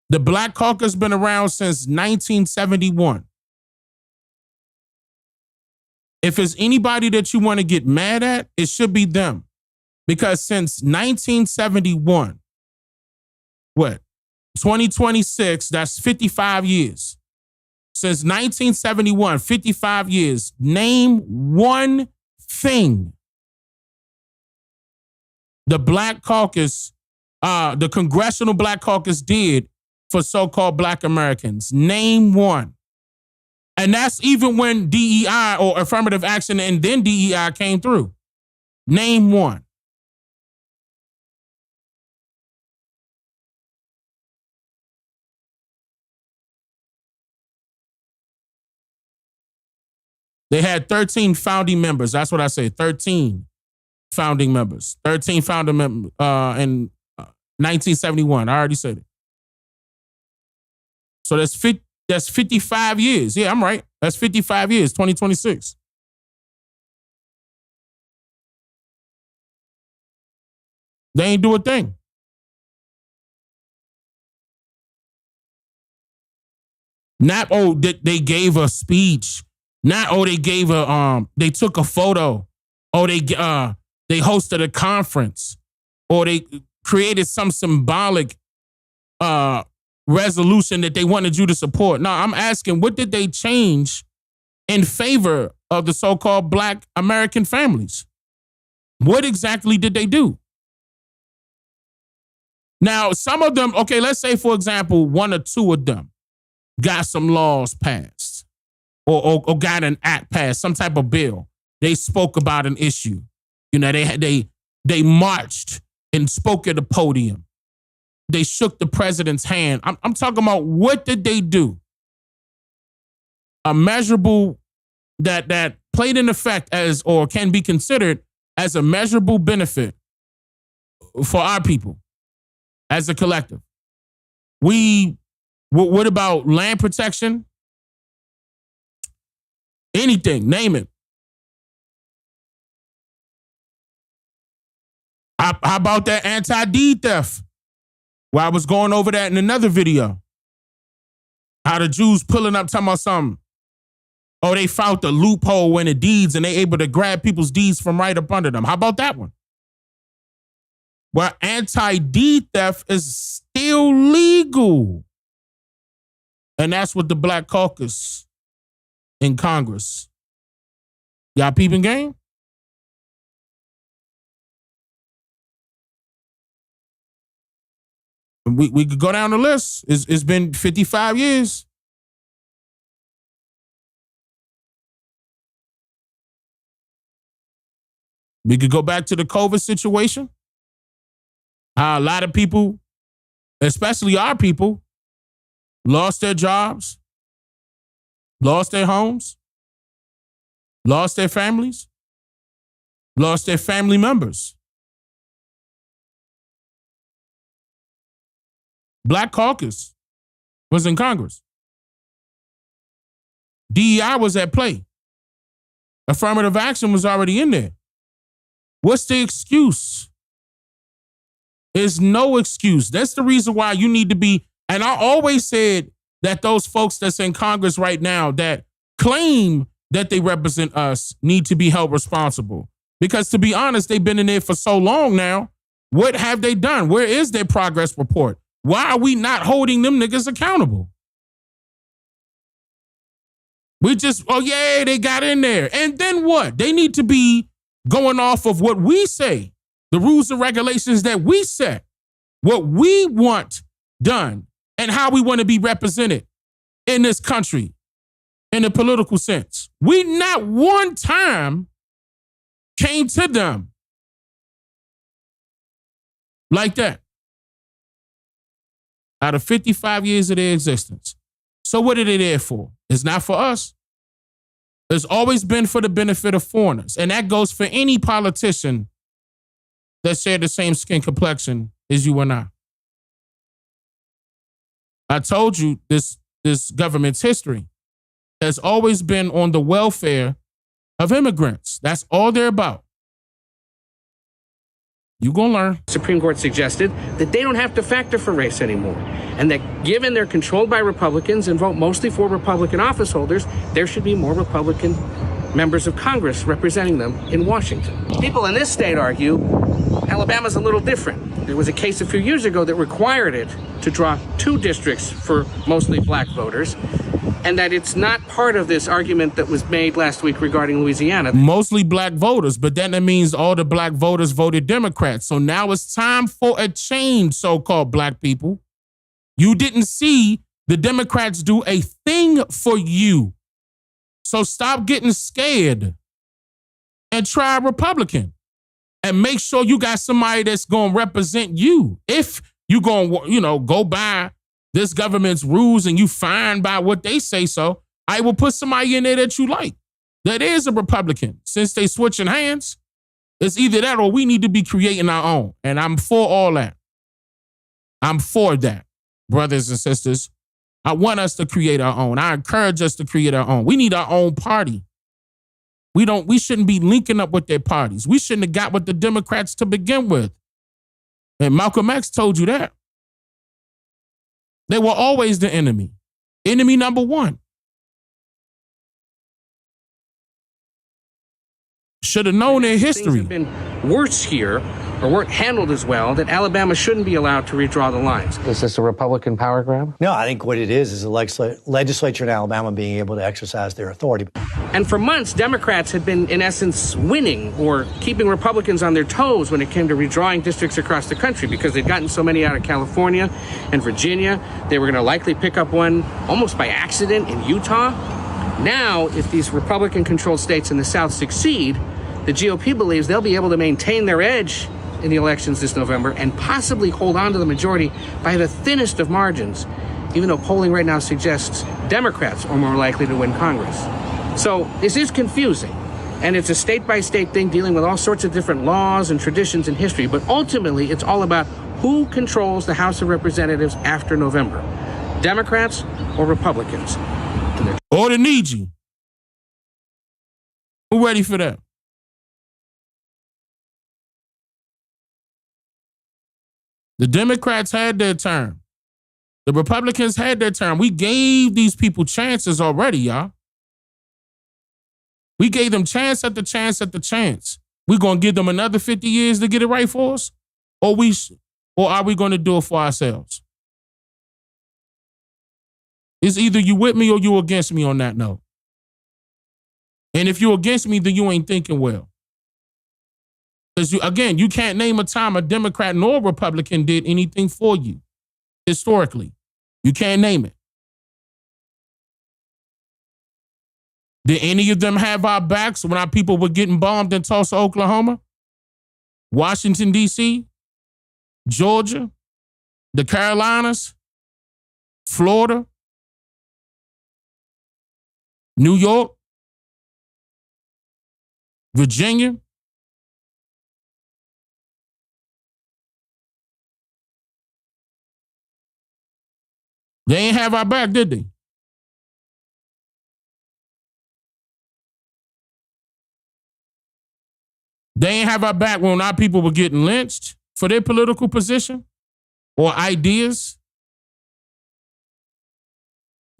Speaker 1: The Black Caucus been around since 1971. If it's anybody that you want to get mad at, it should be them. Because since 1971, 2026, that's 55 years. Since 1971, 55 years. Name one thing the Black Caucus, the Congressional Black Caucus did for so-called Black Americans. Name one. And that's even when DEI or affirmative action and then DEI came through. Name one. They had 13 founding members. That's what I say, 13 founding members. 13 founding members in 1971. I already said it. So that's 55 years. Yeah, I'm right. That's 55 years, 2026. They ain't do a thing. Not, they gave a speech. Not, they gave they took a photo. They hosted a conference. Or they created some symbolic resolution that they wanted you to support. No, I'm asking, what did they change in favor of the so-called Black American families? What exactly did they do? Now, some of them, okay, let's say, for example, one or two of them got some laws passed or got an act passed, some type of bill. They spoke about an issue. You know, they marched and spoke at the podium. They shook the president's hand. I'm talking about, what did they do? A measurable that played in effect as, or can be considered as a measurable benefit for our people as a collective. What about land protection? Anything, name it. How about that anti-deed theft? Well, I was going over that in another video. How the Jews pulling up talking about something. They found the loophole in the deeds and they able to grab people's deeds from right up under them. How about that one? Well, anti-deed theft is still legal. And that's what the Black Caucus in Congress. Y'all peeping game? We could go down the list. It's been 55 years. We could go back to the COVID situation. How a lot of people, especially our people, lost their jobs, lost their homes, lost their families, lost their family members. Black Caucus was in Congress. DEI was at play. Affirmative action was already in there. What's the excuse? There's no excuse. That's the reason why you need to be, and I always said that those folks that's in Congress right now that claim that they represent us need to be held responsible. Because to be honest, they've been in there for so long now. What have they done? Where is their progress report? Why are we not holding them niggas accountable? We just, oh yeah, they got in there. And then what? They need to be going off of what we say, the rules and regulations that we set, what we want done, and how we want to be represented in this country in a political sense. We not one time came to them like that out of 55 years of their existence. So what are they there for? It's not for us. It's always been for the benefit of foreigners. And that goes for any politician that share the same skin complexion as you and I told you this government's history has always been on the welfare of immigrants. That's all they're about. You gonna learn.
Speaker 8: Supreme Court suggested that they don't have to factor for race anymore, and that given they're controlled by Republicans and vote mostly for Republican office holders, there should be more Republican members of Congress representing them in Washington. People in this state argue Alabama's a little different. There was a case a few years ago that required it to draw 2 districts for mostly black voters, and that it's not part of this argument that was made last week regarding Louisiana.
Speaker 1: Mostly black voters, but then that means all the black voters voted Democrat. So now it's time for a change, so-called black people. You didn't see the Democrats do a thing for you. So stop getting scared and try Republican. And make sure you got somebody that's going to represent you. If you going to, go by this government's rules and you fine by what they say so, I will put somebody in there that you like. That is a Republican. Since they switching hands, it's either that or we need to be creating our own. And I'm for all that. I'm for that, brothers and sisters. I want us to create our own. I encourage us to create our own. We need our own party. We shouldn't be linking up with their parties. We shouldn't have got with the Democrats to begin with. And Malcolm X told you that. They were always the enemy. Enemy number one. Should have known their history.
Speaker 8: Things have been worse here, or weren't handled as well, that Alabama shouldn't be allowed to redraw the lines.
Speaker 9: Is this a Republican power grab?
Speaker 10: No, I think what it is the legislature in Alabama being able to exercise their authority.
Speaker 8: And for months, Democrats had been, in essence, winning or keeping Republicans on their toes when it came to redrawing districts across the country because they'd gotten so many out of California and Virginia. They were going to likely pick up one almost by accident in Utah. Now, if these Republican-controlled states in the South succeed, the GOP believes they'll be able to maintain their edge in the elections this November and possibly hold on to the majority by the thinnest of margins, even though polling right now suggests Democrats are more likely to win Congress. So this is confusing, and it's a state-by-state thing dealing with all sorts of different laws and traditions and history, but ultimately it's all about who controls the House of Representatives after November, Democrats or Republicans.
Speaker 1: Or the need you. Who ready for that? The Democrats had their term. The Republicans had their term. We gave these people chances already, y'all. We gave them chance after chance after chance. We're going to give them another 50 years to get it right for us? Or are we going to do it for ourselves? It's either you with me or you against me on that note. And if you're against me, then you ain't thinking well. Because, you can't name a time a Democrat nor a Republican did anything for you, historically. You can't name it. Did any of them have our backs when our people were getting bombed in Tulsa, Oklahoma? Washington, D.C., Georgia, the Carolinas, Florida, New York, Virginia? They ain't have our back, did they? They ain't have our back when our people were getting lynched for their political position or ideas.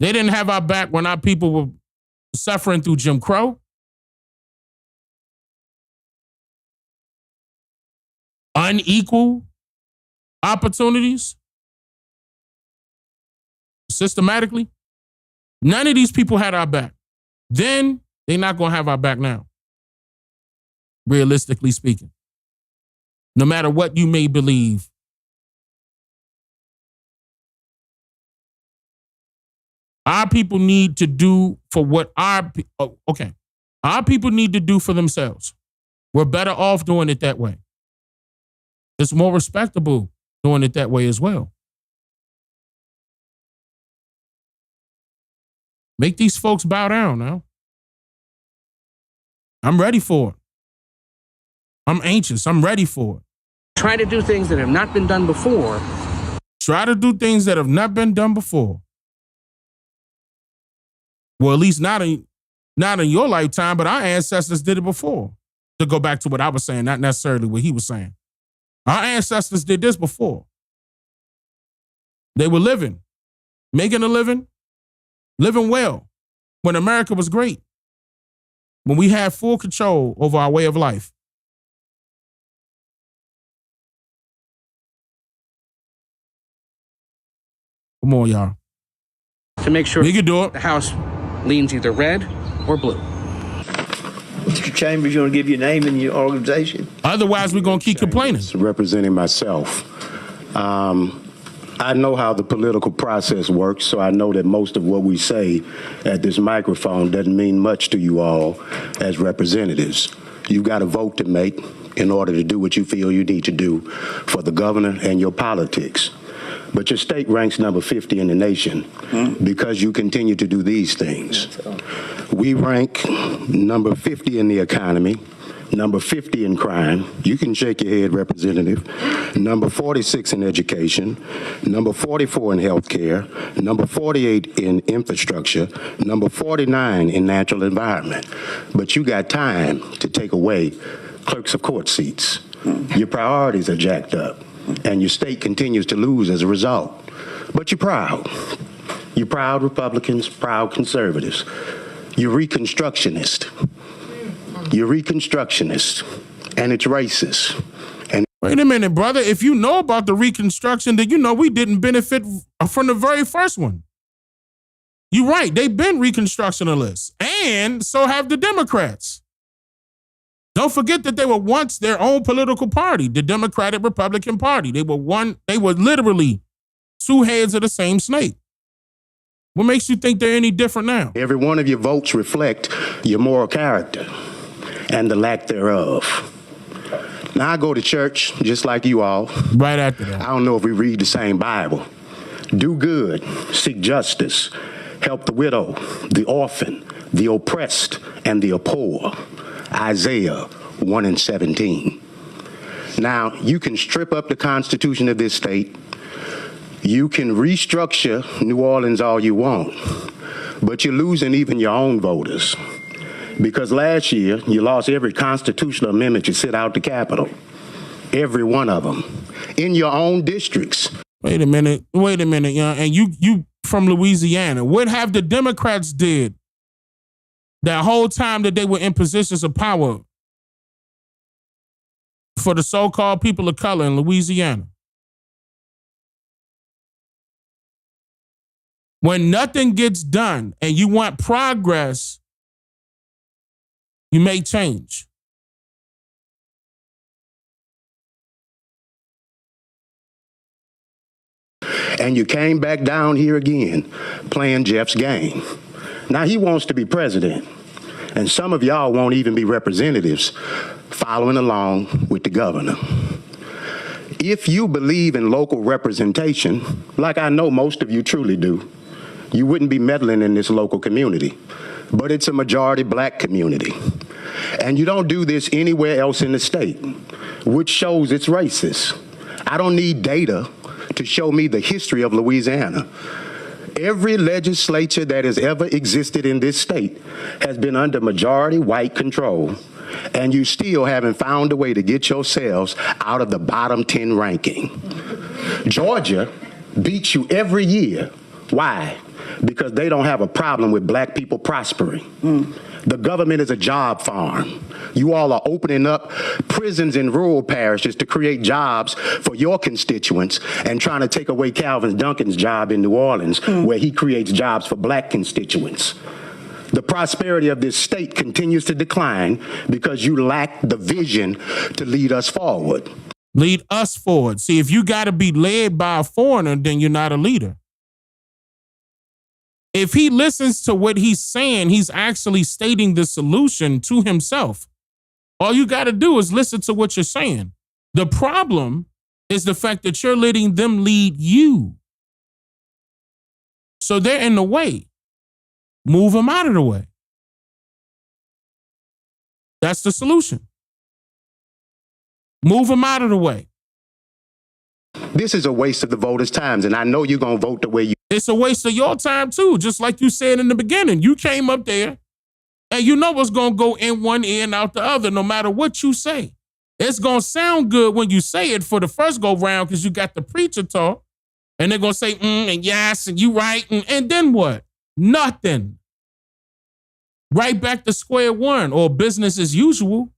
Speaker 1: They didn't have our back when our people were suffering through Jim Crow, unequal opportunities, systematically. None of these people had our back. Then they're not going to have our back now, realistically speaking. No matter what you may believe. Our people need to do for what our people need to do for themselves. We're better off doing it that way. It's more respectable doing it that way as well. Make these folks bow down now. I'm ready for it. I'm anxious. I'm ready for it.
Speaker 8: Try to do things that have not been done before.
Speaker 1: Try to do things that have not been done before. Well, at least not in your lifetime, but our ancestors did it before. To go back to what I was saying, not necessarily what he was saying. Our ancestors did this before. They were living, making a living, living well when America was great, when we had full control over our way of life. Come on, y'all.
Speaker 8: To make sure
Speaker 1: you can do it.
Speaker 8: The House leans either red or blue.
Speaker 11: Mr. Chambers, you want to give your name and your organization?
Speaker 1: Otherwise, we're going to keep complaining.
Speaker 12: Representing myself. I know how the political process works, so I know that most of what we say at this microphone doesn't mean much to you all as representatives. You've got a vote to make in order to do what you feel you need to do for the governor and your politics. But your state ranks number 50 in the nation because you continue to do these things. We rank number 50 in the economy, number 50 in crime. You can shake your head, Representative. Number 46 in education, number 44 in healthcare, number 48 in infrastructure, number 49 in natural environment. But you got time to take away clerks of court seats. Your priorities are jacked up, and your state continues to lose as a result. But you're proud. You're proud Republicans, proud conservatives. You're Reconstructionist. You're Reconstructionist, and it's racist. And
Speaker 1: wait a minute, brother. If you know about the Reconstruction, then you know we didn't benefit from the very first one. You're right. They've been Reconstructionists, and so have the Democrats. Don't forget that they were once their own political party, the Democratic Republican Party. They were literally two heads of the same snake. What makes you think they're any different now?
Speaker 12: every one of your votes reflect your moral character and the lack thereof. Now, I go to church just like you all.
Speaker 1: Right after that.
Speaker 12: I don't know if we read the same Bible. Do good, seek justice, help the widow, the orphan, the oppressed, and the poor. Isaiah 1:17. Now, you can strip up the Constitution of this state. You can restructure New Orleans all you want, but you're losing even your own voters. Because last year, you lost every constitutional amendment you set out the Capitol. Every one of them. In your own districts.
Speaker 1: Wait a minute, young. And you from Louisiana. What have the Democrats did that whole time that they were in positions of power for the so-called people of color in Louisiana? When nothing gets done and you want progress, you make change.
Speaker 12: And you came back down here again, playing Jeff's game. Now he wants to be president, and some of y'all won't even be representatives following along with the governor. If you believe in local representation, like I know most of you truly do, you wouldn't be meddling in this local community. But it's a majority black community. And you don't do this anywhere else in the state, which shows it's racist. I don't need data to show me the history of Louisiana. Every legislature that has ever existed in this state has been under majority white control, and you still haven't found a way to get yourselves out of the bottom 10 ranking. Georgia beats you every year Why? Because they don't have a problem with black people prospering. The government is a job farm. You all are opening up prisons in rural parishes to create jobs for your constituents and trying to take away Calvin Duncan's job in New Orleans, where he creates jobs for black constituents. The prosperity of this state continues to decline because you lack the vision to lead us forward.
Speaker 1: Lead us forward. See, if you got to be led by a foreigner, then you're not a leader. If he listens to what he's saying, he's actually stating the solution to himself. All you got to do is listen to what you're saying. The problem is the fact that you're letting them lead you. So they're in the way. Move them out of the way. That's the solution. Move them out of the way.
Speaker 12: This is a waste of the voters' time, and I know you're going to vote the way you...
Speaker 1: It's a waste of your time, too, just like you said in the beginning. You came up there, and you know what's going to go in one ear and out the other, no matter what you say. It's going to sound good when you say it for the first go-round because you got the preacher talk, and they're going to say, and yes, and you right, and then what? Nothing. Right back to square one, or business as usual.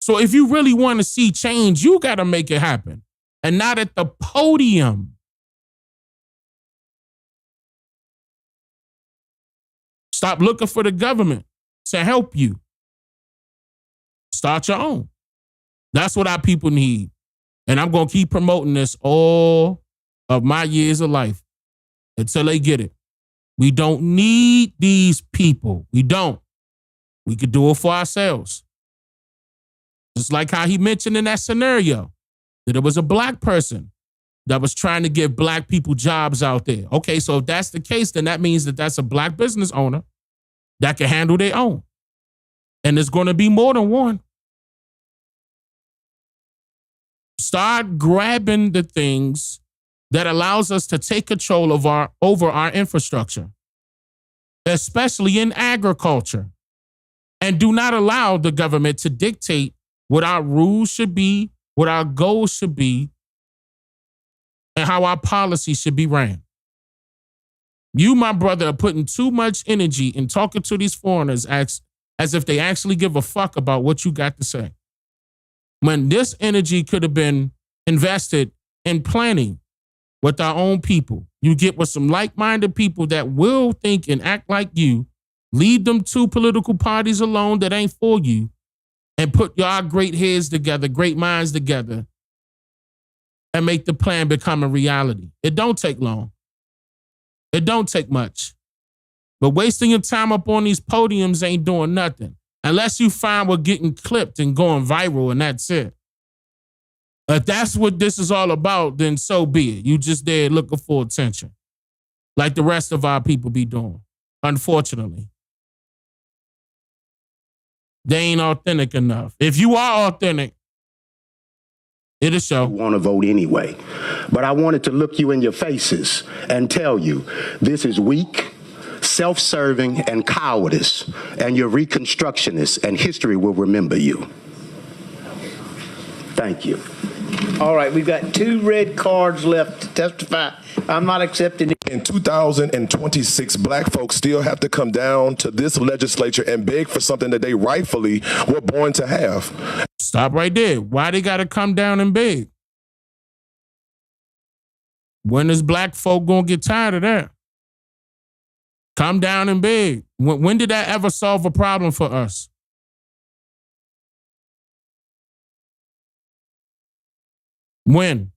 Speaker 1: So if you really want to see change, you got to make it happen. And not at the podium. Stop looking for the government to help you. Start your own. That's what our people need. And I'm going to keep promoting this all of my years of life until they get it. We don't need these people. We don't. We could do it for ourselves. Just like how he mentioned in that scenario, that it was a black person that was trying to give black people jobs out there. Okay, so if that's the case, then that means that that's a black business owner that can handle their own. And there's going to be more than one. Start grabbing the things that allows us to take control of over our infrastructure, especially in agriculture. And do not allow the government to dictate what our rules should be, what our goals should be, and how our policy should be ran. You, my brother, are putting too much energy in talking to these foreigners as if they actually give a fuck about what you got to say. When this energy could have been invested in planning with our own people. You get with some like-minded people that will think and act like you, leave them two political parties alone that ain't for you, and put your great heads together, great minds together, and make the plan become a reality. It don't take long. It don't take much. But wasting your time up on these podiums ain't doing nothing. Unless you find we're getting clipped and going viral and that's it. If that's what this is all about, then so be it. You just there looking for attention. Like the rest of our people be doing, unfortunately. They ain't authentic enough. If you are authentic, it'll show.
Speaker 12: You want to vote anyway. But I wanted to look you in your faces and tell you this is weak, self-serving, and cowardice, and you're reconstructionists, and history will remember you. Thank you.
Speaker 11: All right, we've got 2 red cards left to testify. I'm not accepting it.
Speaker 13: In 2026, black folks still have to come down to this legislature and beg for something that they rightfully were born to have.
Speaker 1: Stop right there. Why they got to come down and beg? When is black folk going to get tired of that? Come down and beg. When did that ever solve a problem for us? When?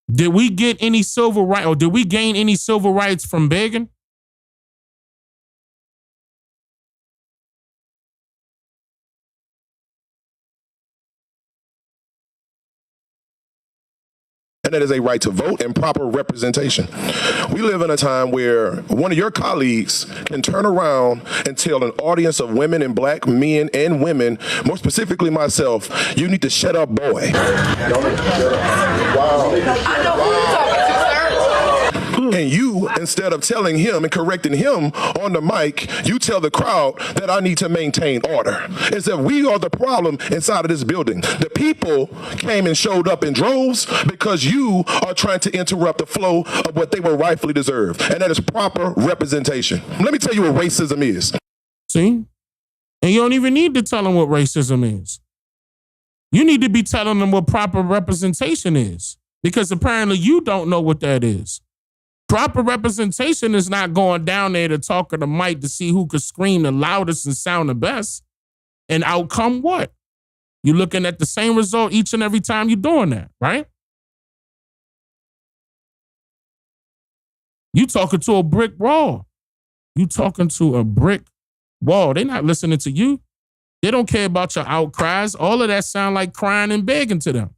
Speaker 1: Did we get any civil rights, or did we gain any civil rights from begging?
Speaker 13: And that is a right to vote and proper representation. We live in a time where one of your colleagues can turn around and tell an audience of women and black men and women, more specifically myself, you need to shut up, boy.
Speaker 14: I know who you're talking to, sir.
Speaker 13: And you, instead of telling him and correcting him on the mic, you tell the crowd that I need to maintain order. It's that we are the problem inside of this building. The people came and showed up in droves because you are trying to interrupt the flow of what they were rightfully deserved. And that is proper representation. Let me tell you what racism is.
Speaker 1: See? And you don't even need to tell them what racism is. You need to be telling them what proper representation is, because apparently you don't know what that is. Proper representation is not going down there to talk at the mic to see who could scream the loudest and sound the best. And outcome what? You're looking at the same result each and every time you're doing that, right? You talking to a brick wall. You talking to a brick wall. They're not listening to you. They don't care about your outcries. All of that sound like crying and begging to them.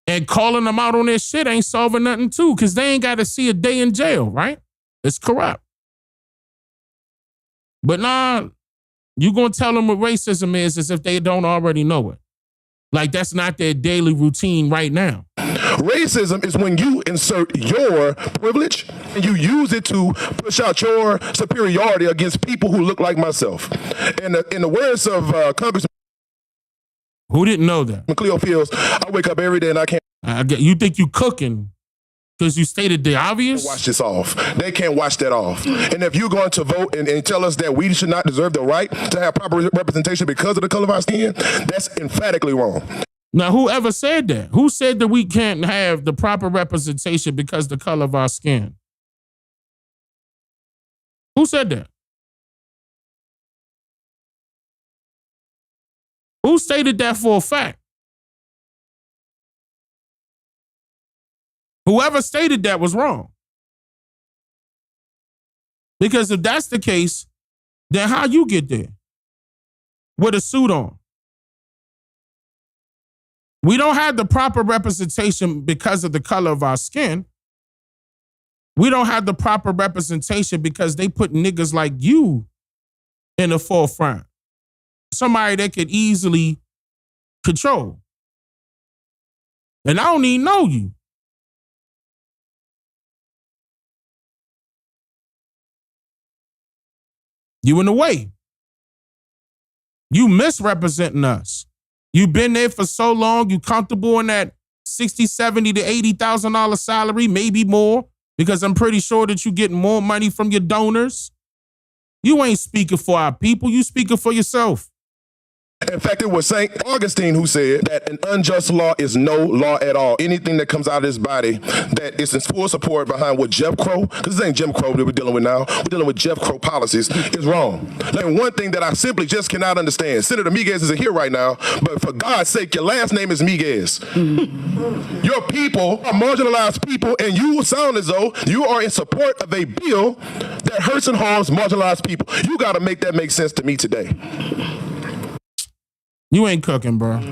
Speaker 1: And calling them out on their shit ain't solving nothing too, because they ain't got to see a day in jail, right? It's corrupt. But nah, you going to tell them what racism is as if they don't already know it. Like that's not their daily routine right now.
Speaker 13: Racism is when you insert your privilege and you use it to push out your superiority against people who look like myself. And in the words of Congressman
Speaker 1: who didn't know that?
Speaker 13: Cleo Fields, I wake up every day and I can't.
Speaker 1: You think you cooking because you stated the obvious?
Speaker 13: Watch this off. They can't watch that off. And if you're going to vote and tell us that we should not deserve the right to have proper representation because of the color of our skin, that's emphatically wrong.
Speaker 1: Now, whoever said that? Who said that we can't have the proper representation because of the color of our skin? Who said that? Who stated that for a fact? Whoever stated that was wrong. Because if that's the case, then how you get there? With a suit on. We don't have the proper representation because of the color of our skin. We don't have the proper representation because they put niggas like you in the forefront. Somebody that could easily control. And I don't even know you. You in the way. You misrepresenting us. You've been there for so long, you comfortable in that $60,000, $70,000 to $80,000 salary, maybe more, because I'm pretty sure that you're getting more money from your donors. You ain't speaking for our people, you speaking for yourself.
Speaker 13: In fact, it was St. Augustine who said that an unjust law is no law at all. Anything that comes out of this body that is in full support behind what Jeff Crow, because this ain't Jim Crow that we're dealing with now, we're dealing with Jeff Crow policies, is wrong. Like one thing that I simply just cannot understand, Senator Miguez isn't here right now, but for God's sake, your last name is Miguez. Your people are marginalized people, and you sound as though you are in support of a bill that hurts and harms marginalized people. You got to make that make sense to me today.
Speaker 1: You ain't cooking, bro.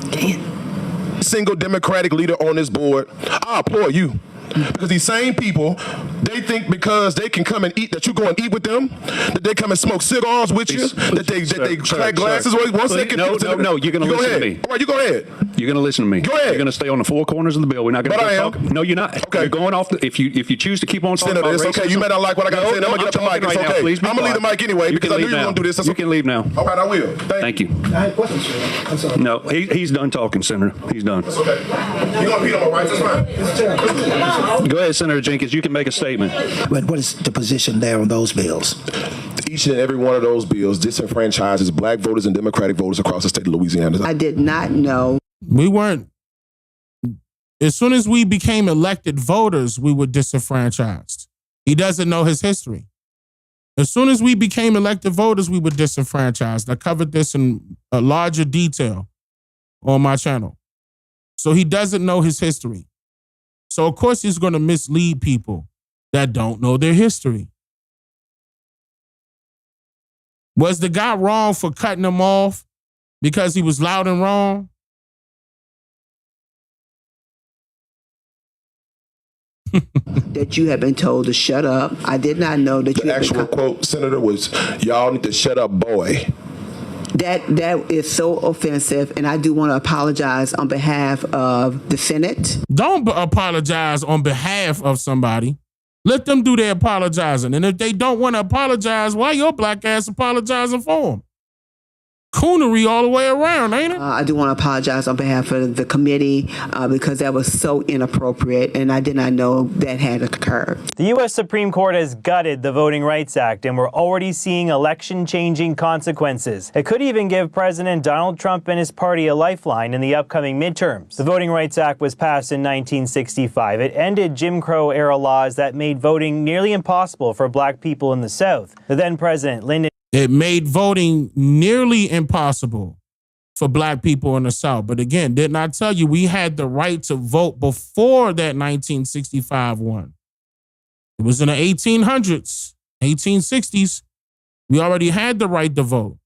Speaker 13: Single Democratic leader on this board, I applaud you. Because these same people, they think because they can come and eat, that you go and eat with them, that they come and smoke cigars with you, that they crack glasses. Wait, 1 second.
Speaker 14: No, you're going to listen to me.
Speaker 13: All right, you go ahead.
Speaker 14: You're going to listen to me.
Speaker 13: Go ahead.
Speaker 14: You're going to stay on the four corners of the bill. We're not going to talk. No, you're not.
Speaker 13: Okay.
Speaker 14: You're going off. If you choose to keep on talking about
Speaker 13: it's
Speaker 14: racism,
Speaker 13: okay. You may not like what I got to say. I'm going to get up the mic. It's okay.
Speaker 14: Please
Speaker 13: I'm going to leave the mic anyway because I knew you were going to do this.
Speaker 14: You can leave now.
Speaker 13: All right, I will.
Speaker 14: Thank you.
Speaker 11: I have questions, sir. I'm sorry.
Speaker 14: No, he's done talking, Senator. He's done.
Speaker 13: That's okay. You're going to beat on my rights. That's fine.
Speaker 14: Go ahead, Senator Jenkins. You can make a statement.
Speaker 11: But what is the position there on those bills?
Speaker 13: Each and every one of those bills disenfranchises black voters and Democratic voters across the state of Louisiana.
Speaker 15: I did not know.
Speaker 1: We weren't. As soon as we became elected voters, we were disenfranchised. He doesn't know his history. As soon as we became elected voters, we were disenfranchised. I covered this in a larger detail on my channel. So he doesn't know his history. So of course he's going to mislead people that don't know their history. Was the guy wrong for cutting him off because he was loud and wrong?
Speaker 15: That you have been told to shut up. I did not know that
Speaker 13: the actual quote, Senator, was, "Y'all need to shut up, boy."
Speaker 15: That is so offensive, and I do want to apologize on behalf of the Senate.
Speaker 1: Don't apologize on behalf of somebody. Let them do their apologizing. And if they don't want to apologize, why your black ass apologizing for them? Coonery all the way around, ain't it?
Speaker 15: I do want to apologize on behalf of the committee because that was so inappropriate, and I did not know that had occurred.
Speaker 3: The U.S. Supreme Court has gutted the Voting Rights Act, and we're already seeing election-changing consequences. It could even give President Donald Trump and his party a lifeline in the upcoming midterms. The Voting Rights Act was passed in 1965. It ended Jim Crow-era laws that made voting nearly impossible for black people in the South. The then-President Lyndon
Speaker 1: It made voting nearly impossible for black people in the South. But again, didn't I tell you we had the right to vote before that 1965 one? It was in the 1800s, 1860s. We already had the right to vote.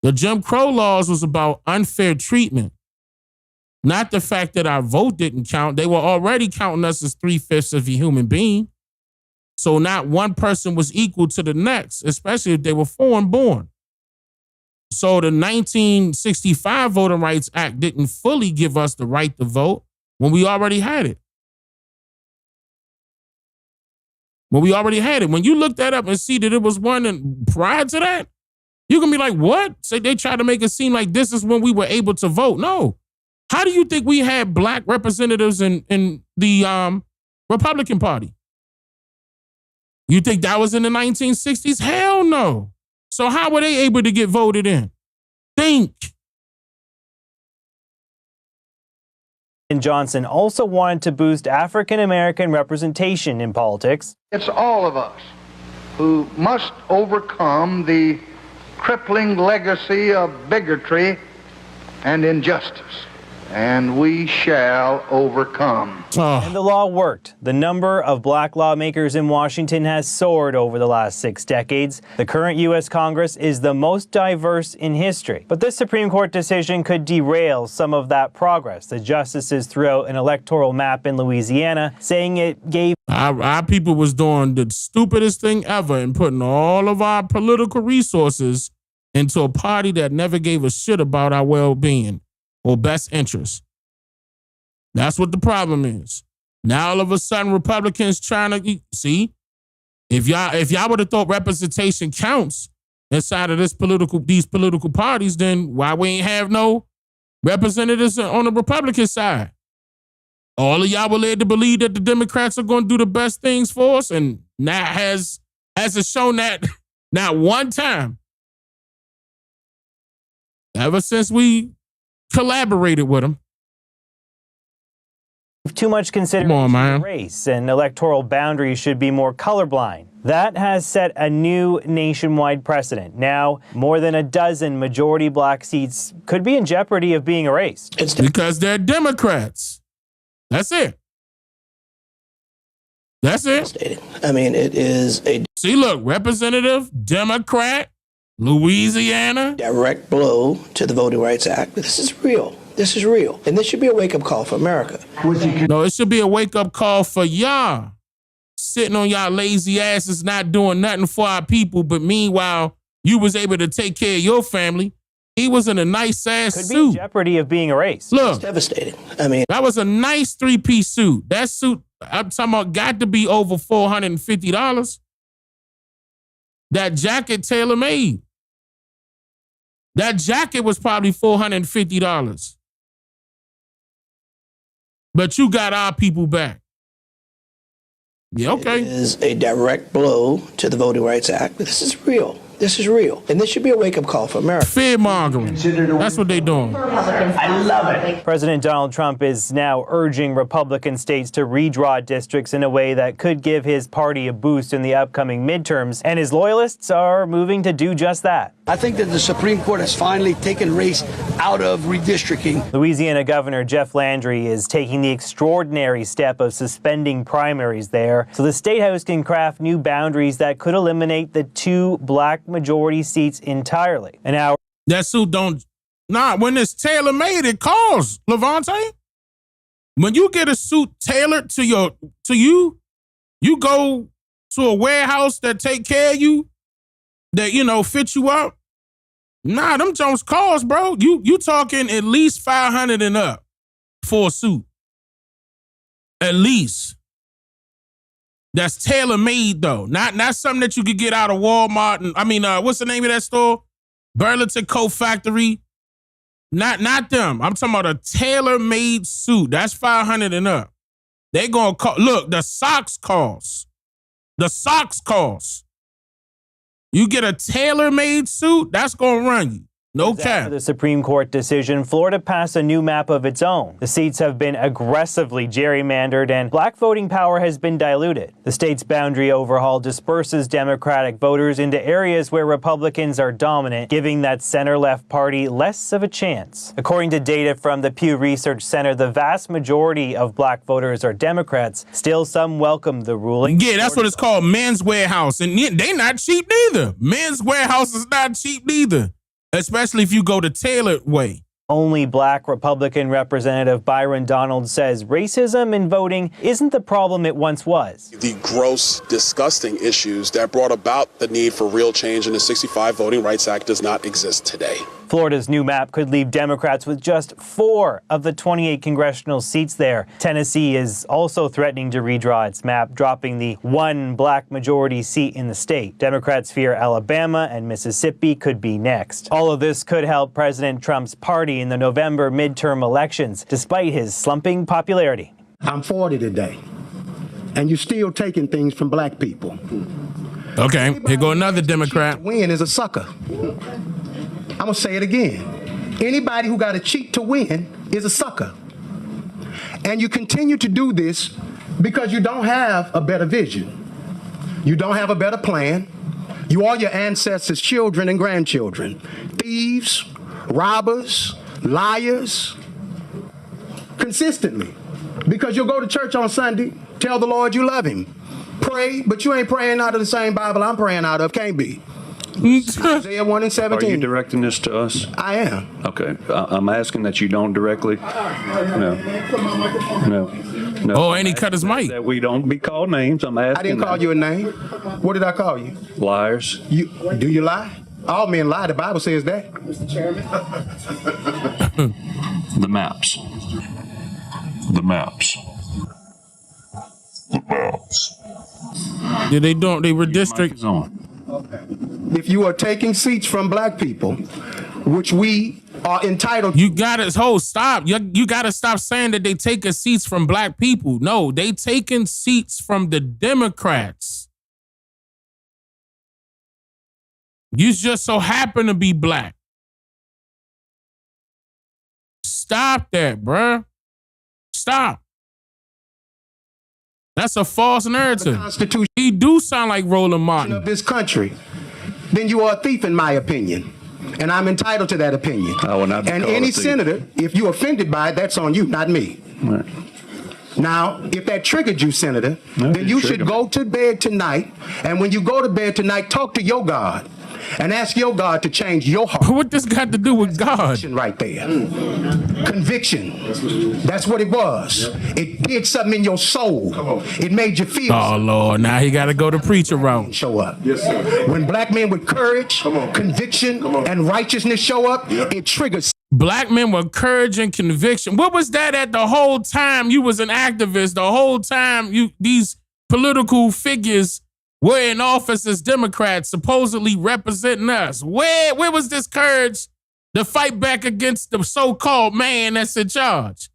Speaker 1: The Jim Crow laws was about unfair treatment, not the fact that our vote didn't count. They were already counting us as 3/5 of a human being. So not one person was equal to the next, especially if they were foreign born. So the 1965 Voting Rights Act didn't fully give us the right to vote when we already had it. When you look that up and see that it was one and prior to that, you're going to be like, what? So they try to make it seem like this is when we were able to vote. No. How do you think we had black representatives in the Republican Party? You think that was in the 1960s? Hell no. So how were they able to get voted in? Think.
Speaker 3: And Johnson also wanted to boost African-American representation in politics.
Speaker 16: It's all of us who must overcome the crippling legacy of bigotry and injustice, and we shall overcome.
Speaker 3: And the law worked. The number of black lawmakers in Washington has soared over the last 6 decades. The current U.S. Congress is the most diverse in history. But this Supreme Court decision could derail some of that progress. The justices threw out an electoral map in Louisiana, saying it gave
Speaker 1: our people was doing the stupidest thing ever and putting all of our political resources into a party that never gave a shit about our well-being or best interest. That's what the problem is. Now all of a sudden Republicans trying to see if y'all would have thought representation counts inside of these political parties, then why we ain't have no representatives on the Republican side? All of y'all were led to believe that the Democrats are going to do the best things for us, and now has it shown that not one time ever since we collaborated with them.
Speaker 3: Too much consideration for race, and electoral boundaries should be more colorblind. That has set a new nationwide precedent. Now, more than a dozen majority black seats could be in jeopardy of being erased.
Speaker 1: It's because they're Democrats. That's it. That's it.
Speaker 17: I mean, it is a...
Speaker 1: See, look, Representative, Democrat, Louisiana.
Speaker 17: Direct blow to the Voting Rights Act. This is real. This is real. And this should be a wake-up call for America.
Speaker 1: No, it should be a wake-up call for y'all. Sitting on y'all lazy asses, not doing nothing for our people, but meanwhile, you was able to take care of your family. He was in a nice-ass suit.
Speaker 3: Could be in jeopardy of being erased.
Speaker 1: Look.
Speaker 17: It's devastating. I mean...
Speaker 1: That was a nice 3-piece suit. That suit, I'm talking about, got to be over $450. That jacket tailor-made. That jacket was probably $450. But you got our people back. Yeah, okay.
Speaker 17: It is a direct blow to the Voting Rights Act. This is real. This is real. And this should be a wake-up call for America.
Speaker 1: Fear-mongering. That's what they're doing.
Speaker 17: I love it.
Speaker 3: President Donald Trump is now urging Republican states to redraw districts in a way that could give his party a boost in the upcoming midterms, and his loyalists are moving to do just that.
Speaker 19: I think that the Supreme Court has finally taken race out of redistricting.
Speaker 3: Louisiana Governor Jeff Landry is taking the extraordinary step of suspending primaries there, so the State House can craft new boundaries that could eliminate the 2 black majority seats entirely. And now
Speaker 1: that suit don't... Nah, when it's tailor-made, it calls, Levante. When you get a suit tailored to you, you go to a warehouse that take care of you, that, fit you up. Nah, them Jones calls, bro. You talking at least $500 and up for a suit. At least. That's tailor-made, though. Not something that you could get out of Walmart. What's the name of that store? Burlington Coat Factory. Not them. I'm talking about a tailor-made suit. That's $500 and up. They gonna look, the socks cost. The socks cost. You get a tailor-made suit, that's gonna run you. No cap.
Speaker 3: After the Supreme Court decision, Florida passed a new map of its own. The seats have been aggressively gerrymandered and black voting power has been diluted. The state's boundary overhaul disperses Democratic voters into areas where Republicans are dominant, giving that center-left party less of a chance. According to data from the Pew Research Center, the vast majority of black voters are Democrats. Still, some welcome the ruling.
Speaker 1: Yeah, that's what it's called, Men's Warehouse. And they not cheap neither. Men's Warehouse is not cheap neither. Especially if you go the tailored way.
Speaker 3: Only black Republican Representative Byron Donald says racism in voting isn't the problem it once was.
Speaker 2: The gross, disgusting issues that brought about the need for real change in the 65 Voting Rights Act does not exist today.
Speaker 3: Florida's new map could leave Democrats with just 4 of the 28 congressional seats there. Tennessee is also threatening to redraw its map, dropping the 1 black majority seat in the state. Democrats fear Alabama and Mississippi could be next. All of this could help President Trump's party in the November midterm elections, despite his slumping popularity.
Speaker 12: I'm 40 today, and you're still taking things from black people.
Speaker 1: Okay, here go another Democrat.
Speaker 12: Win is a sucker. I'm going to say it again. Anybody who got to cheat to win is a sucker. And you continue to do this because you don't have a better vision. You don't have a better plan. You are your ancestors' children and grandchildren. Thieves, robbers, liars, consistently. Because you'll go to church on Sunday, tell the Lord you love him. Pray, but you ain't praying out of the same Bible I'm praying out of. Can't be. Isaiah 1 and 17.
Speaker 14: Are you directing this to us?
Speaker 12: I am.
Speaker 14: Okay. I'm asking that you don't directly. No.
Speaker 1: Oh, and he cut his mic.
Speaker 14: That we don't be called names. I'm asking.
Speaker 12: I didn't call you a name. What did I call you?
Speaker 14: Liars.
Speaker 12: Do you lie? All men lie. The Bible says that.
Speaker 2: Mr. Chairman.
Speaker 14: The maps. The maps.
Speaker 2: The maps.
Speaker 1: Yeah, they don't. They redistrict.
Speaker 12: If you are taking seats from black people, which we are entitled to.
Speaker 1: You gotta stop. You gotta stop saying that they taking seats from black people. No, they taking seats from the Democrats. You just so happen to be black. Stop that, bruh. Stop. That's a false narrative.
Speaker 12: The Constitution.
Speaker 1: He do sound like Roland Martin.
Speaker 12: Of this country, then you are a thief in my opinion. And I'm entitled to that opinion.
Speaker 14: I will not be
Speaker 12: and
Speaker 14: called
Speaker 12: any
Speaker 14: a thief.
Speaker 12: senator, if you're offended by it, that's on you, not me.
Speaker 14: Right.
Speaker 12: Now, if that triggered you, Senator, then you should go to bed tonight. And when you go to bed tonight, talk to your God and ask your God to change your heart.
Speaker 1: What this got to do with God?
Speaker 12: Right there. Conviction. That's what it was. It did something in your soul. It made you feel.
Speaker 1: Oh, Lord. Now he got to go the preacher route.
Speaker 12: Show up. Yes, sir. When black men with courage, conviction, and righteousness show up, it triggers.
Speaker 1: Black men with courage and conviction. What was that at the whole time you was an activist? The whole time these political figures were in office as Democrats, supposedly representing us. Where was this courage to fight back against the so-called man that's in charge?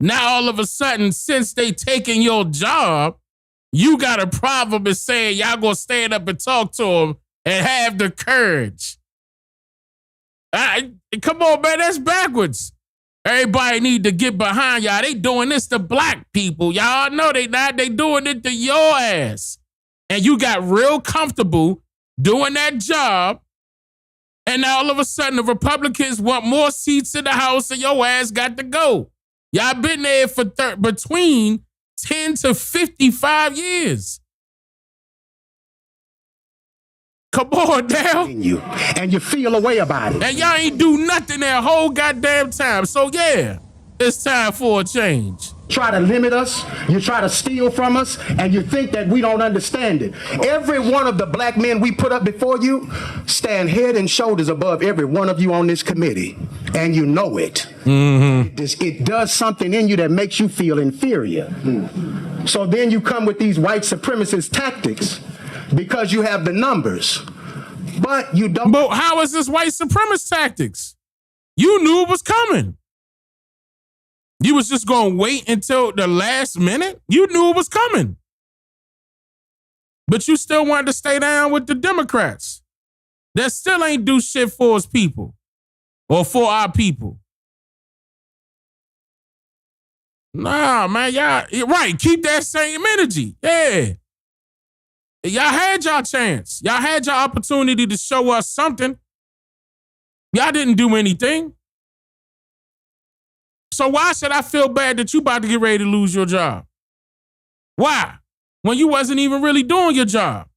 Speaker 1: Now all of a sudden, since they taking your job, you got a problem in saying y'all gonna stand up and talk to them and have the courage. Come on, man, that's backwards. Everybody need to get behind y'all. They doing this to black people. Y'all know they not. They doing it to your ass. And you got real comfortable doing that job. And now all of a sudden the Republicans want more seats in the House and your ass got to go. Y'all been there for between 10 to 55 years. Come on now.
Speaker 12: And you feel a way about it.
Speaker 1: And y'all ain't do nothing that whole goddamn time. So yeah, It's time for a change.
Speaker 12: Try to limit us, you try to steal from us, and you think that we don't understand it. Every one of the black men we put up before you stand head and shoulders above every one of you on this committee, and you know it. It does something in you that makes you feel inferior. So then you come with these white supremacist tactics because you have the numbers, but you don't.
Speaker 1: But how is this white supremacist tactics? You knew it was coming. You was just going to wait until the last minute? You knew it was coming. But you still wanted to stay down with the Democrats that still ain't do shit for us people or for our people. Nah, man, y'all, right, keep that same energy. Yeah. Y'all had y'all chance. Y'all had your opportunity to show us something. Y'all didn't do anything. So why should I feel bad that you about to get ready to lose your job? Why? When you wasn't even really doing your job.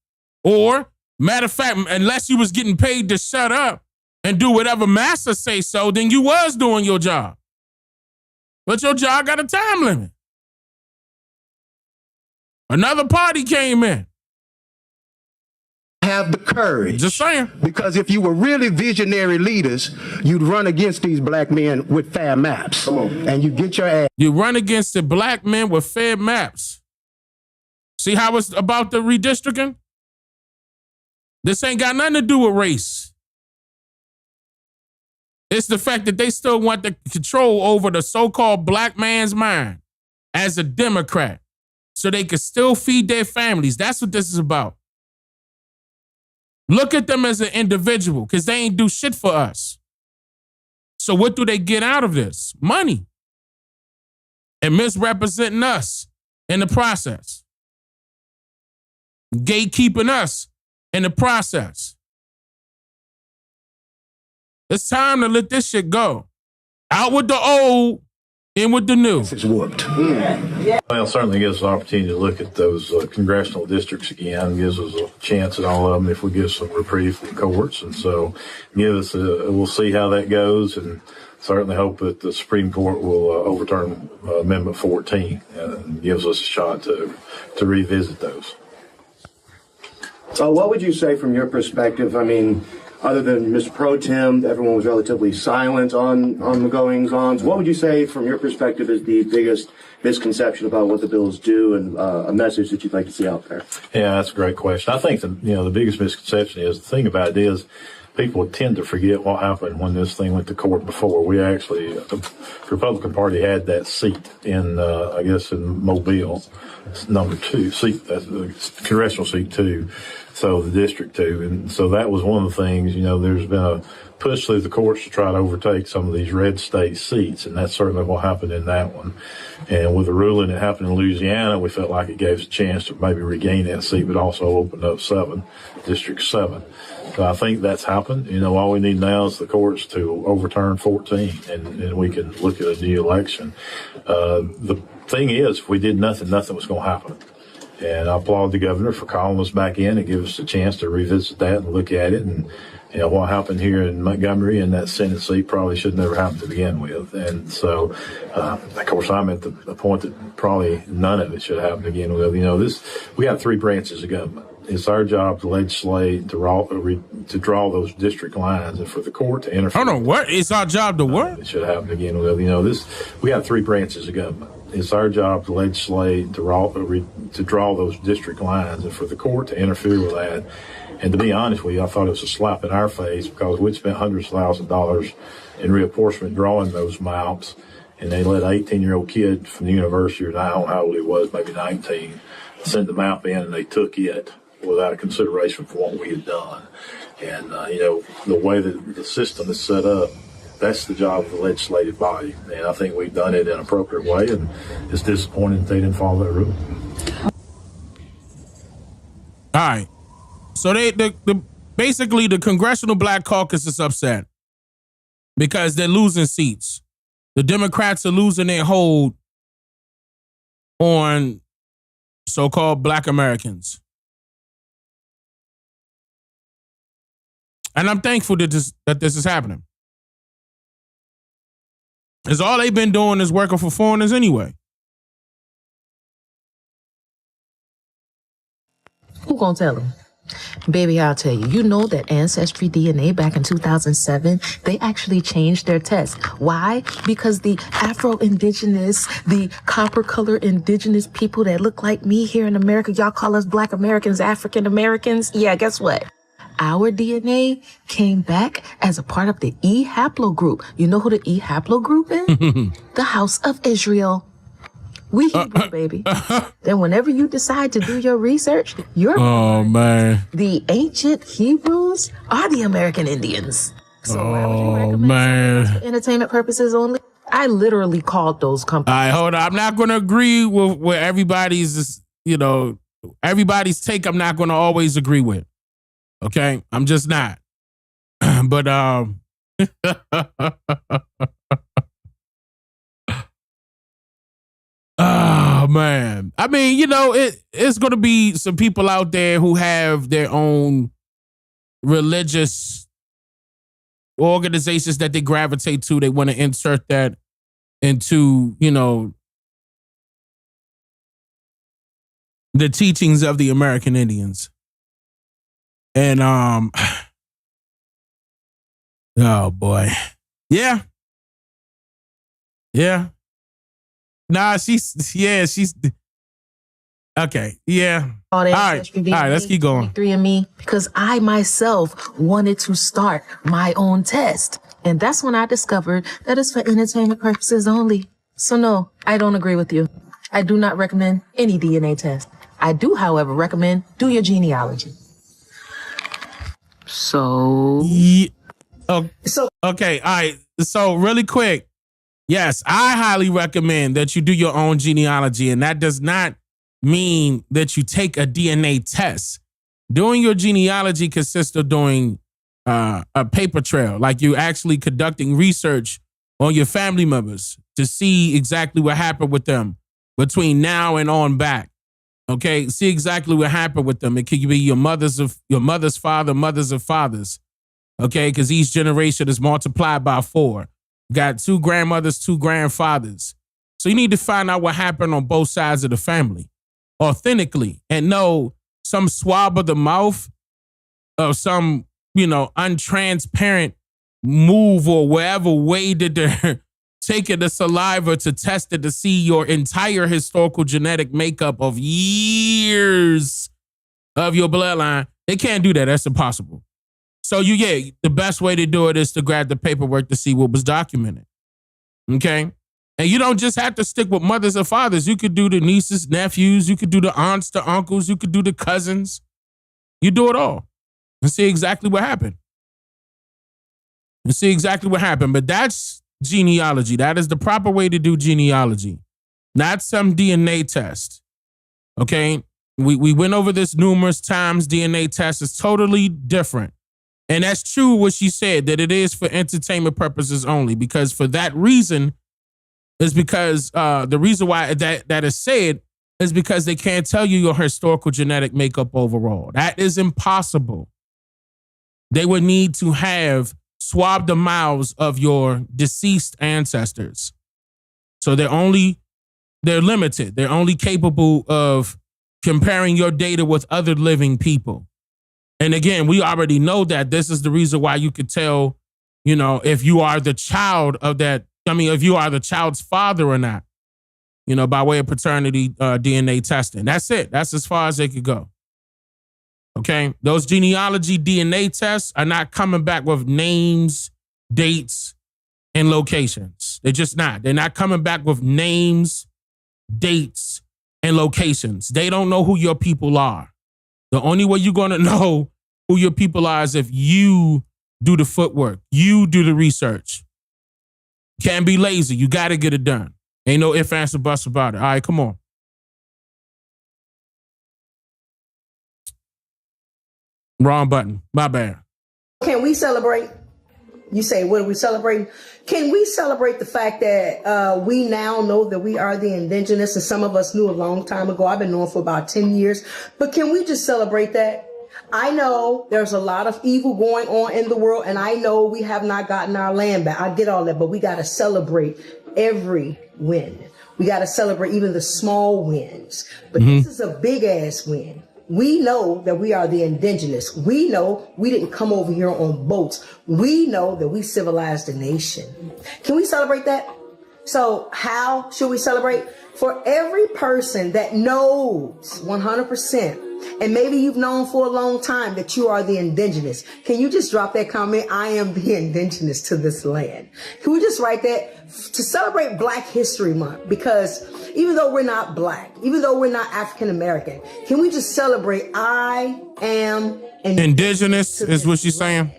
Speaker 1: Or, matter of fact, unless you was getting paid to shut up and do whatever master say so, then you was doing your job. But your job got a time limit. Another party came in.
Speaker 12: Have the courage.
Speaker 1: Just saying.
Speaker 12: Because if you were really visionary leaders, you'd run against these black men with fair maps. Come on. And you get your ass.
Speaker 1: You run against the black men with fair maps. See how it's about the redistricting? This ain't got nothing to do with race. It's the fact that they still want the control over the so-called black man's mind as a Democrat so they can still feed their families. That's what this is about. Look at them as an individual because they ain't do shit for us. So what do they get out of this? Money. And misrepresenting us in the process. Gatekeeping us in the process. It's time to let this shit go. Out with the old, in with the new.
Speaker 12: It's whooped.
Speaker 14: Well, it certainly gives us an opportunity to look at those congressional districts again. Gives us a chance at all of them if we get some reprieve from courts. And so we'll see how that goes, and certainly hope that the Supreme Court will overturn Amendment 14 and gives us a shot to revisit those.
Speaker 6: So what would you say from your perspective? I mean, other than Mr. Pro Tem, everyone was relatively silent on the goings-on. What would you say from your perspective is the biggest misconception about what the bills do, and a message that you'd like to see out there?
Speaker 14: Yeah, that's a great question. I think the biggest misconception is, the thing about it is, people tend to forget what happened when this thing went to court before. We actually, the Republican Party had that seat in, I guess, in Mobile, number 2 seat, that's the congressional seat 2. So the district 2. And so that was one of the things, there's been a push through the courts to try to overtake some of these red state seats. And that's certainly what happened in that one. And with the ruling that happened in Louisiana, we felt like it gave us a chance to maybe regain that seat, but also opened up District 7. So I think that's happened. All we need now is the courts to overturn 14, and we can look at a new election. The thing is, if we did nothing was going to happen. And I applaud the governor for calling us back in and give us a chance to revisit that and look at it. And what happened here in Montgomery in that Senate seat probably should never happen to begin with. And so, of course, I'm at the point that probably none of it should happen to begin with. We got 3 branches of government. It's our job to legislate, to draw those district lines, and for the court to interfere.
Speaker 1: Hold on, what? It's our job to what?
Speaker 14: It should happen to begin with. We got 3 branches of government. It's our job to legislate, to draw those district lines, and for the court to interfere with that. And to be honest with you, I thought it was a slap in our face, because we'd spent hundreds of thousands of dollars in reapportionment drawing those maps, and they let an 18-year-old kid from the university, or I don't know how old he was, maybe 19, send the map in, and they took it without a consideration for what we had done. And, the way that the system is set up, that's the job of the legislative body. And I think we've done it in an appropriate way, and it's disappointing that they didn't follow that rule.
Speaker 1: All right. So basically the Congressional Black Caucus is upset because they're losing seats. The Democrats are losing their hold on so-called Black Americans. And I'm thankful that this is happening. Because all they've been doing is working for foreigners anyway.
Speaker 20: Who gonna tell them? Baby, I'll tell you. You know that Ancestry DNA back in 2007, they actually changed their test. Why? Because the Afro-Indigenous, the copper-colored indigenous people that look like me here in America, y'all call us Black Americans, African Americans. Yeah, guess what? Our DNA came back as a part of the E haplogroup. You know who the E haplogroup is? The House of Israel. We Hebrew, baby. Then whenever you decide to do your research, you're the ancient Hebrews are the American Indians. So why would you recommend for entertainment purposes only? I literally called those companies.
Speaker 1: All right, hold on. I'm not going to agree with everybody's, everybody's take. I'm not going to always agree with. Okay? I'm just not. But, oh, man. I mean, it's going to be some people out there who have their own religious organizations that they gravitate to. They want to insert that into, the teachings of the American Indians. And, oh, boy. Yeah. Yeah. Nah, she's okay. Yeah. All right, let's keep going.
Speaker 20: 23andMe, because I myself wanted to start my own test. And that's when I discovered that it's for entertainment purposes only. So no, I don't agree with you. I do not recommend any DNA test. I do, however, recommend do your genealogy. So.
Speaker 1: Yeah. Okay. All right. So really quick. Yes, I highly recommend that you do your own genealogy, and that does not mean that you take a DNA test. Doing your genealogy consists of doing a paper trail, like you actually conducting research on your family members to see exactly what happened with them between now and on back. Okay, see exactly what happened with them. It could be your mother's father, mothers of fathers. Okay, because each generation is multiplied by 4. Got 2 grandmothers, 2 grandfathers. So you need to find out what happened on both sides of the family authentically and know some swab of the mouth of some, untransparent move or whatever way that they're taking the saliva to test it to see your entire historical genetic makeup of years of your bloodline. They can't do that. That's impossible. So the best way to do it is to grab the paperwork to see what was documented. Okay? And you don't just have to stick with mothers or fathers. You could do the nieces, nephews. You could do the aunts, the uncles. You could do the cousins. You do it all and see exactly what happened. But that's genealogy. That is the proper way to do genealogy, not some DNA test. Okay? We went over this numerous times. DNA test is totally different. And that's true what she said, that it is for entertainment purposes only, because for that reason is because the reason why that is said is because they can't tell you your historical genetic makeup overall. That is impossible. They would need to have swabbed the mouths of your deceased ancestors. So they're limited. They're only capable of comparing your data with other living people. And again, we already know that this is the reason why you could tell, if you are the child of that. If you are the child's father or not, by way of paternity DNA testing. That's it. That's as far as they could go. Okay. Those genealogy DNA tests are not coming back with names, dates, and locations. They're just not. They're not coming back with names, dates, and locations. They don't know who your people are. The only way you're going to know who your people are is if you do the footwork. You do the research. Can't be lazy. You got to get it done. Ain't no ifs, ands, or buts about it. All right, come on. Wrong button. My bad.
Speaker 17: Can we celebrate? You say, what are we celebrating? Can we celebrate the fact that we now know that we are the indigenous, and some of us knew a long time ago. I've been knowing for about 10 years. But can we just celebrate that? I know there's a lot of evil going on in the world, and I know we have not gotten our land back. I get all that, but we got to celebrate every win. We got to celebrate even the small wins. But this is a big ass win. We know that we are the indigenous. We know we didn't come over here on boats. We know that we civilized the nation. Can we celebrate that? So how should we celebrate? For every person that knows 100%, and maybe you've known for a long time that you are the indigenous, can you just drop that comment? I am the indigenous to this land. Can we just write that to celebrate Black History Month? Because even though we're not Black, even though we're not African American, can we just celebrate I am
Speaker 1: indigenous is what she's saying?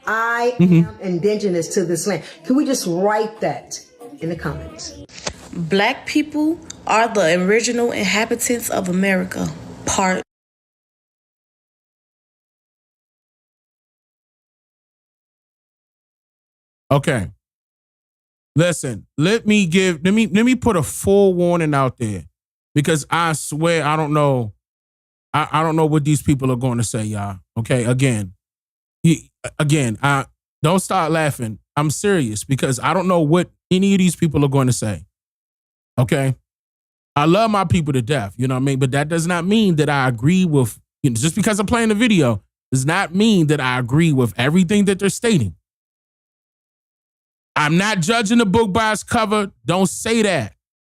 Speaker 17: I am indigenous to this land. Can we just write that in the comments?
Speaker 20: Black people are the original inhabitants of America. Part.
Speaker 1: Okay. Listen, let me put a full warning out there, because I swear I don't know. I don't know what these people are going to say, y'all. Okay, again, don't start laughing. I'm serious, because I don't know what any of these people are going to say. Okay. I love my people to death, you know what I mean? But that does not mean that I agree with, just because I'm playing the video, does not mean that I agree with everything that they're stating. I'm not judging the book by its cover. Don't say that.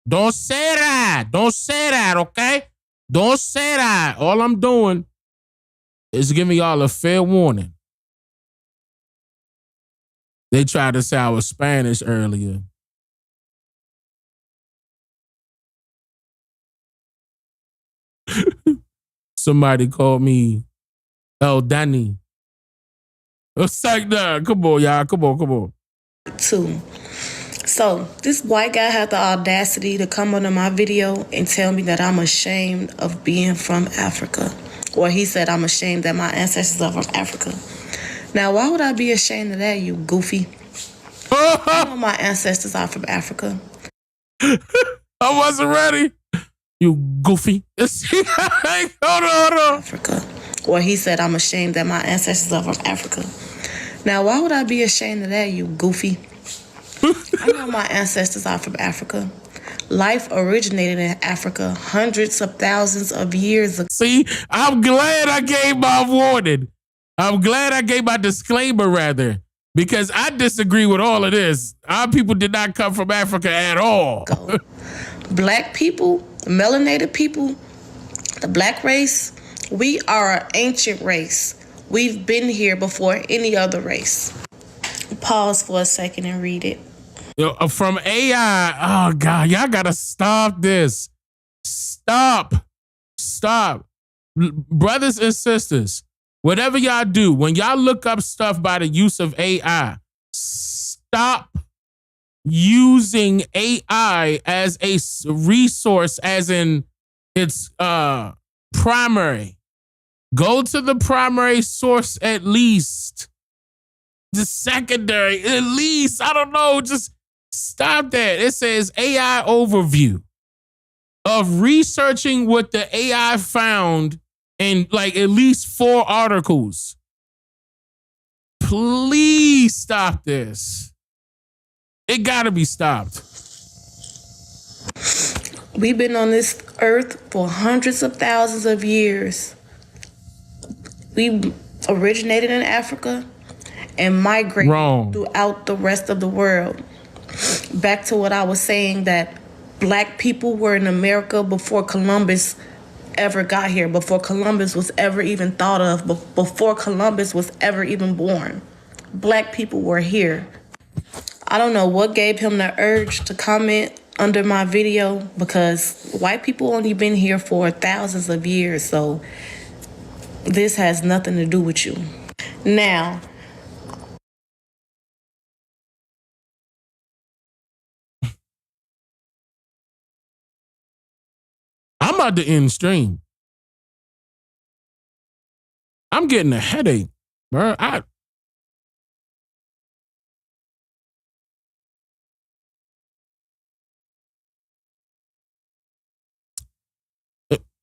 Speaker 1: Don't say that. Don't say that, okay? Don't say that. All I'm doing is giving y'all a fair warning. They tried to say I was Spanish earlier. Somebody called me El Danny. It's like that. Come on, y'all. Come on.
Speaker 20: Too. So this white guy had the audacity to come under my video and tell me that I'm ashamed of being from Africa. Or he said I'm ashamed that my ancestors are from Africa. Now, why would I be ashamed of that, you goofy? I know my ancestors are from Africa.
Speaker 1: I wasn't ready. You goofy. Hold on.
Speaker 20: Africa. Or he said I'm ashamed that my ancestors are from Africa. Now, why would I be ashamed of that, you goofy? I know my ancestors are from Africa. Life originated in Africa hundreds of thousands of years ago.
Speaker 1: See, I'm glad I gave my warning. I'm glad I gave my disclaimer, rather, because I disagree with all of this. Our people did not come from Africa at all.
Speaker 20: Black people, melanated people, the black race, we are an ancient race. We've been here before any other race. Pause for a second and read it.
Speaker 1: From AI, oh God, y'all gotta stop this. Stop. Brothers and sisters, whatever y'all do, when y'all look up stuff by the use of AI, stop using AI as a resource, as in its primary. Go to the primary source at least. The secondary, at least. I don't know. Just stop that. It says AI overview of researching what the AI found in like at least 4 articles. Please stop this. It gotta be stopped.
Speaker 20: We've been on this earth for hundreds of thousands of years. We originated in Africa and migrated throughout the rest of the world. Back to what I was saying, that black people were in America before Columbus ever got here, before Columbus was ever even thought of, before Columbus was ever even born. Black people were here. I don't know what gave him the urge to comment under my video, because white people only been here for thousands of years, so this has nothing to do with you. Now,
Speaker 1: I'm about to end stream. I'm getting a headache, bro.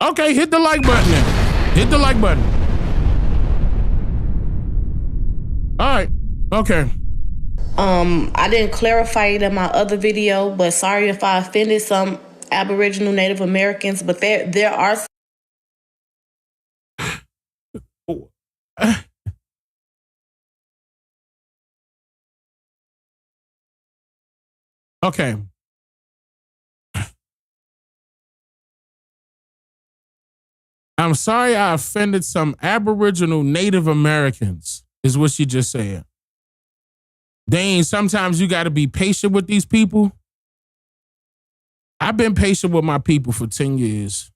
Speaker 1: Okay, hit the like button then. Hit the like button. All right. Okay.
Speaker 21: I didn't clarify it in my other video, but sorry if I offended some Aboriginal Native Americans, but there are
Speaker 1: Okay. I'm sorry I offended some Aboriginal Native Americans, is what she just said. Dane, sometimes you got to be patient with these people. I've been patient with my people for 10 years.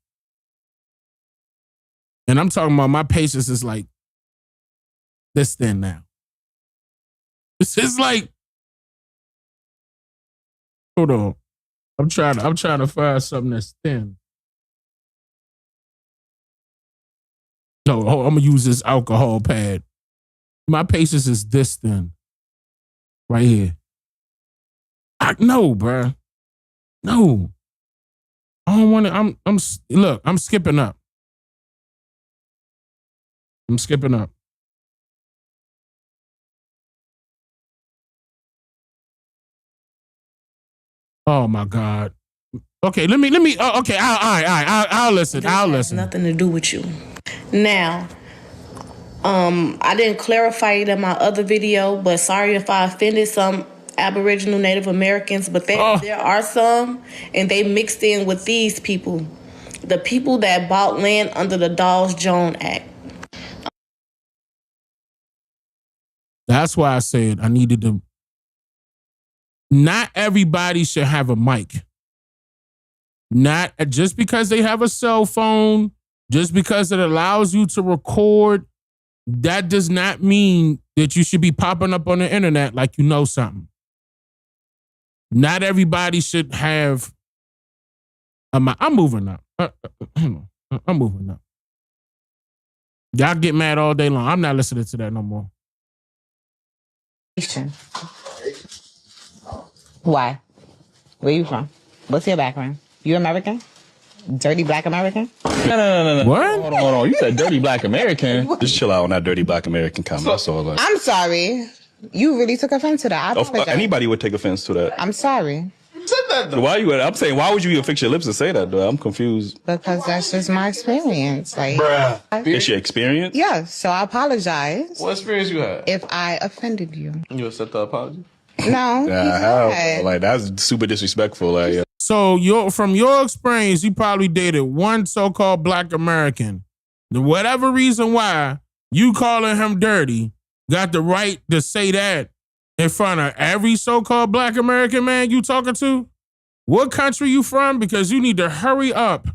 Speaker 1: And I'm talking about my patience is like this thin now. It's just like, hold on. I'm trying to find something that's thin. No, I'm gonna use this alcohol pad. My patience is this thin, right here. No, bruh. No, I don't want to. Look. I'm skipping up. I'm skipping up. Oh my God. Okay, let me. Okay, I'll listen. I'll listen.
Speaker 21: nothing to do with you. Now, I didn't clarify it in my other video, but sorry if I offended some Aboriginal Native Americans, but there are some, and they mixed in with these people, the people that bought land under the Dawes-Jones Act.
Speaker 1: That's why I said I needed to. Not everybody should have a mic. Not just because they have a cell phone, just because it allows you to record, that does not mean that you should be popping up on the internet like you know something. Not everybody should have a mic. I'm moving up. I'm moving up. Y'all get mad all day long. I'm not listening to that no more.
Speaker 22: Why? Where you from? What's your background? You American? Dirty black American?
Speaker 23: No.
Speaker 1: What?
Speaker 23: Hold on. You said dirty black American. Just chill out on that dirty black American comment. That's all. Like.
Speaker 22: I'm sorry. You really took offense to that. I apologize.
Speaker 23: Anybody would take offense to that.
Speaker 22: I'm sorry.
Speaker 23: Said that though. I'm saying, why would you even fix your lips to say that though? I'm confused.
Speaker 22: Because that's just my experience. Like,
Speaker 23: It's your experience?
Speaker 22: Yeah, so I apologize.
Speaker 23: What experience you had?
Speaker 22: If I offended you.
Speaker 23: You accept the apology?
Speaker 22: No.
Speaker 23: Like, that's super disrespectful. Like,
Speaker 1: So from your experience, you probably dated one so-called black American. Whatever reason why you calling him dirty, got the right to say that in front of every so-called black American man you talking to? What country you from? Because you need to hurry up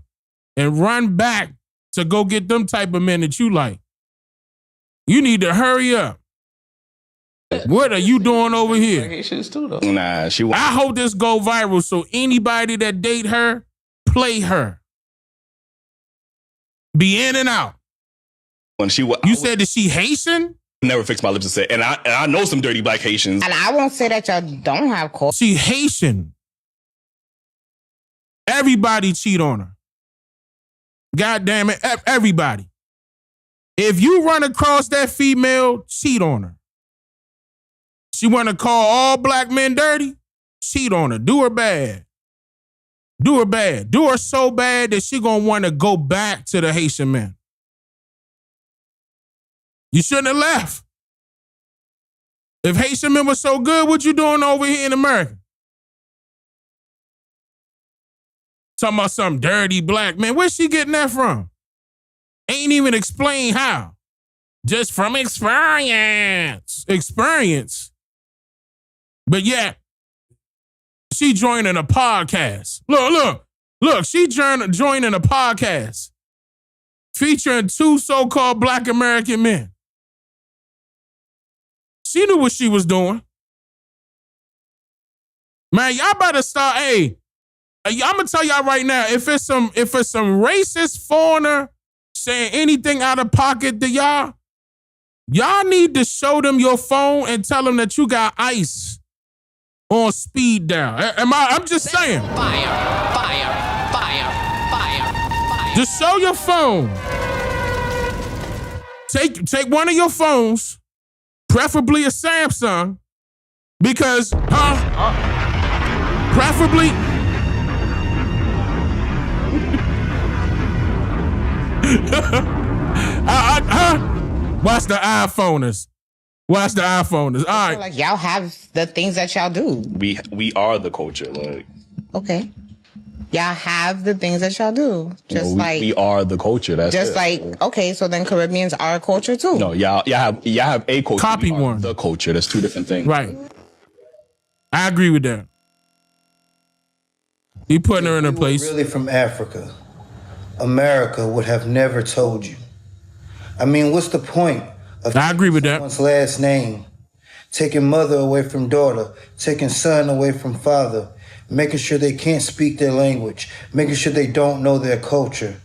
Speaker 1: and run back to go get them type of men that you like. You need to hurry up. What are you doing over here?
Speaker 23: Nah,
Speaker 1: I hope this go viral so anybody that date her, play her. Be in and out.
Speaker 23: When
Speaker 1: you said that she Haitian?
Speaker 23: Never fix my lips to say, and I know some dirty black Haitians.
Speaker 22: And I won't say that y'all don't have culture.
Speaker 1: She Haitian. Everybody cheat on her. God damn it, everybody. If you run across that female, cheat on her. She want to call all black men dirty? Cheat on her. Do her bad. Do her bad. Do her so bad that she gonna want to go back to the Haitian men. You shouldn't have left. If Haitian men were so good, what you doing over here in America? Talking about some dirty black man. Where's she getting that from? Ain't even explain how. Just from experience. Experience. But yet, she joining a podcast. Look, she joining a podcast featuring two so-called black American men. She knew what she was doing. Man, y'all better start, I'm gonna tell y'all right now, if it's some racist foreigner saying anything out of pocket to y'all need to show them your phone and tell them that you got ice on speed dial. I'm just saying. Fire. Just show your phone. Take one of your phones, preferably a Samsung, Because, preferably. Watch the iPhoners. Watch the iPhoners. All right.
Speaker 22: Like y'all have the things that y'all do.
Speaker 23: We are the culture. Like,
Speaker 22: Okay. Y'all have the things that y'all do. Just like
Speaker 23: we are the culture. That's
Speaker 22: just
Speaker 23: it.
Speaker 22: like, okay, so then Caribbeans are a culture too.
Speaker 23: No, y'all have a culture.
Speaker 1: Copy
Speaker 23: We are
Speaker 1: one.
Speaker 23: The culture. That's two different things.
Speaker 1: Right. I agree with that. He putting her in her place.
Speaker 4: Really from Africa, America would have never told you. I mean, what's the point of
Speaker 1: I agree with
Speaker 4: someone's last name, taking mother away from daughter, taking son away from father, making sure they can't speak their language, making sure they don't know their culture.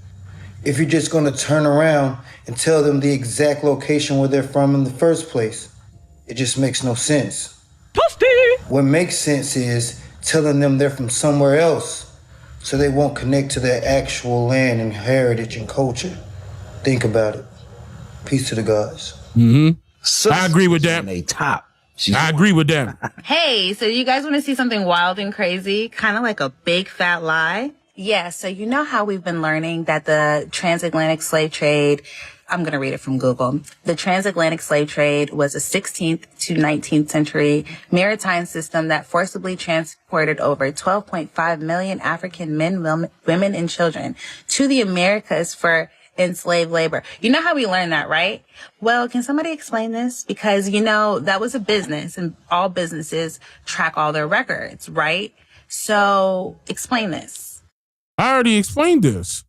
Speaker 4: If you're just going to turn around and tell them the exact location where they're from in the first place, it just makes no sense. What makes sense is telling them they're from somewhere else so they won't connect to their actual land and heritage and culture. Think about it. Peace to the gods.
Speaker 1: Mm-hmm. I agree with that. I agree with that.
Speaker 7: Hey, so you guys want to see something wild and crazy? Kind of like a big fat lie? Yeah, so you know how we've been learning that the transatlantic slave trade, I'm going to read it from Google. The transatlantic slave trade was a 16th to 19th century maritime system that forcibly transported over 12.5 million African men, women, and children to the Americas for enslaved labor. You know how we learned that, right? Well, can somebody explain this? Because, you know, that was a business and all businesses track all their records, right? So explain this.
Speaker 1: I already explained this.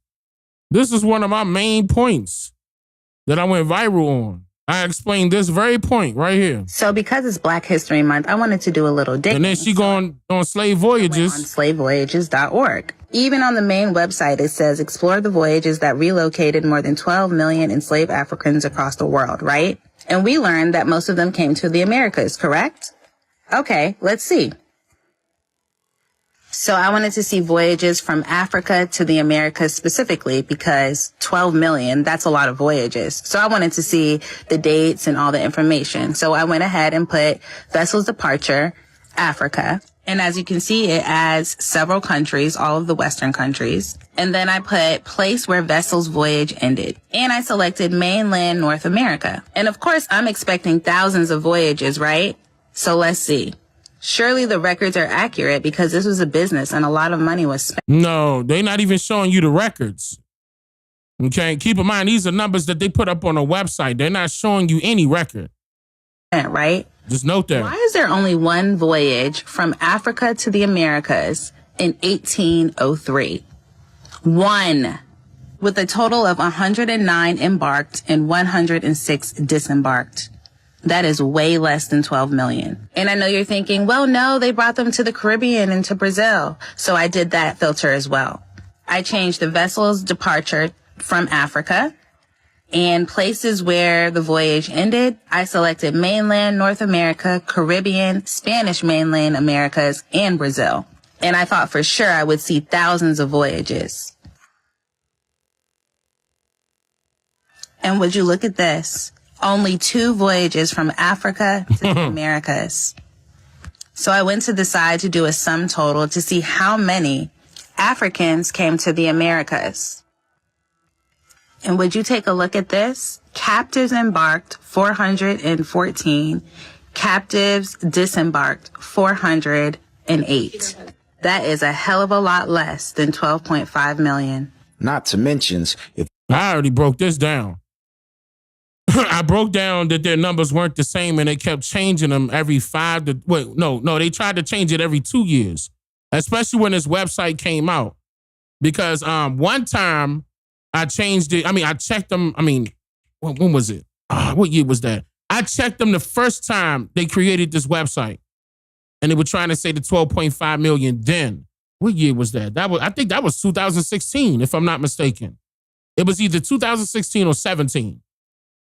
Speaker 1: This is one of my main points that I went viral on. I explained this very point right here.
Speaker 7: So because it's Black History Month, I wanted to do a little digging.
Speaker 1: And then she going on slave voyages.
Speaker 7: On slavevoyages.org. Even on the main website, it says explore the voyages that relocated more than 12 million enslaved Africans across the world, right? And we learned that most of them came to the Americas, correct? Okay, let's see. So I wanted to see voyages from Africa to the Americas specifically because 12 million, that's a lot of voyages. So I wanted to see the dates and all the information. So I went ahead and put vessel's departure, Africa. And as you can see, it adds several countries, all of the Western countries. And then I put place where vessel's voyage ended. And I selected mainland North America. And of course, I'm expecting thousands of voyages, right? So let's see. Surely the records are accurate because this was a business and a lot of money was spent.
Speaker 1: No, they're not even showing you the records. Okay, keep in mind, these are numbers that they put up on a website. They're not showing you any record.
Speaker 7: Right?
Speaker 1: Just note that.
Speaker 7: Why is there only one voyage from Africa to the Americas in 1803? One, with a total of 109 embarked and 106 disembarked. That is way less than 12 million. And I know you're thinking, well, no, they brought them to the Caribbean and to Brazil. So I did that filter as well. I changed the vessel's departure from Africa and places where the voyage ended. I selected mainland North America, Caribbean, Spanish mainland Americas, and Brazil. And I thought for sure I would see thousands of voyages. And would you look at this? Only 2 voyages from Africa to the Americas. So I went to decide to do a sum total to see how many Africans came to the Americas. And would you take a look at this? Captives embarked, 414. Captives disembarked, 408. That is a hell of a lot less than 12.5 million.
Speaker 18: Not to mention,
Speaker 1: I already broke this down. I broke down that their numbers weren't the same and they kept changing them every they tried to change it every 2 years, especially when this website came out. Because one time I changed it. I checked them. When was it? What year was that? I checked them the first time they created this website and they were trying to say the 12.5 million then. What year was that? I think that was 2016, if I'm not mistaken. It was either 2016 or 17.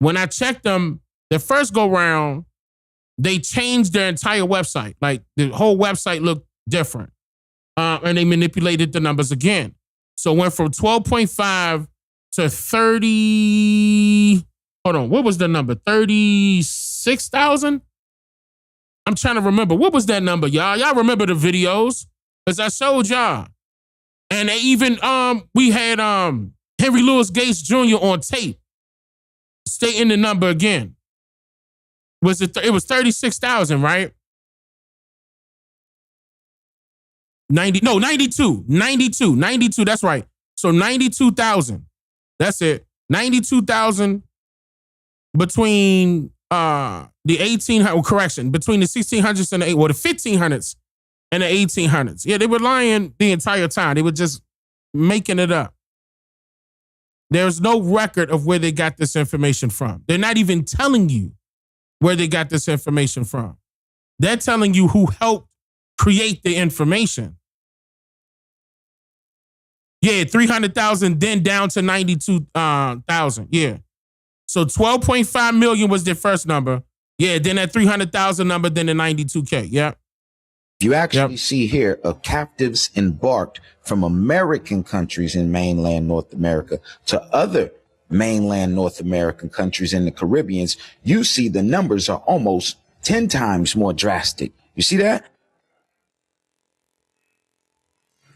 Speaker 1: When I checked them, the first go round, they changed their entire website. Like the whole website looked different. And they manipulated the numbers again. So it went from 12.5 to 30. Hold on. What was the number? 36,000? I'm trying to remember. What was that number, y'all? Y'all remember the videos? Because I showed y'all. And they even, we had Henry Louis Gates Jr. on tape stating the number again. It was 36,000, right? 92, that's right. So 92,000, that's it. 92,000 between the 1800, correction, between the 1600s and the 1500s and the 1800s. Yeah, they were lying the entire time. They were just making it up. There's no record of where they got this information from. They're not even telling you where they got this information from. They're telling you who helped create the information. Yeah, 300,000, then down to 92,000. Yeah. So 12.5 million was their first number. Yeah, then that 300,000 number, then the 92K. Yeah.
Speaker 5: You actually see here captives embarked from American countries in mainland North America to other mainland North American countries in the Caribbeans. You see the numbers are almost 10 times more drastic. You see that?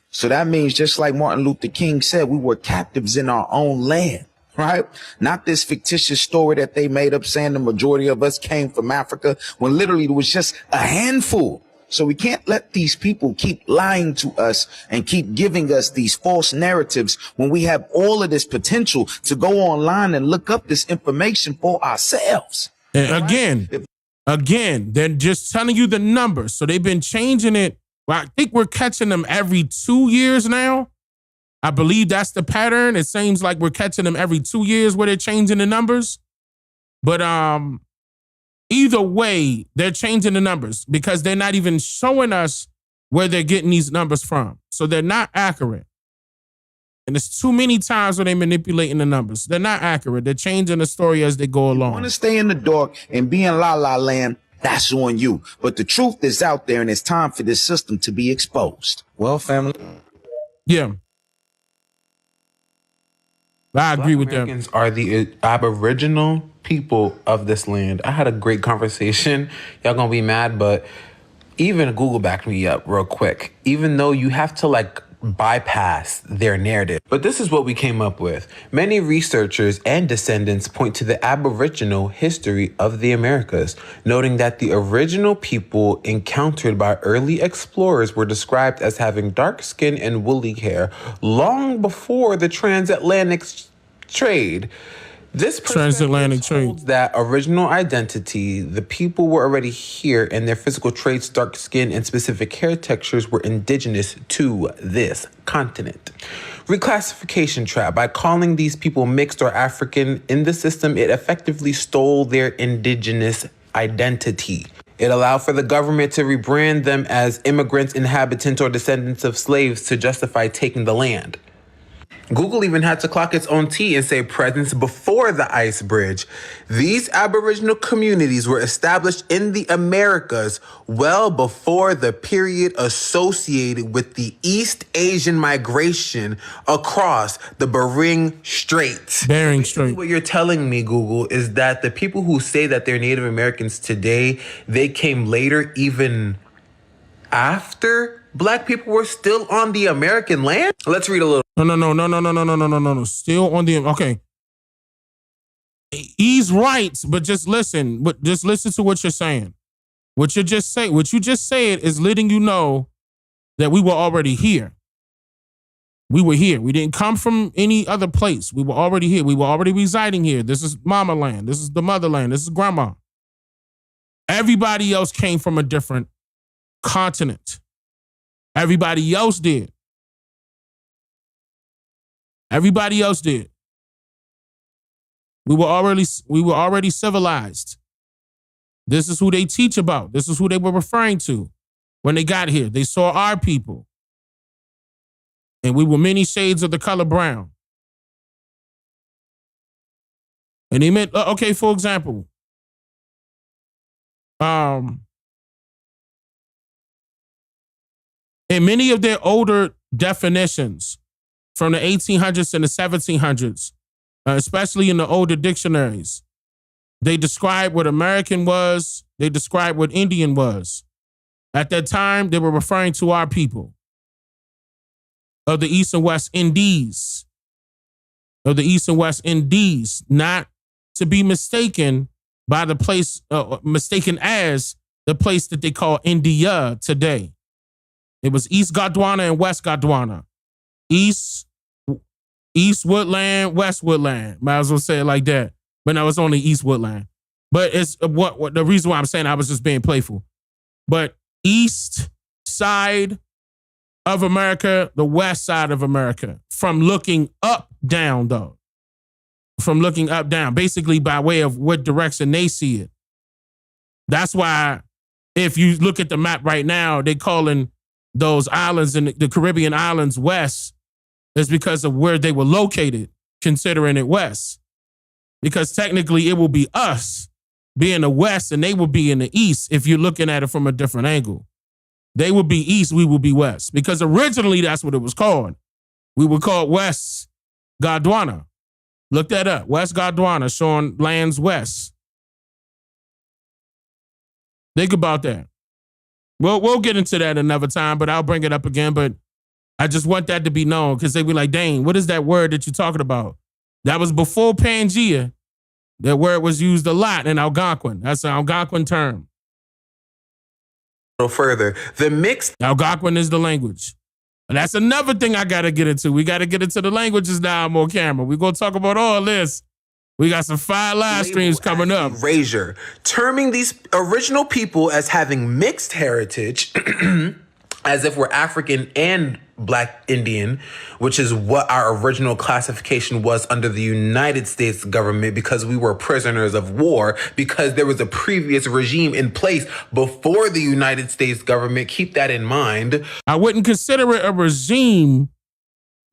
Speaker 5: So that means, just like Martin Luther King said, we were captives in our own land, right? Not this fictitious story that they made up saying the majority of us came from Africa, when literally there was just a handful. So we can't let these people keep lying to us and keep giving us these false narratives when we have all of this potential to go online and look up this information for ourselves.
Speaker 1: And again, they're just telling you the numbers. So they've been changing it. Well, I think we're catching them every 2 years now. I believe that's the pattern. It seems like we're catching them every 2 years where they're changing the numbers. But either way, they're changing the numbers because they're not even showing us where they're getting these numbers from. So they're not accurate. And there's too many times where they're manipulating the numbers. They're not accurate. They're changing the story as they go along.
Speaker 5: You want to stay in the dark and be in La La Land, that's on you. But the truth is out there, and it's time for this system to be exposed. Well, family.
Speaker 1: Yeah. I agree with that.
Speaker 9: Americans are the Aboriginal people of this land. I had a great conversation. Y'all gonna be mad, but even Google backed me up real quick. Even though you have to bypass their narrative. But this is what we came up with. Many researchers and descendants point to the Aboriginal history of the Americas, noting that the original people encountered by early explorers were described as having dark skin and woolly hair long before the transatlantic trade. This
Speaker 1: transatlantic trade
Speaker 9: that original identity, the people were already here and their physical traits, dark skin, and specific hair textures were indigenous to this continent. Reclassification trap. By calling these people mixed or African in the system, it effectively stole their indigenous identity. It allowed for the government to rebrand them as immigrants, inhabitants, or descendants of slaves to justify taking the land. Google even had to clock its own T and say presence before the ice bridge. These Aboriginal communities were established in the Americas well before the period associated with the East Asian migration across the Bering Strait. What you're telling me, Google, is that the people who say that they're Native Americans today, they came later, even after Black people were still on the American land? Let's read a little.
Speaker 1: No. Still on the, okay. He's right, but just listen. But just listen to what you're saying. What you just said is letting you know that we were already here. We were here. We didn't come from any other place. We were already here. We were already residing here. This is mama land. This is the motherland. This is grandma. Everybody else came from a different continent. Everybody else did. Everybody else did. We were already civilized. This is who they teach about. This is who they were referring to when they got here. They saw our people. And we were many shades of the color brown. And they meant, okay, for example, in many of their older definitions from the 1800s and the 1700s, especially in the older dictionaries, They described what American was. They described what Indian was. At that time, they were referring to our people of the East and West Indies. Of the East and West Indies, not to be mistaken by the place, mistaken as the place that they call India today. It was East Gondwana and West Gondwana. East Woodland, West Woodland. Might as well say it like that. But no, it's only East Woodland. But it's what the reason why I'm saying I was just being playful. But East side of America, the West side of America, from looking up down though. From looking up down, basically by way of what direction they see it. That's why if you look at the map right now, they calling those islands in the Caribbean islands West is because of where they were located, considering it West. Because technically it will be us being the West and they will be in the East if you're looking at it from a different angle. They will be East, we will be West. Because originally that's what it was called. We were called West Gondwana. Look that up. West Gondwana, showing lands west. Think about that. We'll get into that another time, but I'll bring it up again. But I just want that to be known because they be like, Dane, what is that word that you're talking about? That was before Pangea. That word was used a lot in Algonquin. That's an Algonquin term.
Speaker 9: No further. The mixed
Speaker 1: Algonquin is the language. And that's another thing I got to get into. We got to get into the languages now on camera. We're going to talk about all this. We got some 5 live streams coming up.
Speaker 9: Erasure, terming these original people as having mixed heritage, as if we're African and Black Indian, which is what our original classification was under the United States government because we were prisoners of war, because there was a previous regime in place before the United States government. Keep that in mind.
Speaker 1: I wouldn't consider it a regime,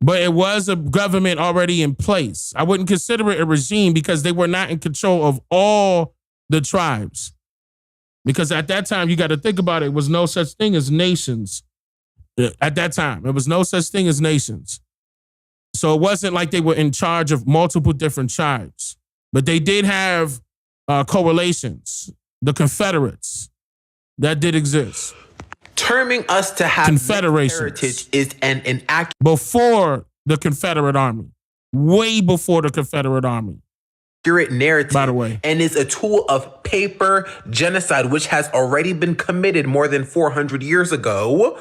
Speaker 1: but it was a government already in place. I wouldn't consider it a regime because they were not in control of all the tribes. Because at that time, you got to think about it, it was no such thing as nations. At that time, there was no such thing as nations. So it wasn't like they were in charge of multiple different tribes. But they did have correlations, the Confederates, that did exist.
Speaker 9: Terming us to have
Speaker 1: Confederations
Speaker 9: heritage is an inaccurate.
Speaker 1: Before the Confederate Army, way before the Confederate Army.
Speaker 9: Narrative,
Speaker 1: by the way,
Speaker 9: and is a tool of paper genocide, which has already been committed more than 400 years ago,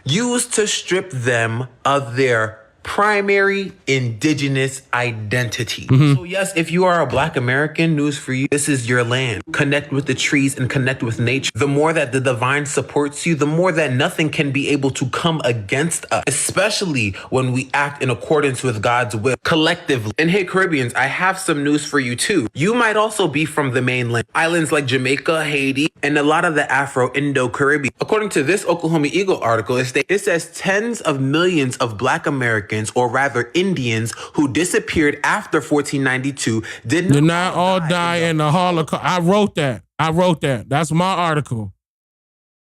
Speaker 9: used to strip them of their primary indigenous identity. So yes, if you are a Black American, news for you, this is your land. Connect with the trees and connect with nature. The more that the divine supports you, the more that nothing can be able to come against us, especially when we act in accordance with God's will collectively. And hey, Caribbeans, I have some news for you too. You might also be from the mainland, islands like Jamaica, Haiti, and a lot of the Afro-Indo-Caribbean. According to this Oklahoma Eagle article, it says tens of millions of Black Americans, or rather Indians, who disappeared after 1492 did
Speaker 1: not all die in the Holocaust. I wrote that. That's my article.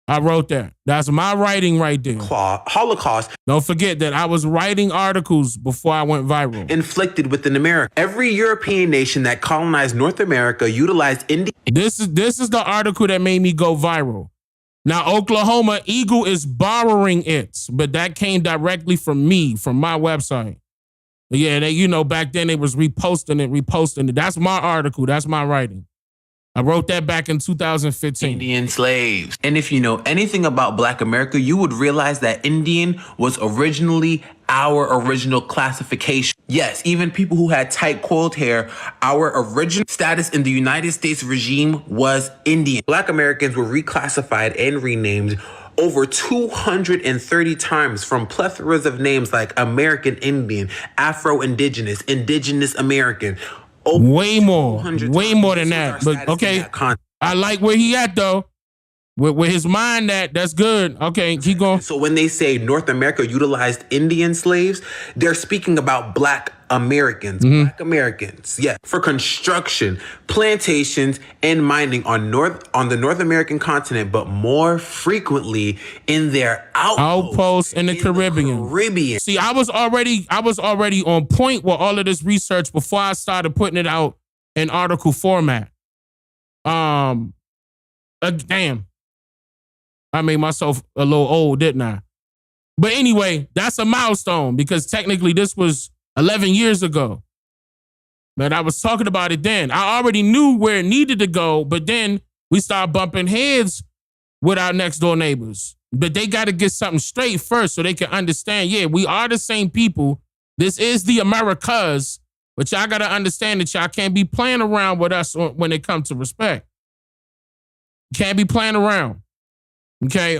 Speaker 1: I wrote that. That's my writing right there.
Speaker 9: Holocaust.
Speaker 1: Don't forget that I was writing articles before I went viral.
Speaker 9: Inflicted within America. Every European nation that colonized North America utilized Indian.
Speaker 1: This is the article that made me go viral. Now, Oklahoma Eagle is borrowing it, but that came directly from me, from my website. But yeah, back then they was reposting it. That's my article. That's my writing. I wrote that back in 2015.
Speaker 9: Indian slaves. And if you know anything about Black America, you would realize that Indian was originally our original classification. Yes, even people who had tight coiled hair, our original status in the United States regime was Indian. Black Americans were reclassified and renamed over 230 times from plethoras of names like American Indian, Afro-Indigenous, Indigenous American.
Speaker 1: Way more than that. But okay, I like where he at though. Where his mind at, that's good. Okay, keep going.
Speaker 9: So when they say North America utilized Indian slaves, they're speaking about Black Americans. Black Americans, yeah, for construction, plantations, and mining on the North American continent, but more frequently in their outposts
Speaker 1: in the Caribbean. See, I was already on point with all of this research before I started putting it out in article format. Damn. I made myself a little old, didn't I? But anyway, that's a milestone because technically this was 11 years ago. But I was talking about it then. I already knew where it needed to go, but then we started bumping heads with our next door neighbors. But they got to get something straight first so they can understand, yeah, we are the same people. This is the Americas, but y'all got to understand that y'all can't be playing around with us when it comes to respect. Can't be playing around. Okay,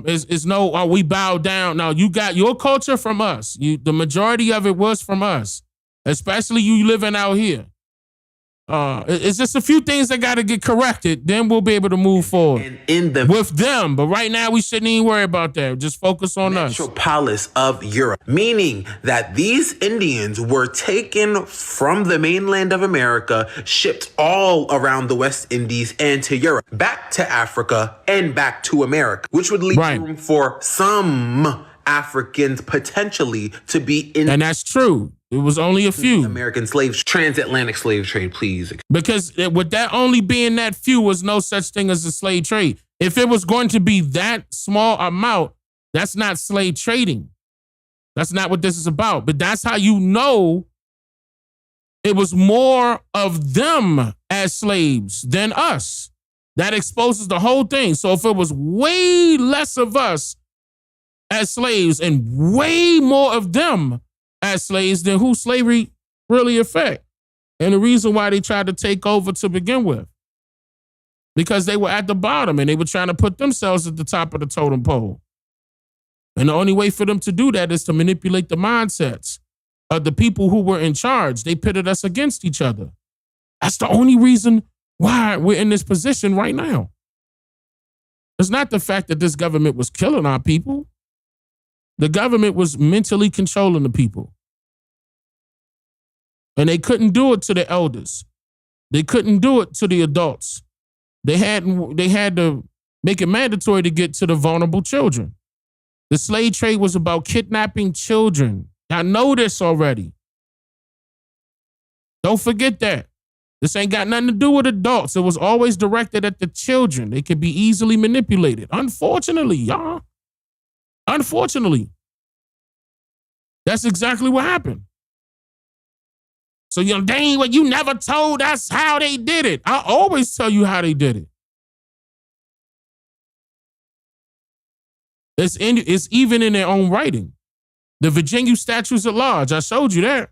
Speaker 1: it's no, we bow down. No, you got your culture from us. The majority of it was from us, especially you living out here. It's just a few things that got to get corrected. Then we'll be able to move forward with them. But right now, we shouldn't even worry about that. Just focus on us.
Speaker 9: Metropolis of Europe, meaning that these Indians were taken from the mainland of America, shipped all around the West Indies and to Europe, back to Africa and back to America, which would leave room for some Africans potentially to be in.
Speaker 1: And that's true. It was only a few.
Speaker 9: American slaves, transatlantic slave trade, please.
Speaker 1: Because with that only being that few was no such thing as a slave trade. If it was going to be that small amount, that's not slave trading. That's not what this is about. But that's how you know it was more of them as slaves than us. That exposes the whole thing. So if it was way less of us as slaves and way more of them as slaves, then who slavery really affect? And the reason why they tried to take over to begin with. Because they were at the bottom and they were trying to put themselves at the top of the totem pole. And the only way for them to do that is to manipulate the mindsets of the people who were in charge. They pitted us against each other. That's the only reason why we're in this position right now. It's not the fact that this government was killing our people. The government was mentally controlling the people. And they couldn't do it to the elders. They couldn't do it to the adults. They had to make it mandatory to get to the vulnerable children. The slave trade was about kidnapping children. I know this already. Don't forget that. This ain't got nothing to do with adults. It was always directed at the children. They could be easily manipulated. Unfortunately, y'all. Unfortunately. That's exactly what happened. So, Dane, you never told us how they did it. I always tell you how they did it. It's even in their own writing. The Virginia Statutes at Large, I showed you that.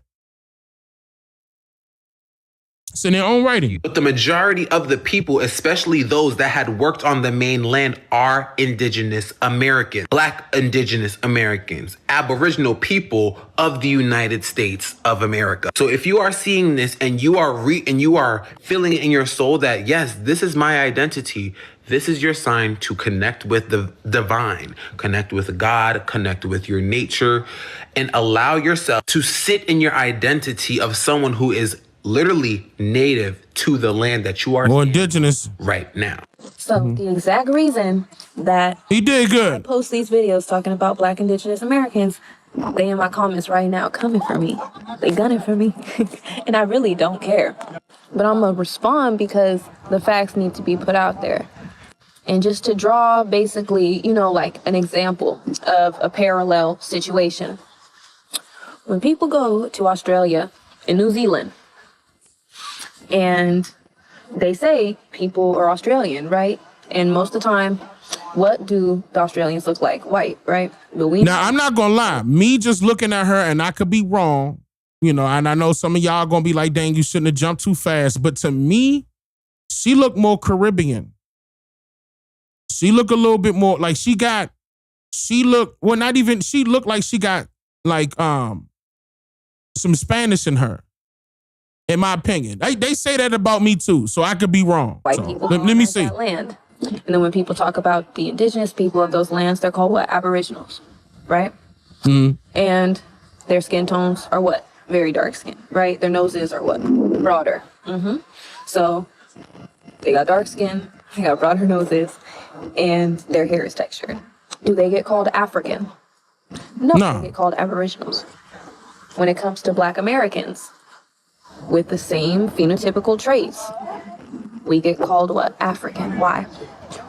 Speaker 1: It's in their own writing.
Speaker 9: But the majority of the people, especially those that had worked on the mainland, are indigenous Americans, Black indigenous Americans, Aboriginal people of the United States of America. So if you are seeing this and you are feeling it in your soul that, yes, this is my identity, this is your sign to connect with the divine, connect with God, connect with your nature, and allow yourself to sit in your identity of someone who is literally native to the land that you are
Speaker 1: more indigenous
Speaker 9: right now.
Speaker 8: So the exact reason that
Speaker 1: he did good.
Speaker 8: I post these videos talking about Black indigenous Americans, they in my comments right now coming for me. They gunning for me. And I really don't care. But I'm going to respond because the facts need to be put out there. And just to draw basically, like an example of a parallel situation. When people go to Australia and New Zealand, and they say people are Australian, right? And most of the time, what do the Australians look like? White, right? But
Speaker 1: now, I'm not going to lie. Me just looking at her, and I could be wrong, and I know some of y'all going to be like, dang, you shouldn't have jumped too fast. But to me, she looked more Caribbean. She looked a little bit more like she looked like she got like some Spanish in her. In my opinion, they say that about me too, so I could be wrong.
Speaker 8: White
Speaker 1: so,
Speaker 8: people
Speaker 1: let me see.
Speaker 8: That land. And then when people talk about the indigenous people of those lands, they're called what? Aboriginals, right?
Speaker 1: Mm-hmm.
Speaker 8: And their skin tones are what? Very dark skin, right? Their noses are what? Broader. Mm-hmm. So they got dark skin, they got broader noses, and their hair is textured. Do they get called African? No. They get called Aboriginals. When it comes to Black Americans, with the same phenotypical traits, We get called what? African. Why?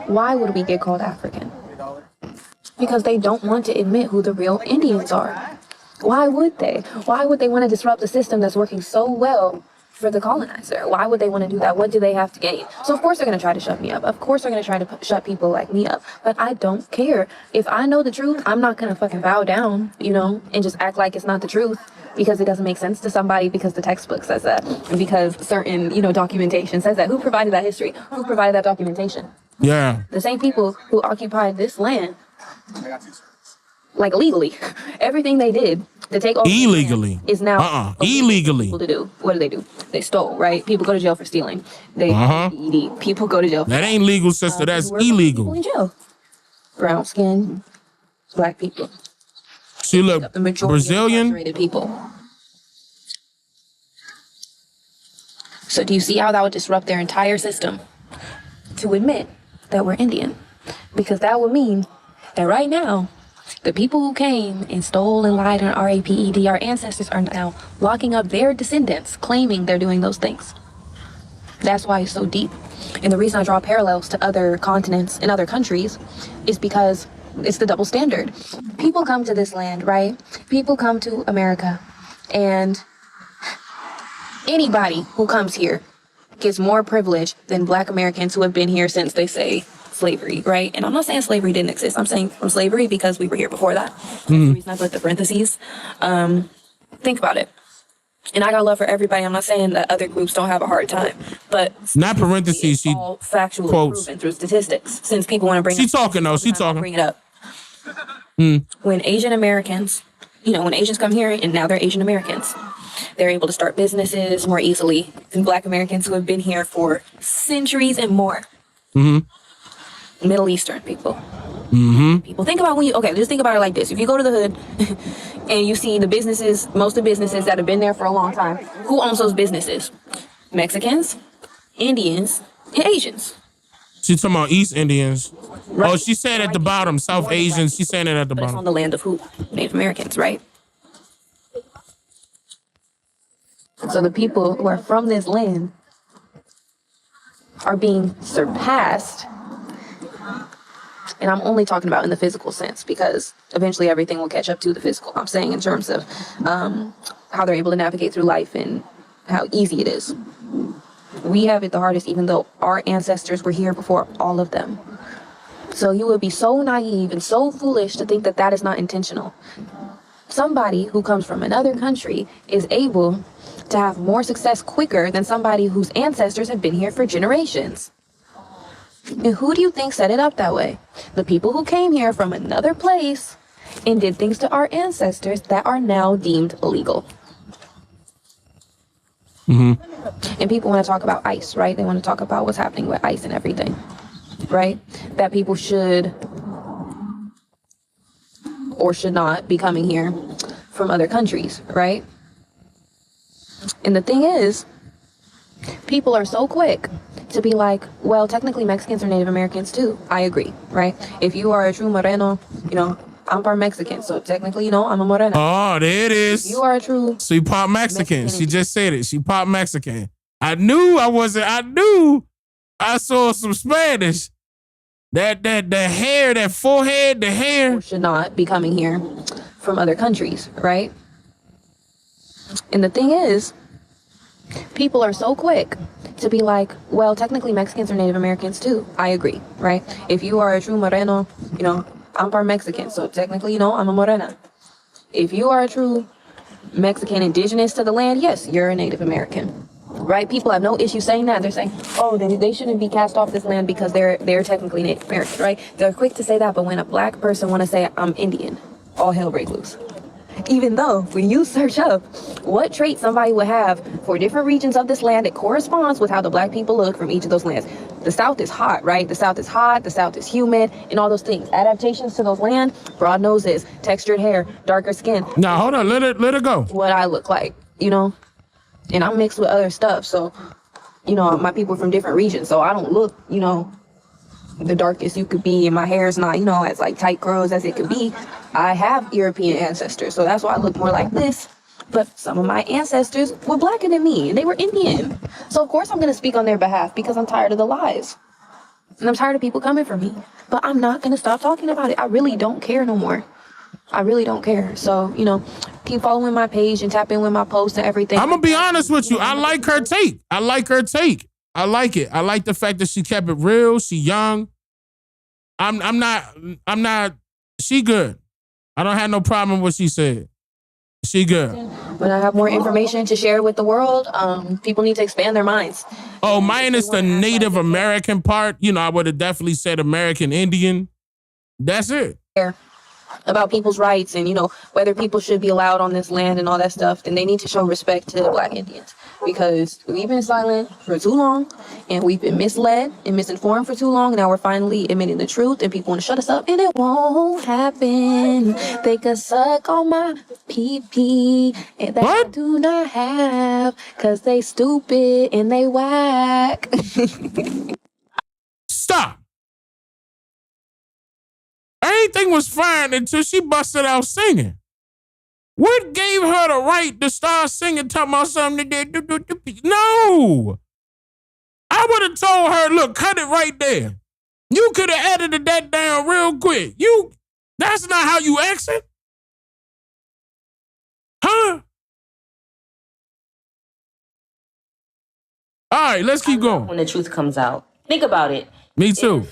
Speaker 8: Why would we get called African? Because they don't want to admit who the real Indians are. Why would they? Why would they want to disrupt the system that's working so well for the colonizer? Why would they want to do that? What do they have to gain? So of course they're going to try to shut me up. Of course they're going to try to shut people like me up. But I don't care. If I know the truth, I'm not going to fucking bow down, and just act like it's not the truth because it doesn't make sense to somebody, because the textbook says that, and because certain, documentation says that. Who provided that history? Who provided that documentation?
Speaker 1: Yeah.
Speaker 8: The same people who occupied this land, like illegally. Everything they did to take over
Speaker 1: illegally
Speaker 8: is now
Speaker 1: illegally.
Speaker 8: People to do. What do? They stole, right? People go to jail for stealing. They ED. People go to jail.
Speaker 1: That ain't legal, sister. That's illegal.
Speaker 8: People in jail. Brown skin, black people.
Speaker 1: She look
Speaker 8: the majority
Speaker 1: Brazilian.
Speaker 8: Of incarcerated people. So do you see how that would disrupt their entire system to admit that we're Indian? Because that would mean that right now, the people who came and stole and lied on RAPED, our ancestors are now locking up their descendants, claiming they're doing those things. That's why it's so deep. And the reason I draw parallels to other continents and other countries is because it's the double standard. People come to this land, right? People come to America, and anybody who comes here gets more privilege than Black Americans who have been here since, they say, slavery, right? And I'm not saying slavery didn't exist. I'm saying from slavery because we were here before that. That's the reason I put the parentheses. Think about it. And I got love for everybody. I'm not saying that other groups don't have a hard time, but
Speaker 1: not parentheses. She
Speaker 8: all factually
Speaker 1: quotes
Speaker 8: proven through statistics. Since people want to bring,
Speaker 1: she talking though. She talking.
Speaker 8: Bring it up. When Asian Americans, when Asians come here and now they're Asian Americans, they're able to start businesses more easily than Black Americans who have been here for centuries and more. Middle Eastern people. People think about just think about it like this. If you go to the hood and you see the businesses, most of the businesses that have been there for a long time, who owns those businesses? Mexicans, Indians, and Asians.
Speaker 1: She's talking about East Indians. Right. Oh, she said at the bottom, South Asians. She's saying it at the bottom.
Speaker 8: It's on the land of who? Native Americans, right? So the people who are from this land are being surpassed. And I'm only talking about in the physical sense, because eventually everything will catch up to the physical. I'm saying in terms of how they're able to navigate through life and how easy it is. We have it the hardest, even though our ancestors were here before all of them. So you would be so naive and so foolish to think that that is not intentional. Somebody who comes from another country is able to have more success quicker than somebody whose ancestors have been here for generations. And who do you think set it up that way? The people who came here from another place and did things to our ancestors that are now deemed illegal. And people want to talk about ICE, right? They want to talk about what's happening with ICE and everything, right? That people should or should not be coming here from other countries, right? And the thing is, people are so quick to be like, well, technically Mexicans are Native Americans too. I agree, right? If you are a true Moreno, I'm part Mexican, so technically, I'm a Morena.
Speaker 1: Oh, there it is.
Speaker 8: If you are a true.
Speaker 1: She part Mexican. She just said it. She part Mexican. I knew I saw some Spanish. That hair, that forehead, the hair.
Speaker 8: Should not be coming here from other countries, right? And the thing is, people are so quick to be like, well, technically Mexicans are Native Americans too. I agree, right? If you are a true Moreno, I'm part Mexican, so technically, I'm a Morena. If you are a true Mexican indigenous to the land, yes, you're a Native American, right? People have no issue saying that. They're saying, oh, they shouldn't be cast off this land because they're technically Native American, right? They're quick to say that, but when a Black person want to say, I'm Indian, all hell breaks loose. Even though when you search up what traits somebody would have for different regions of this land, it corresponds with how the Black people look from each of those lands. The South is hot, right? The South is hot, the South is humid, and all those things. Adaptations to those land, broad noses, textured hair, darker skin.
Speaker 1: Now, hold on, let it go.
Speaker 8: What I look like, and I'm mixed with other stuff. So, my people are from different regions, so I don't look, the darkest you could be, and my hair is not, as like tight curls as it could be. I have European ancestors, so that's why I look more like this But some of my ancestors were blacker than me, and they were Indian. So of course I'm going to speak on their behalf because I'm tired of the lies. And I'm tired of people coming for me. But I'm not going to stop talking about it. I really don't care no more. I really don't care. So, keep following my page and tap in with my posts and everything.
Speaker 1: I'm going to be honest with you. I like her take. I like it. I like the fact that she kept it real. She young. I'm not, she good. I don't have no problem with what she said. She good.
Speaker 8: When I have more information to share with the world, people need to expand their minds.
Speaker 1: Oh, mine is the Native American part. I would have definitely said American Indian. That's it.
Speaker 8: About people's rights and, whether people should be allowed on this land and all that stuff, then they need to show respect to Black Indians because we've been silent for too long and we've been misled and misinformed for too long. Now we're finally admitting the truth and people want to shut us up and it won't happen. They could suck on my pee-pee and that I do not have because they stupid and they whack.
Speaker 1: Stop. Everything was fine until she busted out singing. What gave her the right to start singing, talking about something that No! I would have told her, look, cut it right there. You could have edited that down real quick. That's not how you exit? Huh? All right, let's keep going.
Speaker 10: When the truth comes out. Think about it.
Speaker 1: Me too.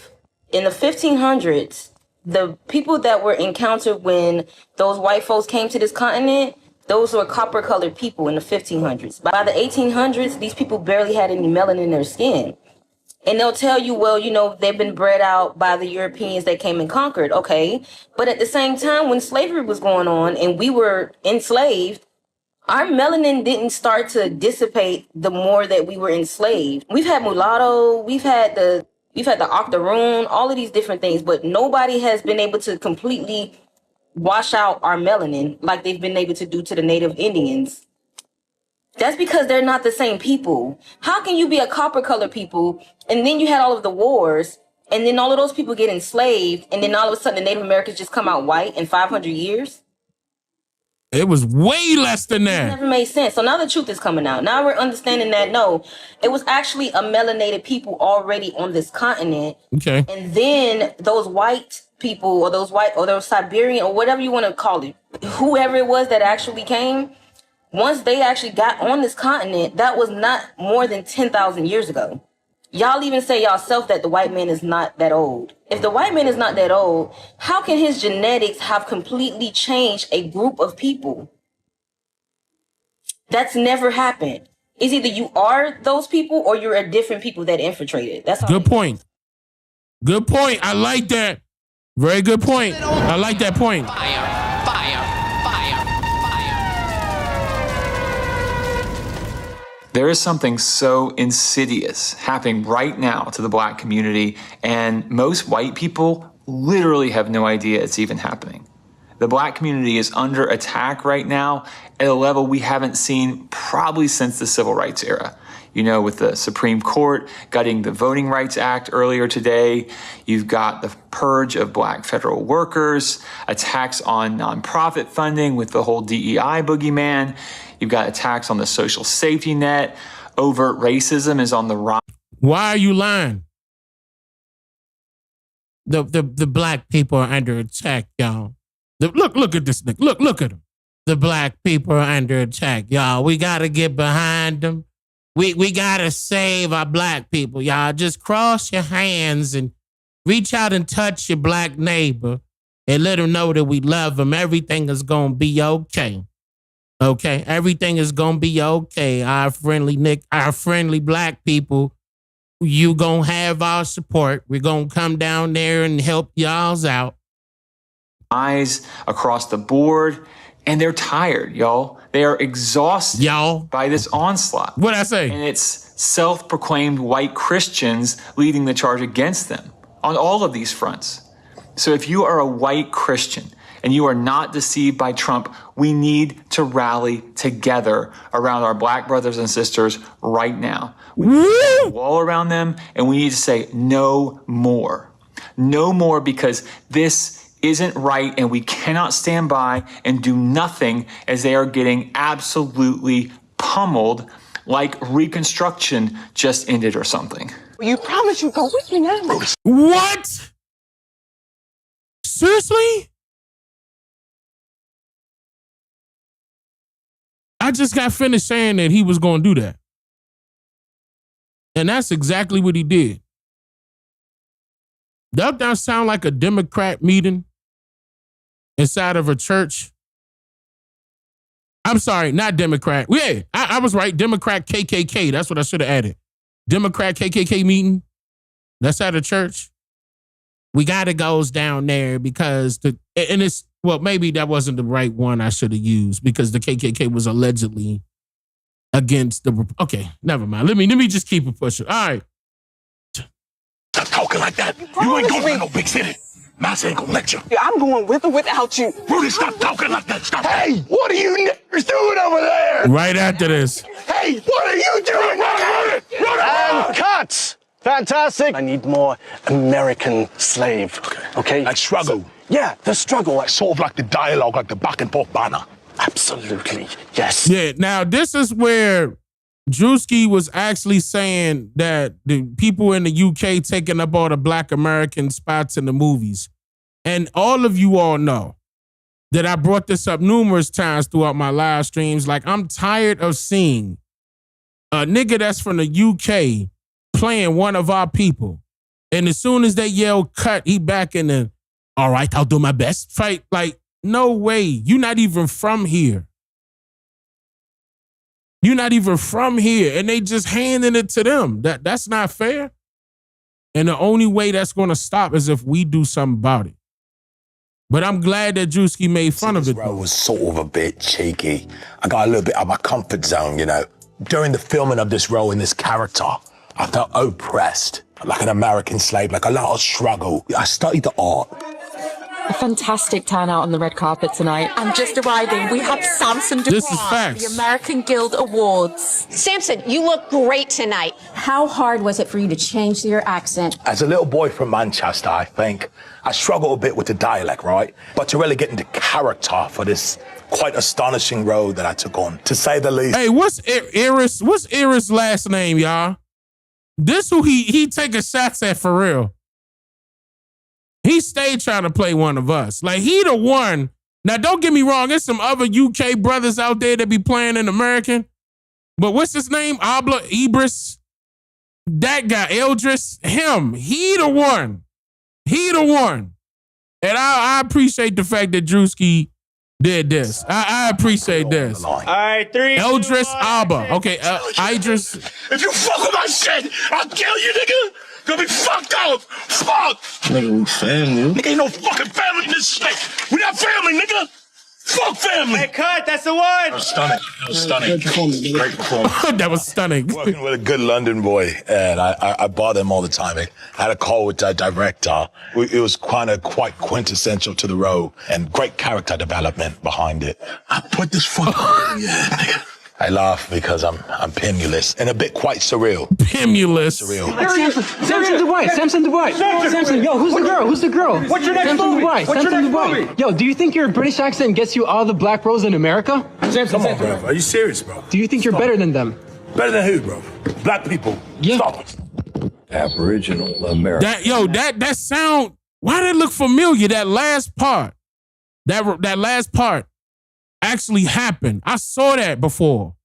Speaker 10: In the 1500s, the people that were encountered when those white folks came to this continent, those were copper-colored people in the 1500s. By the 1800s, these people barely had any melanin in their skin. And they'll tell you, well, they've been bred out by the Europeans that came and conquered. Okay. But at the same time, when slavery was going on and we were enslaved, our melanin didn't start to dissipate the more that we were enslaved. We've had mulatto, we've had the octoroon, all of these different things, but nobody has been able to completely wash out our melanin like they've been able to do to the Native Indians. That's because they're not the same people. How can you be a copper-colored people, and then you had all of the wars, and then all of those people get enslaved, and then all of a sudden the Native Americans just come out white in 500 years?
Speaker 1: It was way less than that.
Speaker 10: It never made sense. So now the truth is coming out. Now we're understanding that, no, it was actually a melanated people already on this continent.
Speaker 1: Okay.
Speaker 10: And then those white people or those Siberian or whatever you want to call it, whoever it was that actually came, once they actually got on this continent, that was not more than 10,000 years ago. Y'all even say yourself that the white man is not that old. If the white man is not that old, how can his genetics have completely changed a group of people? That's never happened. It's either you are those people or you're a different people that infiltrated. That's all.
Speaker 1: Good point. Good point. I like that. Very good point. I like that point.
Speaker 11: There is something so insidious happening right now to the Black community, and most white people literally have no idea it's even happening. The Black community is under attack right now at a level we haven't seen probably since the Civil Rights era. With the Supreme Court gutting the Voting Rights Act earlier today, you've got the purge of Black federal workers, attacks on nonprofit funding with the whole DEI boogeyman. You've got attacks on the social safety net. Overt racism is on the rise.
Speaker 1: Why are you lying? The Black people are under attack, y'all. Look at this nigga. Look at him. The Black people are under attack, y'all. We got to get behind them. We got to save our Black people, y'all. Just cross your hands and reach out and touch your Black neighbor and let them know that we love them. Everything is going to be okay. Okay? Everything is going to be okay. Our friendly Black people, you going to have our support. We're going to come down there and help y'all out.
Speaker 11: Eyes across the board, and they're tired, y'all. They are exhausted by this onslaught.
Speaker 1: What'd I say?
Speaker 11: And it's self-proclaimed white Christians leading the charge against them on all of these fronts. So if you are a white Christian and you are not deceived by Trump, we need to rally together around our Black brothers and sisters right now. We need to build a wall around them, and we need to say no more. No more, because this isn't right, and we cannot stand by and do nothing as they are getting absolutely pummeled like Reconstruction just ended or something.
Speaker 13: You promise you go with me now?
Speaker 1: What? Seriously? I just got finished saying that he was going to do that. And that's exactly what he did. Doesn't that sound like a Democrat meeting inside of a church? I'm sorry, not Democrat. Yeah, I was right. Democrat KKK. That's what I should have added. Democrat KKK meeting. That's at a church. We got to go down there because maybe that wasn't the right one I should have used because the KKK was allegedly against the. Okay, never mind. Let me just keep it pushing. All right.
Speaker 15: Stop talking like that. You ain't going to no big city. Mass ain't gonna let you.
Speaker 13: Yeah, I'm going with or without you.
Speaker 15: Rudy, stop talking like that. Stop. Hey, what are you niggers doing over there?
Speaker 1: Right after this.
Speaker 15: Hey, what are you doing? Run!
Speaker 18: Cuts! Fantastic. I need more American slave. Okay?
Speaker 15: Like struggle.
Speaker 18: Yeah, the struggle.
Speaker 15: Like sort of like the dialogue, like the back and forth banner.
Speaker 18: Absolutely. Yes.
Speaker 1: Yeah, now this is where Drewski was actually saying that the people in the UK taking up all the Black American spots in the movies. And all of you all know that I brought this up numerous times throughout my live streams. Like, I'm tired of seeing a nigga that's from the UK playing one of our people. And as soon as they yell cut, he back in the, all right, I'll do my best fight. Like, no way. You're not even from here. You're not even from here, and they just handing it to them. That's not fair. And the only way that's going to stop is if we do something about it. But I'm glad that Drewski made fun of it.
Speaker 15: This role was sort of a bit cheeky. I got a little bit out of my comfort zone, you know. During the filming of this role in this character, I felt oppressed, like an American slave, like a lot of struggle. I studied the art.
Speaker 24: A fantastic turnout on the red carpet tonight. And just arriving, we have Samson DuBois,
Speaker 1: This is facts.
Speaker 24: the American Guild Awards.
Speaker 25: Samson, you look great tonight. How hard was it for you to change your accent?
Speaker 15: As a little boy from Manchester, I think, I struggle a bit with the dialect, right? But to really get into character for this quite astonishing role that I took on, to say the least.
Speaker 1: Hey, what's Iris' last name, y'all? This who he taking shots at for real. He stayed trying to play one of us. Like, he the one. Now, don't get me wrong. There's some other UK brothers out there that be playing in American. But what's his name? Ibris. That guy, Eldris. Him. He the one. He the one. And I appreciate the fact that Drewski did this. I appreciate this.
Speaker 15: All
Speaker 1: right, 3, Eldris Alba. Okay, Idris.
Speaker 15: If you fuck with my shit, I'll kill you, nigga. Gonna be fucked up. Fuck.
Speaker 18: Nigga, we family.
Speaker 15: Nigga, ain't no fucking family in this state. We not family, nigga. Fuck family.
Speaker 26: Hey, cut. That's the one.
Speaker 15: That was stunning. That was stunning. Great performance.
Speaker 1: That was stunning.
Speaker 15: Working with a good London boy, and I bother him all the time. I had a call with the director. It was quite quintessential to the role, and great character development behind it. I put this fucking yeah, nigga. I laugh because I'm pimulous and a bit quite surreal.
Speaker 1: Pimulous.
Speaker 26: Samson DuBois. Samson, yo, who's the girl? Who's the girl? What's your next movie? What's your next movie? Yo, do you think your British accent gets you all the black roles in America?
Speaker 15: Come on, bro. Are you serious, bro?
Speaker 26: Do you think you're better than them?
Speaker 15: Better than who, bro? Black people.
Speaker 26: Yeah.
Speaker 15: Stop it. Aboriginal America.
Speaker 1: That sound. Why did it look familiar? That last part. That last part actually happened. I saw that before.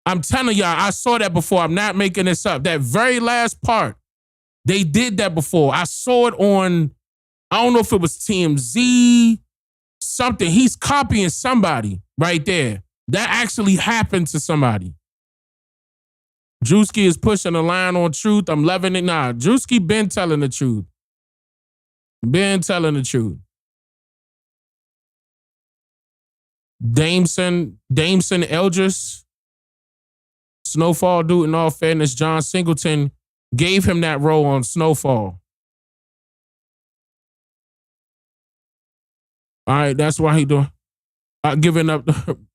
Speaker 1: I'm telling y'all, I saw that before. I'm not making this up. That very last part, they did that before. I saw it on, I don't know if it was TMZ, something. He's copying somebody right there. That actually happened to somebody. Drewski is pushing the line on truth. I'm loving it. Nah, Drewski been telling the truth. Been telling the truth. Dameson Eldris, Snowfall dude, in all fairness, John Singleton gave him that role on Snowfall. All right, that's why he doing. Giving up.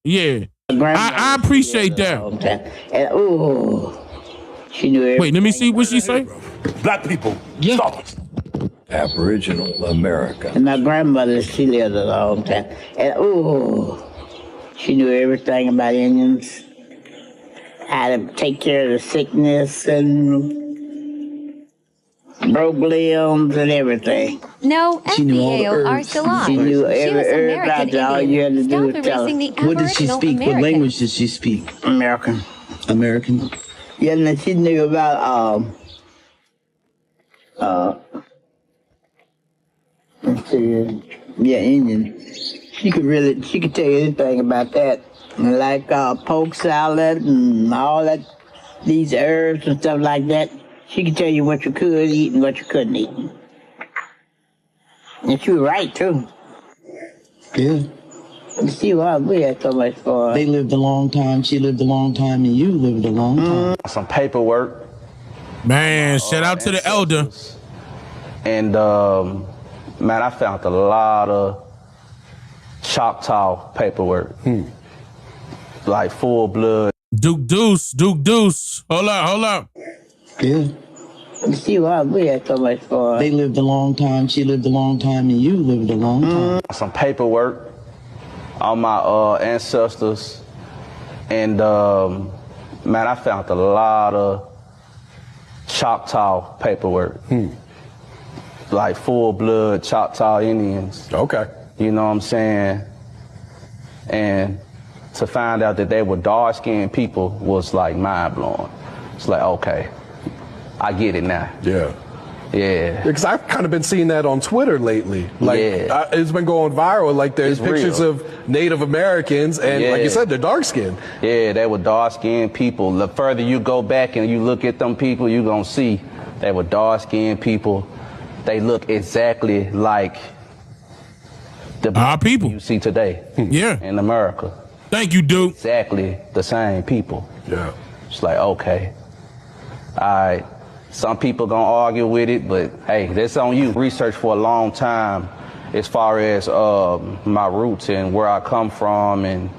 Speaker 1: Yeah. I appreciate that.
Speaker 27: And she knew everything.
Speaker 1: Wait, let me see what she say.
Speaker 15: Black people. Yeah. Stop it.
Speaker 2: Aboriginal America.
Speaker 3: And my grandmother, she lived a long time. And she knew everything about Indians, how to take care of the sickness and broke limbs and everything.
Speaker 6: No,
Speaker 3: She knew all the
Speaker 6: FBAO are
Speaker 3: herbs.
Speaker 6: still on.
Speaker 3: She knew every
Speaker 6: was
Speaker 3: herb
Speaker 6: American
Speaker 3: out there. All
Speaker 6: Indian.
Speaker 3: you had to do
Speaker 6: Stop
Speaker 3: was tell
Speaker 6: erasing
Speaker 3: her.
Speaker 6: the
Speaker 3: What did she
Speaker 6: Aboriginal
Speaker 3: speak? What
Speaker 6: American.
Speaker 3: language did she speak? American. American. Yeah, and she knew about let's see, Indian. She could tell you anything about that. Like poke salad and all that, these herbs and stuff like that. She could tell you what you could eat and what you couldn't eat. And she was right, too. Yeah. You see why we had so much for her. They lived a long time, she lived a long time, and you lived a long time.
Speaker 12: Some paperwork.
Speaker 1: Man, shout out to the elder.
Speaker 12: And, man, I found a lot of Choctaw paperwork. Like full blood.
Speaker 1: Duke Deuce. Hold up.
Speaker 3: Yeah. You see why we had so much for her. They lived a long time, she lived a long time, and you lived a long time.
Speaker 12: Some paperwork on my ancestors. And, man, I found a lot of Choctaw paperwork. Like full blood Choctaw Indians.
Speaker 16: Okay.
Speaker 12: You know what I'm saying? And to find out that they were dark-skinned people was like mind-blowing. It's like, okay, I get it now.
Speaker 16: Yeah.
Speaker 12: Yeah.
Speaker 16: Because I've kind of been seeing that on Twitter lately. Like, it's been going viral. Like, there's pictures of Native Americans, and like you said, they're dark-skinned.
Speaker 12: Yeah, they were dark-skinned people. The further you go back and you look at them people, you're going to see they were dark-skinned people. They look exactly like our people you see today. In America.
Speaker 1: Thank you, Duke.
Speaker 12: Exactly the same people.
Speaker 16: Yeah.
Speaker 12: It's like, okay, all right. Some people gonna argue with it, but hey, that's on you. Research for a long time as far as my roots and where I come from, and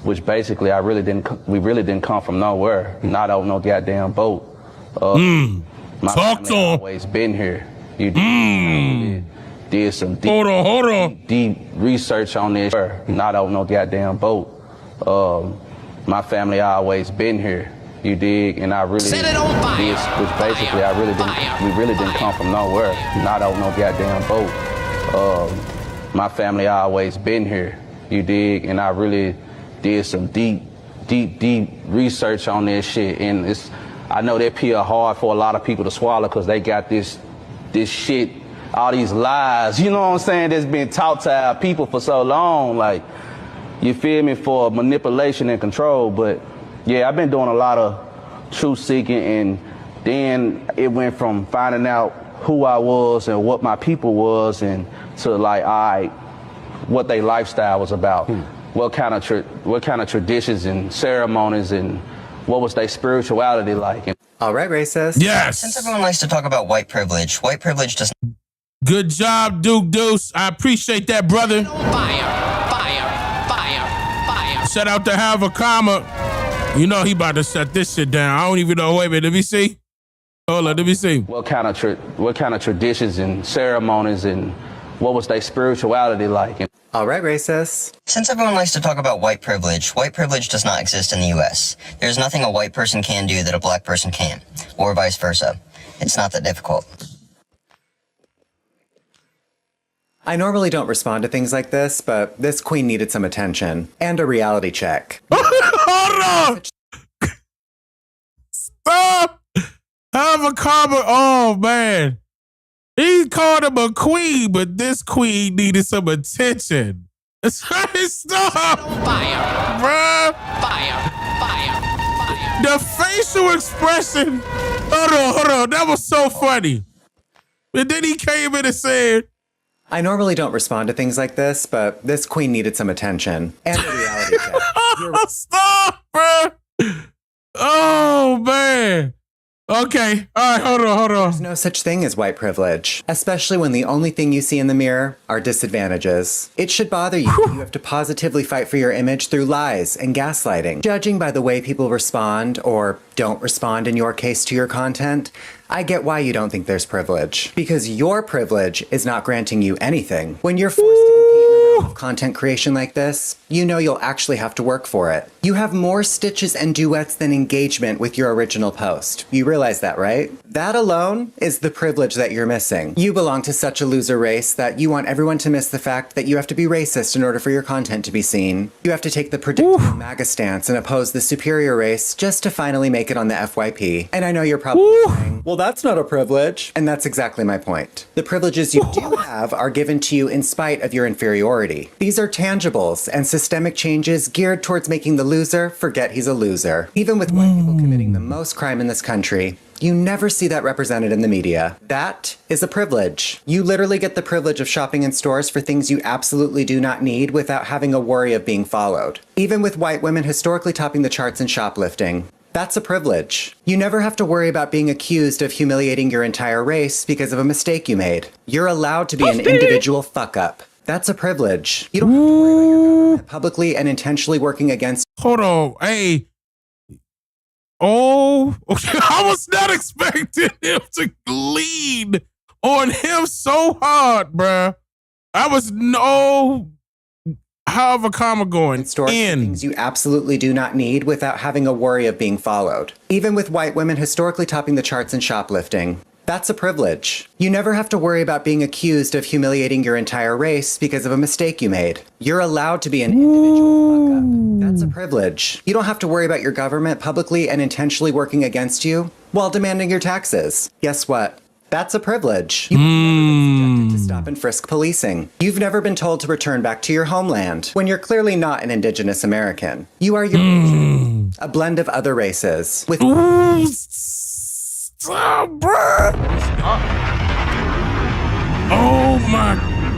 Speaker 12: which basically we really didn't come from nowhere. Not on no goddamn boat. My family always been here. You did some deep research on this. Not on no goddamn boat. My family always been here. You dig? And I really did, which basically we really didn't come from nowhere. Not on no goddamn boat. My family always been here. You dig? And I really did some deep research on this shit. And I know that peel hard for a lot of people to swallow because they got this shit, all these lies, you know what I'm saying, that's been taught to our people for so long, like, you feel me, for manipulation and control. But yeah, I've been doing a lot of truth seeking, and then it went from finding out who I was and what my people was, and to like, all right, what their lifestyle was about, what kind of traditions and ceremonies, and what was their spirituality like.
Speaker 19: All right, racist.
Speaker 1: Yes.
Speaker 19: Since everyone likes to talk about white privilege does.
Speaker 1: Good job, Duke Deuce. I appreciate that, brother.
Speaker 19: Fire.
Speaker 1: Shout out to Have a Comma. You know he about to shut this shit down. I don't even know. Wait a minute. Let me see. Hold on. Let me see.
Speaker 12: What kind of traditions and ceremonies, and what was their spirituality like?
Speaker 19: All right, racist. Since everyone likes to talk about white privilege does not exist in the U.S. There's nothing a white person can do that a black person can't, or vice versa. It's not that difficult.
Speaker 27: I normally don't respond to things like this, but this queen needed some attention and a reality check.
Speaker 1: Hold on! Stop! Have a Comma. Oh, man. He called him a queen, but this queen needed some attention. Stop!
Speaker 19: Fire!
Speaker 1: Bruh!
Speaker 19: Fire!
Speaker 1: The facial expression. Hold on. That was so funny. And then he came in and said,
Speaker 27: I normally don't respond to things like this, but this queen needed some attention and a reality check.
Speaker 1: Stop, bro. Oh, man. Okay. All right, hold on.
Speaker 27: There's no such thing as white privilege, especially when the only thing you see in the mirror are disadvantages. It should bother you that you have to positively fight for your image through lies and gaslighting. Judging by the way people respond, or don't respond in your case, to your content, I get why you don't think there's privilege. Because your privilege is not granting you anything. When you're forced to compete in a realm of content creation like this, you know you'll actually have to work for it. You have more stitches and duets than engagement with your original post. You realize that, right? That alone is the privilege that you're missing. You belong to such a loser race that you want everyone to miss the fact that you have to be racist in order for your content to be seen. You have to take the predictable MAGA stance and oppose the superior race just to finally make it on the FYP. And I know you're probably saying, well, that's not a privilege. And that's exactly my point. The privileges you do have are given to you in spite of your inferiority. These are tangibles and systemic changes geared towards making the loser forget he's a loser. Even with white people committing the most crime in this country, you never see that represented in the media. That is a privilege. You literally get the privilege of shopping in stores for things you absolutely do not need without having a worry of being followed. Even with white women historically topping the charts in shoplifting. That's a privilege. You never have to worry about being accused of humiliating your entire race because of a mistake you made. You're allowed to be an individual fuck-up. That's a privilege. You don't have to worry about your government publicly and intentionally working against...
Speaker 1: Hold on. Hey. Oh, okay. I was not expecting him to lean on him so hard, bruh. I was however comma going in.
Speaker 27: Things you absolutely do not need without having a worry of being followed. Even with white women historically topping the charts in shoplifting. That's a privilege. You never have to worry about being accused of humiliating your entire race because of a mistake you made. You're allowed to be an individual fuck-up. That's a privilege. You don't have to worry about your government publicly and intentionally working against you while demanding your taxes. Guess what? That's a privilege. You've never been subjected to stop and frisk policing. You've never been told to return back to your homeland when you're clearly not an indigenous American. You are Eurasian, a blend of other races. With
Speaker 1: Oh my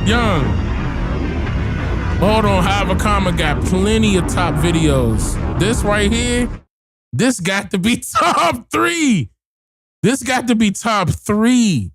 Speaker 1: young. Hold on, however comma got plenty of top videos. This right here, this got to be top 3. This got to be top 3.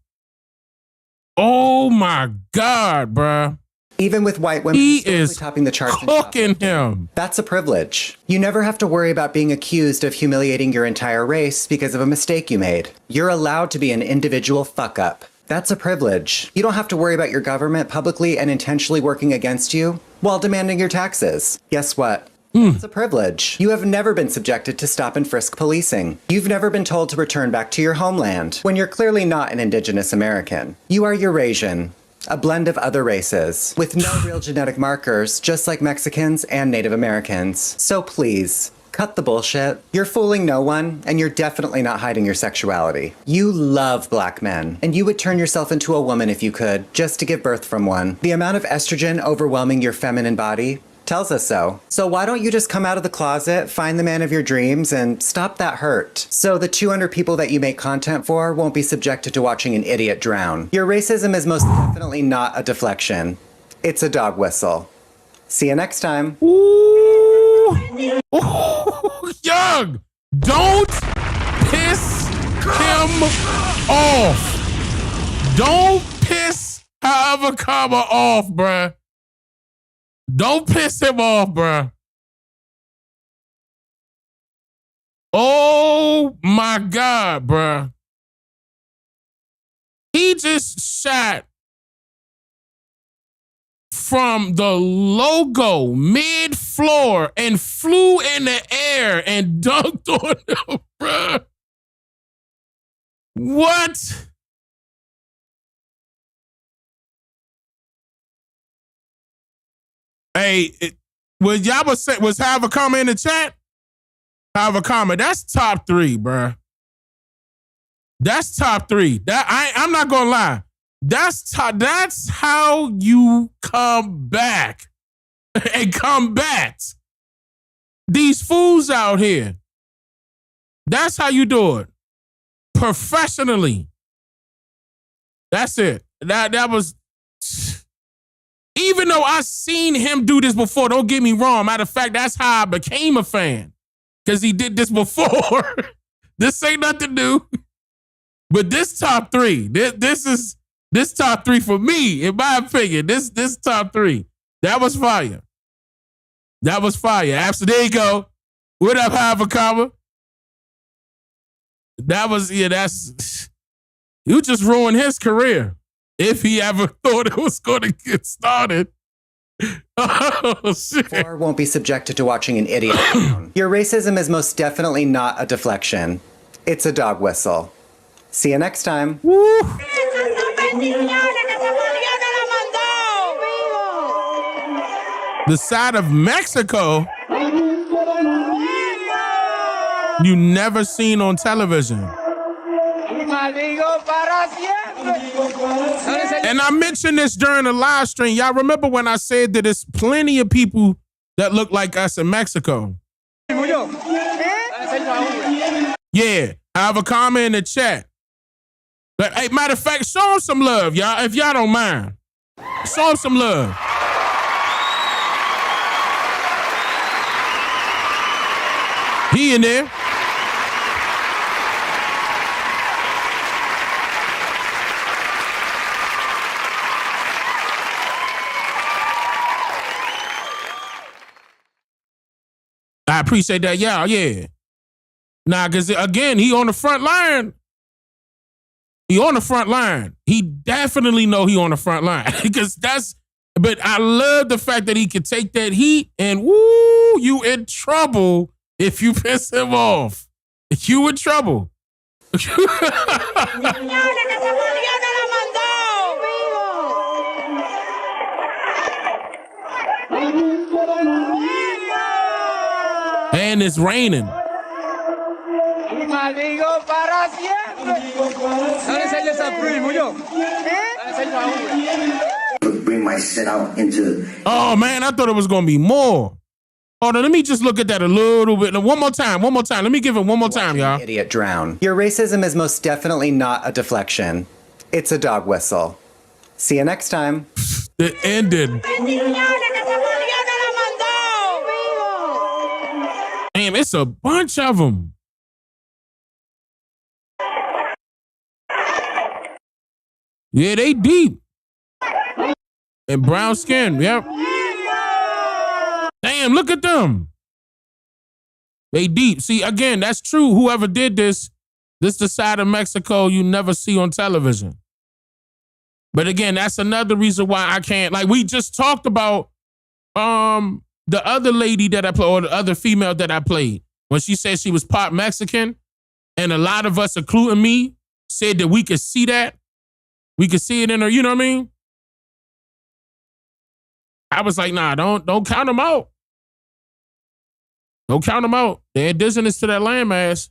Speaker 1: Oh my God, bruh.
Speaker 27: Even with white women
Speaker 1: he is
Speaker 27: topping the charts,
Speaker 1: cooking him.
Speaker 27: That's a privilege. You never have to worry about being accused of humiliating your entire race because of a mistake you made. You're allowed to be an individual fuck-up. That's a privilege. You don't have to worry about your government publicly and intentionally working against you while demanding your taxes. Guess what? It's a privilege. You have never been subjected to stop and frisk policing. You've never been told to return back to your homeland when you're clearly not an indigenous American. You are Eurasian, a blend of other races, with no real genetic markers, just like Mexicans and Native Americans. So please, cut the bullshit. You're fooling no one, and you're definitely not hiding your sexuality. You love black men, and you would turn yourself into a woman if you could, just to give birth from one. The amount of estrogen overwhelming your feminine body tells us so. So why don't you just come out of the closet, find the man of your dreams, and stop that hurt? So the 200 people that you make content for won't be subjected to watching an idiot drown. Your racism is most definitely not a deflection. It's a dog whistle. See you next time.
Speaker 1: Ooh. Ooh. Young, don't piss him off. Don't piss however comma off, bruh. Don't piss him off, bruh. Oh my God, bruh. He just shot from the logo mid-floor and flew in the air and dunked on him, bruh. What? Hey, was y'all was have a comment in the chat? Have a comment. That's top 3, bruh. That's top 3. I'm not gonna lie. That's how you come back and combat these fools out here. That's how you do it. Professionally. That's it. That was. Even though I seen him do this before, don't get me wrong. Matter of fact, that's how I became a fan. Because he did this before. This ain't nothing new. But this top three, this top three for me, in my opinion, this top three, that was fire. That was fire. Absolutely. There you go. What up, Havakama? That was, that's, you just ruined his career. If he ever thought it was going to get started. Oh, shit.
Speaker 27: Or won't be subjected to watching an idiot down. Your racism is most definitely not a deflection. It's a dog whistle. See you next time.
Speaker 1: Woo. The side of Mexico you never seen on television. And I mentioned this during the live stream. Y'all remember when I said that there's plenty of people that look like us in Mexico? Yeah, I have a comment in the chat. But hey, matter of fact, show him some love, y'all, if y'all don't mind. Show him some love. He in there. I appreciate that, y'all. Yeah. Nah, because again, he on the front line. He on the front line. He definitely know he on the front line. Because but I love the fact that he could take that heat and woo, you in trouble if you piss him off. You in trouble. And it's raining.
Speaker 6: Bring my shit out into.
Speaker 1: Oh man, I thought it was gonna be more. Hold on, let me just look at that a little bit. One more time. Let me give it one more time, y'all.
Speaker 27: Idiot drown. Your racism is most definitely not a deflection. It's a dog whistle. See you next time.
Speaker 1: It ended. Damn, it's a bunch of them. Yeah, they deep. And brown skin, yep. Damn, look at them. They deep. See, again, that's true. Whoever did this the side of Mexico you never see on television. But again, that's another reason why I can't, like we just talked about the other lady that I played, or the other female that I played, when she said she was part Mexican, and a lot of us, including me, said that we could see that. We could see it in her, you know what I mean? I was like, nah, don't count them out. Don't count them out. They're indigenous to that landmass.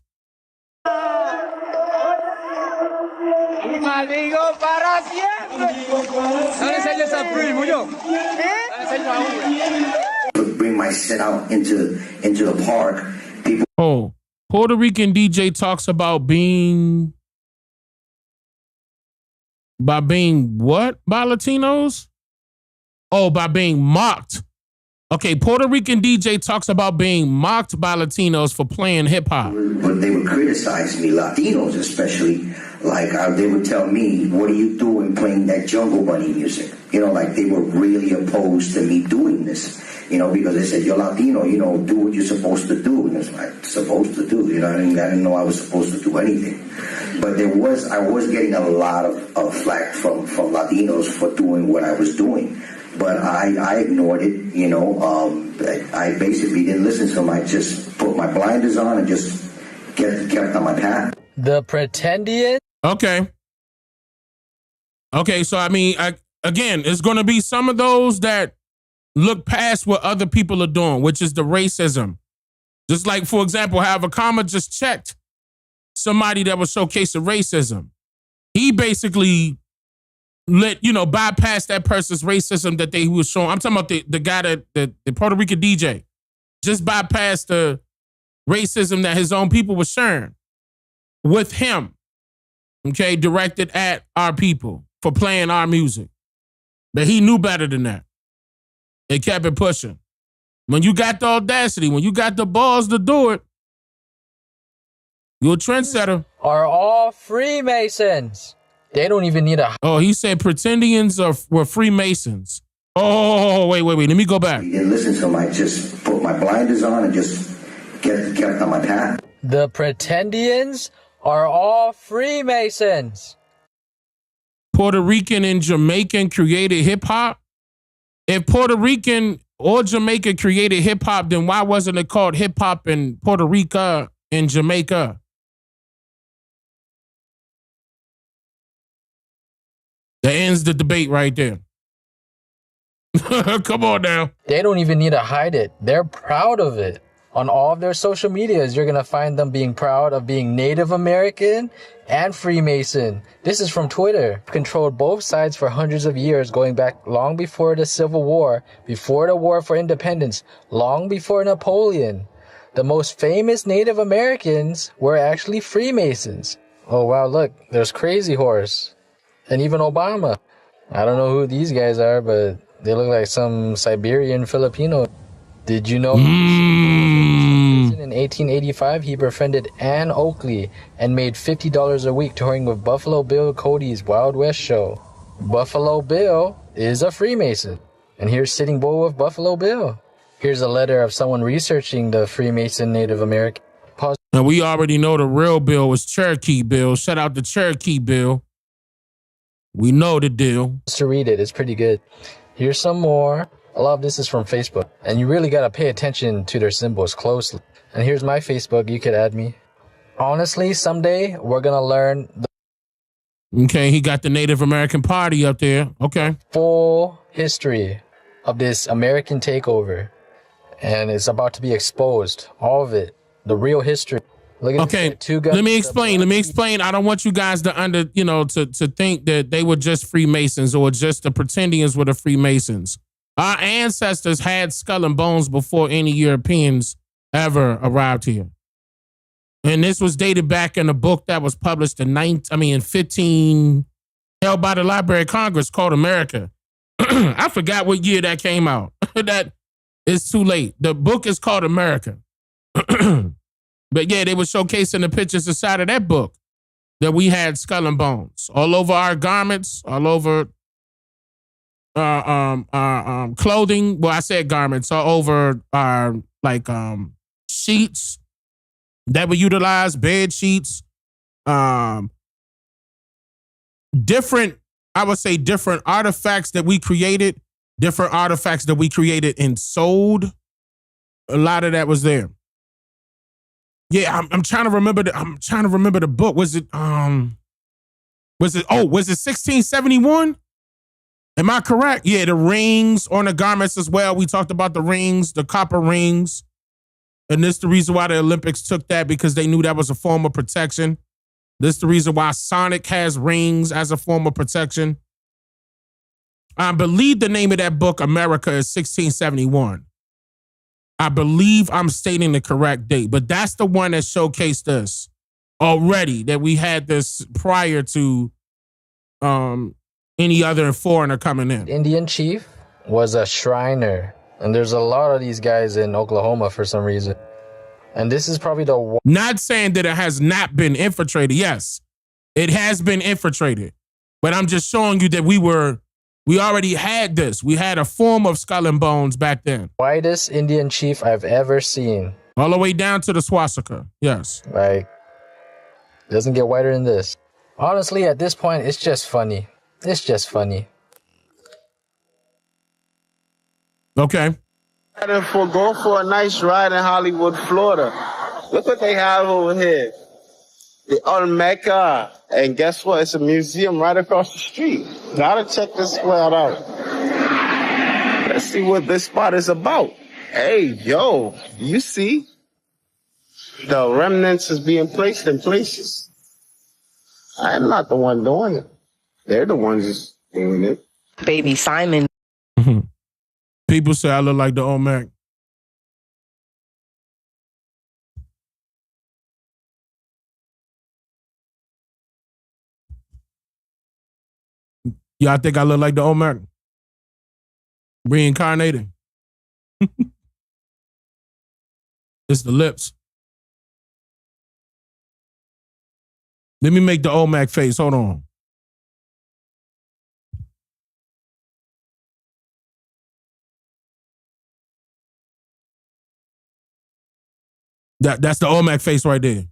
Speaker 6: Bring my shit out into the park. People.
Speaker 1: Oh, Puerto Rican DJ talks about being what? By Latinos? Oh, by being mocked. Okay, Puerto Rican DJ talks about being mocked by Latinos for playing hip hop.
Speaker 6: But they would criticize me, Latinos especially. Like they would tell me, "What are you doing playing that Jungle Bunny music?" You know, like they were really opposed to me doing this. You know, because they said, "You're Latino, you know, do what you're supposed to do." And it's like, supposed to do, you know, I didn't know I was supposed to do anything. But I was getting a lot of flack from Latinos for doing what I was doing. But I ignored it, you know. I basically didn't listen to them. I just put my blinders on and just kept on my path.
Speaker 14: The pretendian?
Speaker 1: Okay, so I mean, again, it's going to be some of those that look past what other people are doing, which is the racism. Just like, for example, Havakama just checked somebody that was showcasing racism. He basically bypass that person's racism that they was showing. I'm talking about the guy the Puerto Rican DJ. Just bypass the racism that his own people were sharing with him. Okay, directed at our people for playing our music. But he knew better than that. They kept it pushing. When you got the audacity, when you got the balls to do it, You a trendsetter.
Speaker 14: Are all Freemasons. They don't even need a...
Speaker 1: Oh, he said pretendians were Freemasons. Oh, wait. Let me go back.
Speaker 6: You didn't listen to him. I just put my blinders on and just kept on my path.
Speaker 14: The pretendians are all Freemasons.
Speaker 1: Puerto Rican and Jamaican created hip hop. If Puerto Rican or Jamaica created hip hop, then why wasn't it called hip hop in Puerto Rico and Jamaica? That ends the debate right there. Come on now.
Speaker 14: They don't even need to hide it. They're proud of it. On all of their social medias, you're going to find them being proud of being Native American and Freemason. This is from Twitter. Controlled both sides for hundreds of years, going back long before the Civil War, before the War for Independence, long before Napoleon. The most famous Native Americans were actually Freemasons. Oh, wow, look, there's Crazy Horse and even Obama. I don't know who these guys are, but they look like some Siberian Filipino. Did you know in 1885 he befriended Ann Oakley and made $50 a week touring with Buffalo Bill Cody's Wild West show? Buffalo Bill is a Freemason. And here's Sitting Bull with Buffalo Bill. Here's a letter of someone researching the Freemason Native American.
Speaker 1: Now we already know the real Bill was Cherokee Bill. Shout out to Cherokee Bill. We know the deal.
Speaker 14: Just to read it, it's pretty good. Here's some more. A lot of this is from Facebook, and you really got to pay attention to their symbols closely. And here's my Facebook. You could add me. Honestly, someday we're going to learn
Speaker 1: Okay, he got the Native American Party up there. Okay.
Speaker 14: Full history of this American takeover, and it's about to be exposed. All of it. The real history. Look at
Speaker 1: okay, let me explain. I don't want you guys to to think that they were just Freemasons or just the pretendians were the Freemasons. Our ancestors had skull and bones before any Europeans ever arrived here. And this was dated back in a book that was published in 15, held by the Library of Congress called America. I forgot what year that came out. That is too late. The book is called America. But yeah, they were showcasing the pictures inside of that book that we had skull and bones all over our garments, all over clothing. Well, I said garments, all over our sheets that we utilize, bed sheets, different artifacts that we created, and sold. A lot of that was there. Yeah, I'm trying to remember the book. Was it 1671? Am I correct? Yeah, the rings on the garments as well. We talked about the rings, the copper rings. And this is the reason why the Olympics took that, because they knew that was a form of protection. This is the reason why Sonic has rings as a form of protection. I believe the name of that book, America, is 1671. I believe I'm stating the correct date, but that's the one that showcased us already, that we had this prior to any other foreigner coming in.
Speaker 14: Indian chief was a Shriner, and there's a lot of these guys in Oklahoma for some reason. And this is probably the...
Speaker 1: Not saying that it has not been infiltrated. Yes, it has been infiltrated. But I'm just showing you that we already had this. We had a form of skull and bones back then.
Speaker 14: Whitest Indian chief I've ever seen.
Speaker 1: All the way down to the swastika. Yes.
Speaker 14: Doesn't get whiter than this. Honestly, at this point, it's just funny. It's just funny.
Speaker 1: Okay.
Speaker 4: Go for a nice ride in Hollywood, Florida. Look what they have over here. The Olmeca. And guess what? It's a museum right across the street. Gotta check this spot out. Let's see what this spot is about. Hey, yo, you see? The remnants is being placed in places. I'm not the one doing it. They're the ones doing it.
Speaker 13: Baby Simon.
Speaker 1: People say I look like the Olmec. Yeah, I think I look like the Olmec. Reincarnated. It's the lips. Let me make the Olmec face. Hold on. That's the Olmec face right there.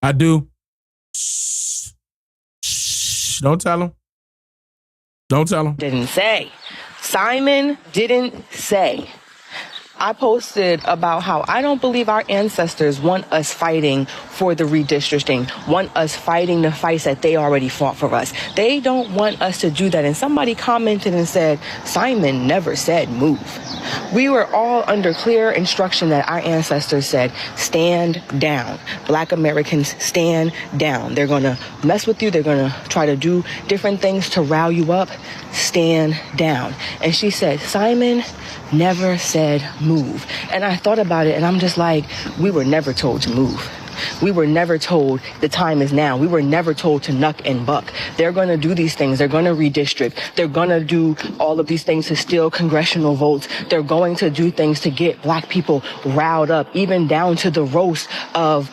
Speaker 1: I do. Shh. Shh. Don't tell him. Don't tell him.
Speaker 5: Didn't say. Simon didn't say. I posted about how I don't believe our ancestors want us fighting for the redistricting, want us fighting the fights that they already fought for us. They don't want us to do that. And somebody commented and said, Simon never said move. We were all under clear instruction that our ancestors said, stand down. Black Americans, stand down. They're going to mess with you. They're going to try to do different things to rile you up. Stand down. And she said, Simon never said move. And I thought about it and I'm just like, we were never told to move. We were never told the time is now. We were never told to knuck and buck. They're going to do these things. They're going to redistrict. They're going to do all of these things to steal congressional votes. They're going to do things to get black people riled up, even down to the roast of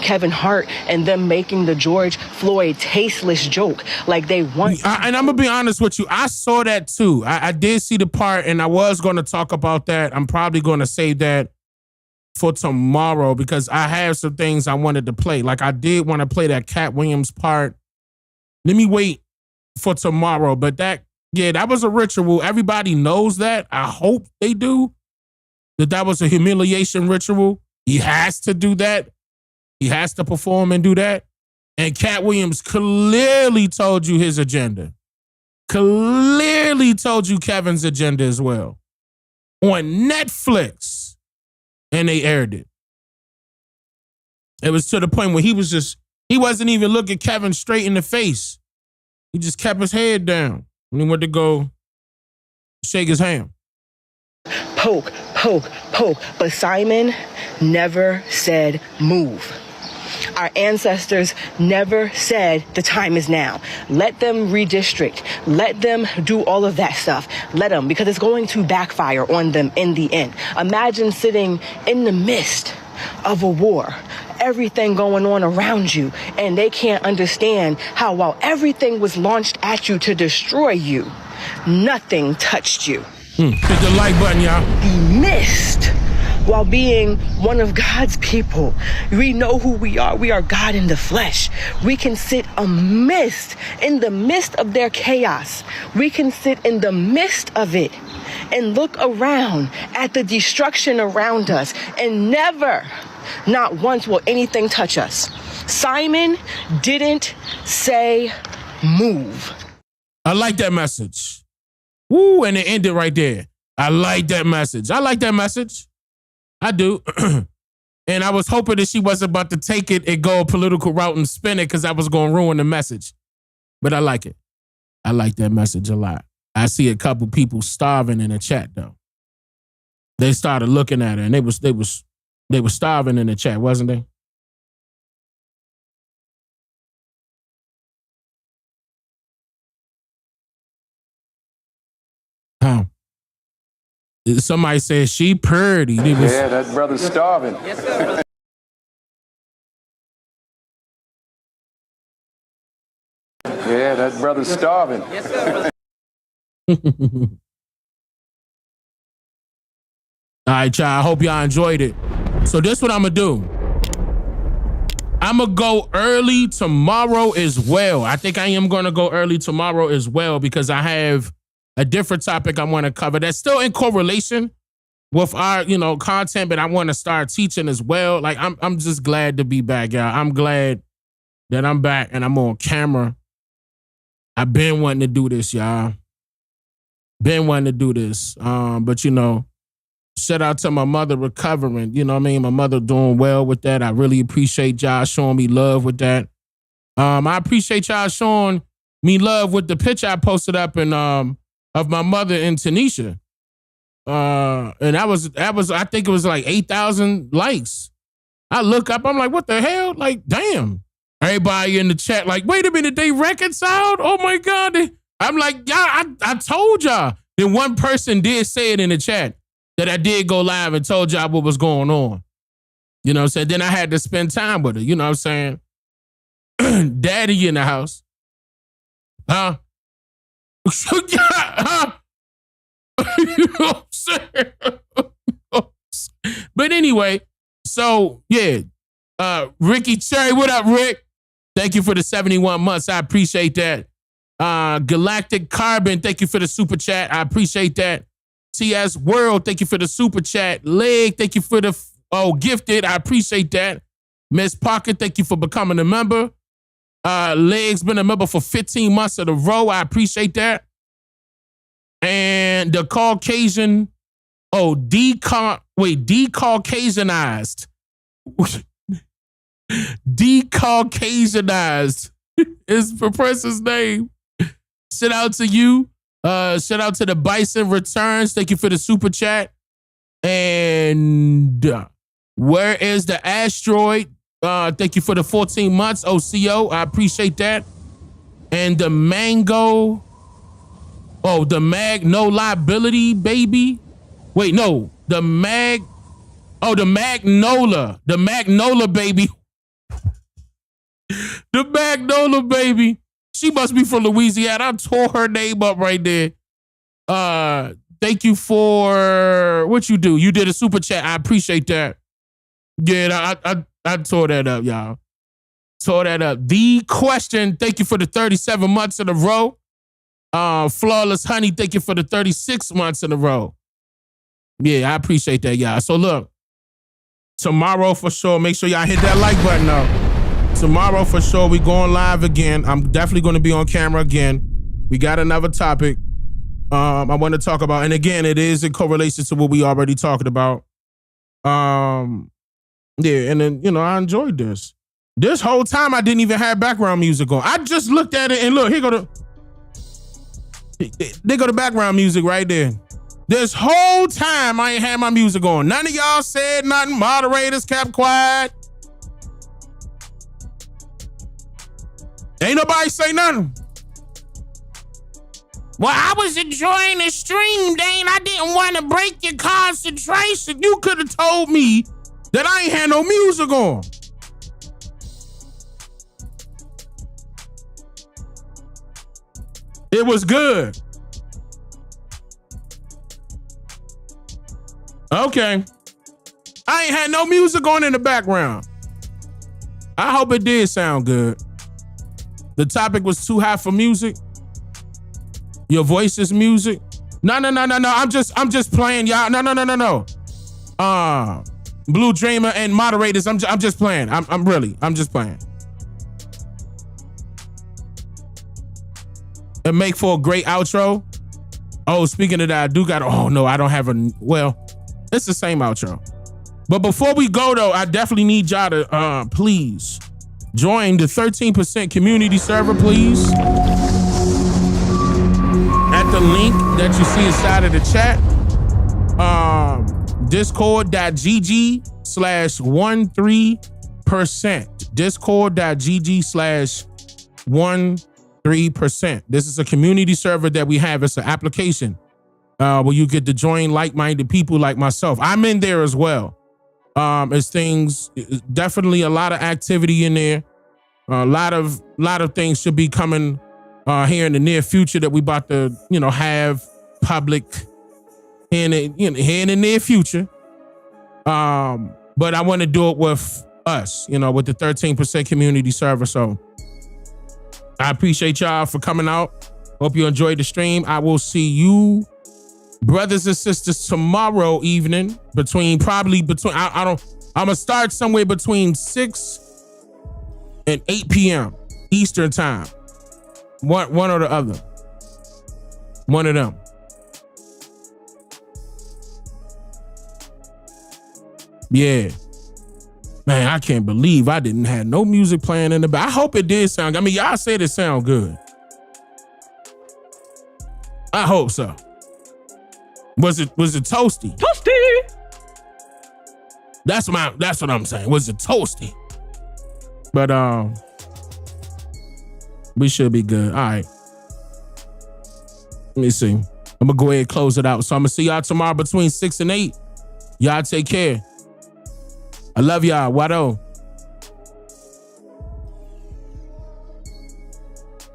Speaker 5: Kevin Hart and them making the George Floyd tasteless joke like they want.
Speaker 1: And I'm going to be honest with you. I saw that too. I did see the part and I was going to talk about that. I'm probably going to save that for tomorrow because I have some things I wanted to play. Like I did want to play that Cat Williams part. Let me wait for tomorrow. But that was a ritual. Everybody knows that. I hope they do. That was a humiliation ritual. He has to do that. He has to perform and do that. And Cat Williams clearly told you his agenda. Clearly told you Kevin's agenda as well. On Netflix. And they aired it. It was to the point where he wasn't even looking Kevin straight in the face. He just kept his head down when he went to go shake his hand.
Speaker 5: Poke, poke, poke. But Simon never said move. Our ancestors never said the time is now. Let them redistrict. Let them do all of that stuff. Let them, because it's going to backfire on them in the end. Imagine sitting in the midst of a war, everything going on around you, and they can't understand how while everything was launched at you to destroy you, nothing touched you.
Speaker 1: Hit the like button, y'all.
Speaker 5: Be missed. While being one of God's people. We know who we are. We are God in the flesh. We can sit in the midst of their chaos. We can sit in the midst of it and look around at the destruction around us and never, not once will anything touch us. Simon didn't say move.
Speaker 1: I like that message. Woo, and it ended right there. I like that message. I like that message. I do. And I was hoping that she wasn't about to take it and go a political route and spin it because that was going to ruin the message. But I like it. I like that message a lot. I see a couple people starving in the chat, though. They started looking at her and they were starving in the chat, wasn't they? Huh. Somebody said she pretty.
Speaker 7: Yeah, that brother's starving. Yes, sir. Yeah, that brother's starving. Yes, sir.
Speaker 1: All right, y'all. I hope y'all enjoyed it. So this is what I'm going to do. I'm going to go early tomorrow as well. I think I am going to go early tomorrow as well because I have a different topic I want to cover that's still in correlation with our, content, but I want to start teaching as well. Like, I'm just glad to be back, y'all. I'm glad that I'm back and I'm on camera. I've been wanting to do this, y'all. Been wanting to do this. But, shout out to my mother recovering. You know what I mean? My mother doing well with that. I really appreciate y'all showing me love with that. I appreciate y'all showing me love with the picture I posted up of my mother in Tunisia. And that was I think it was like 8,000 likes. I look up, I'm like, what the hell? Like, damn. Everybody in the chat like, wait a minute, they reconciled? Oh my God. I'm like, yeah, I told y'all. Then one person did say it in the chat. that I did go live and told y'all what was going on. You know what I'm saying? Then I had to spend time with her. You know what I'm saying? Daddy in the house. Huh? Huh? You know what I'm saying? But anyway, so yeah. Ricky Cherry, what up, Rick? Thank you for the 71 months. I appreciate that. Galactic Carbon, thank you for the super chat. I appreciate that. TS World, thank you for the super chat. Leg, thank you for the gifted. I appreciate that. Miss Pocket, thank you for becoming a member. Leg's been a member for 15 months in a row. I appreciate that. And the Caucasian, decaucasianized. Decaucasianized is Professor's name. Shout out to you. Shout out to the Bison Returns. Thank you for the super chat. And where is the asteroid? Thank you for the 14 months, OCO. I appreciate that. And the Mango. Oh, the Mag No Liability, baby. Wait, no. The Magnola. The Magnola, baby. The Magnola, baby. She must be from Louisiana. I tore her name up right there. Thank you for what you do. You did a super chat. I appreciate that. Yeah, I tore that up, y'all. Tore that up. The Question, thank you for the 37 months in a row. Flawless Honey, thank you for the 36 months in a row. Yeah, I appreciate that, y'all. So look, tomorrow for sure, make sure y'all hit that like button up. Tomorrow for sure, we going live again. I'm definitely going to be on camera again. We got another topic I want to talk about. And again, it is in correlation to what we already talked about. Yeah, and then, I enjoyed this. This whole time, I didn't even have background music on. I just looked at it and look, there go the background music right there. This whole time, I ain't had my music on. None of y'all said nothing. Moderators kept quiet. Ain't nobody say nothing. Well, I was enjoying the stream, Dane. I didn't want to break your concentration. You could have told me that I ain't had no music on. It was good. Okay. I ain't had no music on in the background. I hope it did sound good. The topic was too high for music. Your voice is music. No. I'm just playing, y'all. No. Blue Dreamer and moderators. I'm just playing. I'm just playing. It make for a great outro. Oh, speaking of that, I do got. Oh no, I don't have a. Well, it's the same outro. But before we go though, I definitely need y'all to please join the 13% community server, please. At the link that you see inside of the chat, discord.gg/13%. Discord.gg/13%. This is a community server that we have. It's an application where you get to join like-minded people like myself. I'm in there as well. Definitely a lot of activity in there. A lot of things should be coming here in the near future that we about to, have public here in the near future. But I want to do it with us, with the 13% community server. So I appreciate y'all for coming out. Hope you enjoyed the stream. I will see you, brothers and sisters, tomorrow evening between I'm gonna start somewhere between 6 and 8 p.m. Eastern time. One or the other. One of them. Yeah. Man, I can't believe I didn't have no music playing in the back. I hope it did sound. I mean, y'all said it sound good. I hope so. Was it toasty?
Speaker 26: Toasty.
Speaker 1: That's what I'm saying. Was it toasty? But we should be good. All right. Let me see. I'm I'm going to go ahead and close it out. So I'm going to see y'all tomorrow between 6 and 8. Y'all take care. I love y'all. Wado.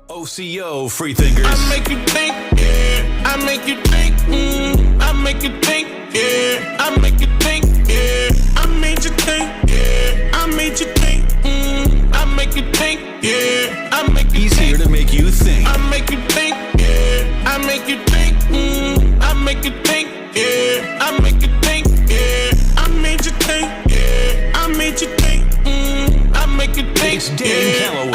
Speaker 8: OCO, free thinkers.
Speaker 1: I make you think, yeah. I make you think, I make you think, yeah. I make you think, yeah. I made you think, yeah. I made you think, I make you think, yeah. I make you
Speaker 8: He's
Speaker 1: think.
Speaker 8: here to make you think.
Speaker 1: I make you think, yeah. I make you think, I make you think, yeah. I make you think, yeah. I made you think, yeah. I made you think, I make you think,
Speaker 8: It's Dane Calloway.